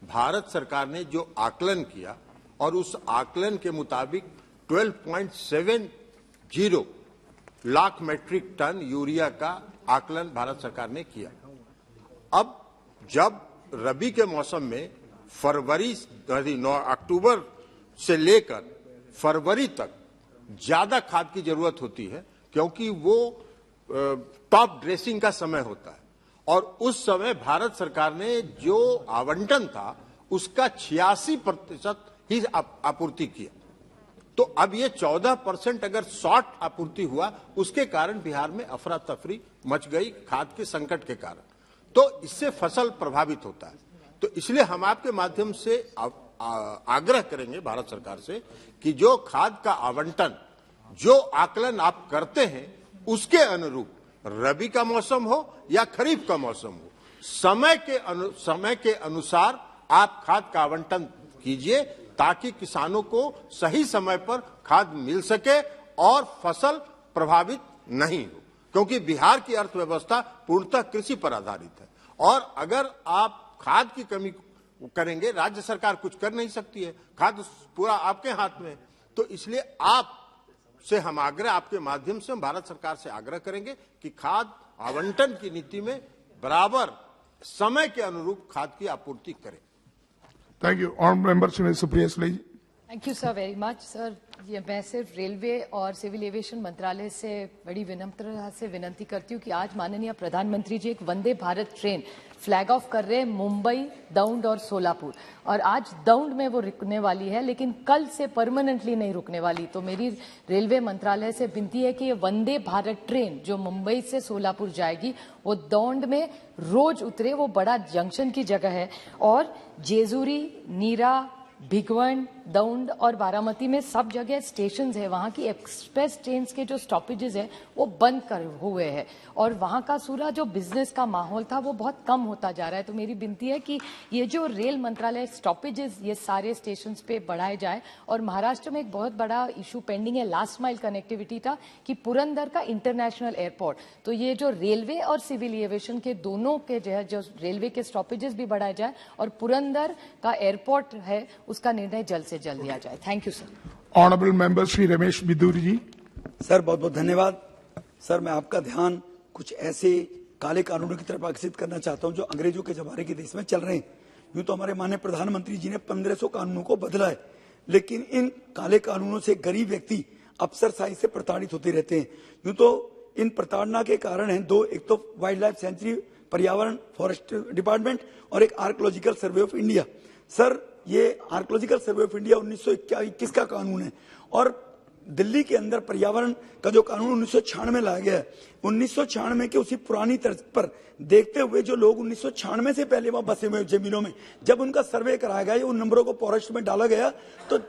भारत सरकार ने जो आकलन किया और उस आकलन के मुताबिक 12.70 लाख मैट्रिक टन यूरिया का आकलन भारत सरकार ने किया। अब जब रबी के मौसम में अक्टूबर से लेकर फरवरी तक ज्यादा खाद की जरूरत होती है, क्योंकि वो टॉप ड्रेसिंग का समय होता है, और उस समय भारत सरकार ने जो आवंटन था उसका 86% ही आपूर्ति किया। तो अब ये 14% अगर शॉर्ट आपूर्ति हुआ, उसके कारण बिहार में अफरा तफरी मच गई खाद के संकट के कारण। तो इससे फसल प्रभावित होता है। तो इसलिए हम आपके माध्यम से आग्रह करेंगे भारत सरकार से कि जो खाद का आवंटन, जो आकलन आप करते हैं, उसके अनुरूप रबी का मौसम हो या खरीफ का मौसम हो, समय के अनुसार आप खाद का आवंटन कीजिए, ताकि किसानों को सही समय पर खाद मिल सके और फसल प्रभावित नहीं हो, क्योंकि बिहार की अर्थव्यवस्था पूर्णतः कृषि पर आधारित है। और अगर आप खाद की कमी करेंगे, राज्य सरकार कुछ कर नहीं सकती है, खाद पूरा आपके हाथ में है। तो इसलिए आप से हम आपके माध्यम से हम भारत सरकार से आग्रह करेंगे कि खाद आवंटन की नीति में बराबर समय के अनुरूप खाद की आपूर्ति करें। Thank you. Honourable member Shri Supriya Sule ji. Thank you sir very much. Sir, ये मैं सिर्फ रेलवे और सिविल एविएशन मंत्रालय से बड़ी विनम्रता से विनती करती हूँ कि आज माननीय प्रधानमंत्री जी एक Vande Bharat train flag of कर रहे हैं मुंबई, दौंड और सोलापुर, और आज दौंड में वो रुकने वाली है, लेकिन कल से परमानेंटली नहीं रुकने वाली। तो मेरी रेलवे मंत्रालय से विनती है कि ये वंदे भारत ट्रेन जो मुंबई से सोलापुर जाएगी वो दौंड में रोज उतरे। वो बड़ा जंक्शन की जगह है, और जेजूरी, नीरा, भिगवण, दौंड और बारामती में सब जगह स्टेशन है। वहां की एक्सप्रेस ट्रेन के जो स्टॉपेजेस है वो बंद कर हुए हैं, और वहां का पूरा जो बिजनेस का माहौल था वो बहुत कम होता जा रहा है। तो मेरी विनती है कि ये जो रेल मंत्रालय स्टॉपेजेस ये सारे स्टेशन पे बढ़ाए जाए। और महाराष्ट्र में एक बहुत बड़ा इशू पेंडिंग है, लास्ट माइल कनेक्टिविटी का, कि पुरंदर का इंटरनेशनल एयरपोर्ट, तो ये जो रेलवे और सिविल एविएशन के दोनों के जो रेलवे के स्टॉपेजेस भी बढ़ाए जाए और पुरंदर का एयरपोर्ट है उसका निर्णय जल्द से जल्द लिया जाए। Thank you sir. Honourable member Shri Ramesh Bidhuri ji. Sir बहुत बहुत धन्यवाद। सर, मैं आपका ध्यान कुछ ऐसे काले कानूनों की तरफ आकर्षित करना चाहता हूं जो अंग्रेजों के जमाने के देश में चल रहे हैं। यूं तो हमारे माननीय प्रधानमंत्री जी ने 1500 कानूनों को बदला है, लेकिन इन काले कानूनों से गरीब व्यक्ति अफसरशाही से प्रताड़ित होते रहते हैं। यूं तो इन प्रताड़ना के कारण है दो, एक तो वाइल्ड लाइफ सेंचुरी पर्यावरण फॉरेस्ट डिपार्टमेंट और एक archaeological survey of India. Sir, ये आर्कोलॉजिकल सर्वे ऑफ इंडिया 1921 का कानून है, और दिल्ली के अंदर पर्यावरण का जो कानून 1996 लाया गया है, 1996 के उसी पुरानी तर्ज पर देखते हुए जो लोग 1996 से पहले वहां बसे हुए जमीनों में जब उनका सर्वे कराया गया, उन नंबरों को फॉरेस्ट में डाला गया, तो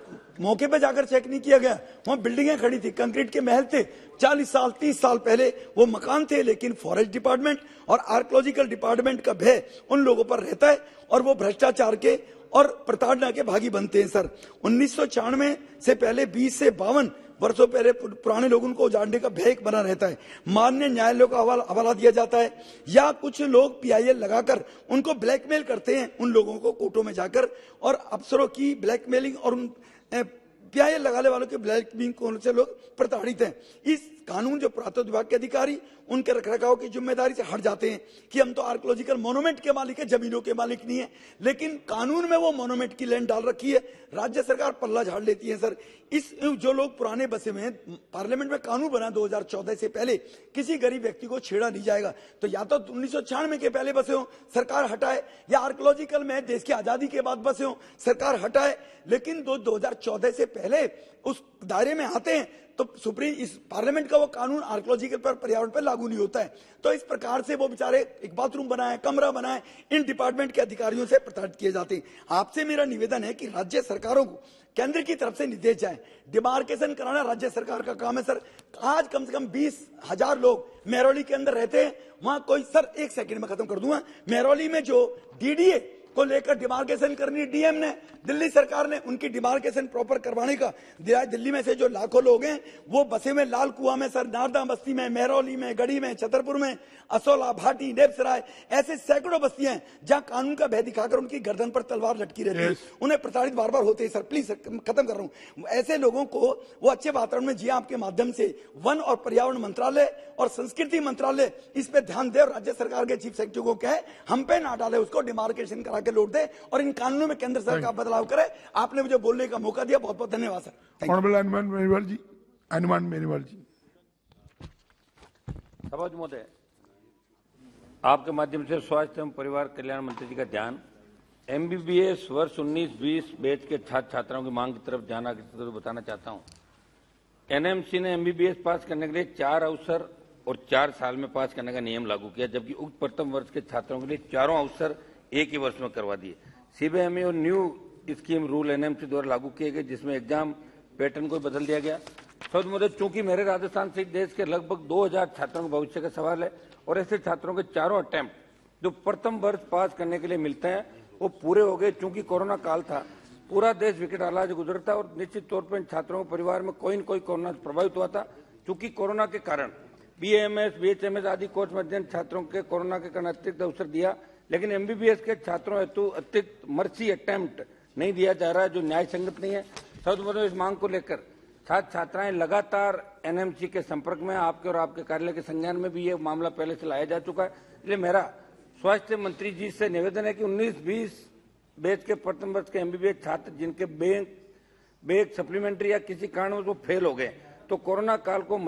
मौके पे जाकर चेक नहीं किया गया। वहां बिल्डिंगें खड़ी थी, कंक्रीट के महल थे, 40 साल 30 साल पहले वो मकान थे, लेकिन फॉरेस्ट डिपार्टमेंट और आर्कोलॉजिकल डिपार्टमेंट का भय उन लोगों पर रहता है और वो भ्रष्टाचार के और प्रताड़ना के भागी बनते हैं। सर, 1996 से पहले 20 से 52 वर्षों पहले पुराने लोग उनको उजाड़ने का भय बना रहता है। माननीय न्यायालयों का हवाला दिया जाता है या कुछ लोग PIL लगाकर उनको ब्लैकमेल करते हैं, उन लोगों को कोर्टों में जाकर, और अफसरों की ब्लैकमेलिंग और उन PIL लगाने वालों के ब्लैकमेलिंग से लोग प्रताड़ित हैं। इस कानून जो पुरातत्व विभाग के अधिकारी उनके रखरखाव की जिम्मेदारी से हट जाते हैं कि हम तो आर्कोलॉजिकल मोन्यूमेंट के मालिक है, जमीनों के मालिक नहीं है, लेकिन कानून में वो मोन्यूमेंट की लैंड डाल रखी है, राज्य सरकार पल्ला झाड़ लेती है। सर, इस जो लोग पुराने बसे में हैं, पार्लियामेंट में कानून बना 2014 से पहले किसी गरीब व्यक्ति को छेड़ा नहीं जाएगा, तो या तो 1996 के पहले बसे हो सरकार हटाए, या आर्कोलॉजिकल में देश की आजादी के बाद बसे हो सरकार हटाए, लेकिन 2014 से पहले उस दायरे में आते हैं तो सुप्रीम इस पार्लियामेंट का वो कानून आर्कोलॉजिकल पर पर्यावरण पर लागू नहीं होता है। तो इस प्रकार से वो बेचारे एक बाथरूम बनाए, कमरा बनाए, इन डिपार्टमेंट के अधिकारियों से प्रताड़ित किए जाते हैं। आपसे मेरा निवेदन है कि राज्य सरकारों को केंद्र की तरफ से निर्देश जाए, डिमार्केशन कराना राज्य सरकार का काम है। सर, आज कम से कम 20,000 लोग मेहरौली के अंदर रहते हैं, वहां कोई, सर 1 सेकंड में खत्म कर दूंगा, मेहरौली में जो DDA को लेकर डिमार्केशन करनी DM ने, दिल्ली सरकार ने उनकी डिमार्केशन प्रॉपर करवाने का दिया। दिल्ली में से जो लाखों लोग हैं वो बसे में, लाल कुआं में, सर नारदा बस्ती में, मेहरौली में, गढ़ी में, छतरपुर में, असोला, भाटी, नेपसराय, ऐसे सैकड़ों बस्तियां हैं जहां कानून का भय दिखाकर उनकी गर्दन पर तलवार लटकी रहती है, उन्हें प्रताड़ित बार बार होते हैं। सर प्लीज खत्म कर रहा हूं। ऐसे लोगों को वो अच्छे वातावरण में जिए, आपके माध्यम से वन और पर्यावरण मंत्रालय और संस्कृति मंत्रालय इस पे ध्यान दे और राज्य सरकार के चीफ सेक्रेटरी को कहे हम पे ना डाले, उसको डिमार्केशन करा के लौट दे और इन कानूनों में केंद्र सरकार बदलाव करे। आपने मुझे बोलने का मौका दिया, बहुत बहुत धन्यवाद सर। ऑनरेबल हनुमान मेरीवाल जी। सभापति महोदय, आपके माध्यम से स्वास्थ्य एवं परिवार कल्याण मंत्री जी का ध्यान MBBS वर्ष 19-20 बैच के छात्र छात्राओं की मांग की तरफ ध्यान आकर्षित करते हुए बताना चाहता हूं। NMC ने MBBS पास करने के लिए 4 अवसर और 4 साल में पास करने का नियम लागू किया, जबकि उक्त प्रथम वर्ष के छात्रों के लिए चारों अवसर एक ही वर्ष में करवा दिए। CBME और न्यू स्कीम रूल NMC द्वारा लागू किए गए, जिसमें एग्जाम पैटर्न को बदल दिया गया। सर मुझे चूंकि मेरे राजस्थान से देश के लगभग 2000 छात्रों के भविष्य का सवाल है और ऐसे छात्रों के चारों अटेम्प्ट जो प्रथम वर्ष पास करने के लिए मिलते हैं वो पूरे हो गए। चूंकि कोरोना काल था, पूरा देश विकट हालात से गुजरता और निश्चित तौर पर इन छात्रों के परिवार में कोई न कोई कोरोना से प्रभावित हुआ था। चूंकि कोरोना के कारण BAMS, BHMS आदि कोर्स में अध्ययन छात्रों के कोरोना के कारण अतिरिक्त अवसर दिया, लेकिन MBBS के छात्रों हेतु अतिरिक्त मर्सी अटेम्प्ट नहीं दिया जा रहा है, जो न्याय संगत नहीं है। सदस्यों, इस मांग को लेकर छात्र छात्राएं लगातार NMC के संपर्क में, आपके और आपके कार्यालय के संज्ञान में भी ये मामला पहले से लाया जा चुका है। इसलिए मेरा स्वास्थ्य मंत्री जी से निवेदन है कि 19-20 बैच के प्रथम वर्ष के MBBS छात्र जिनके बैंक सप्लीमेंट्री या किसी कारण वो फेल हो गए, तो कोरोना काल को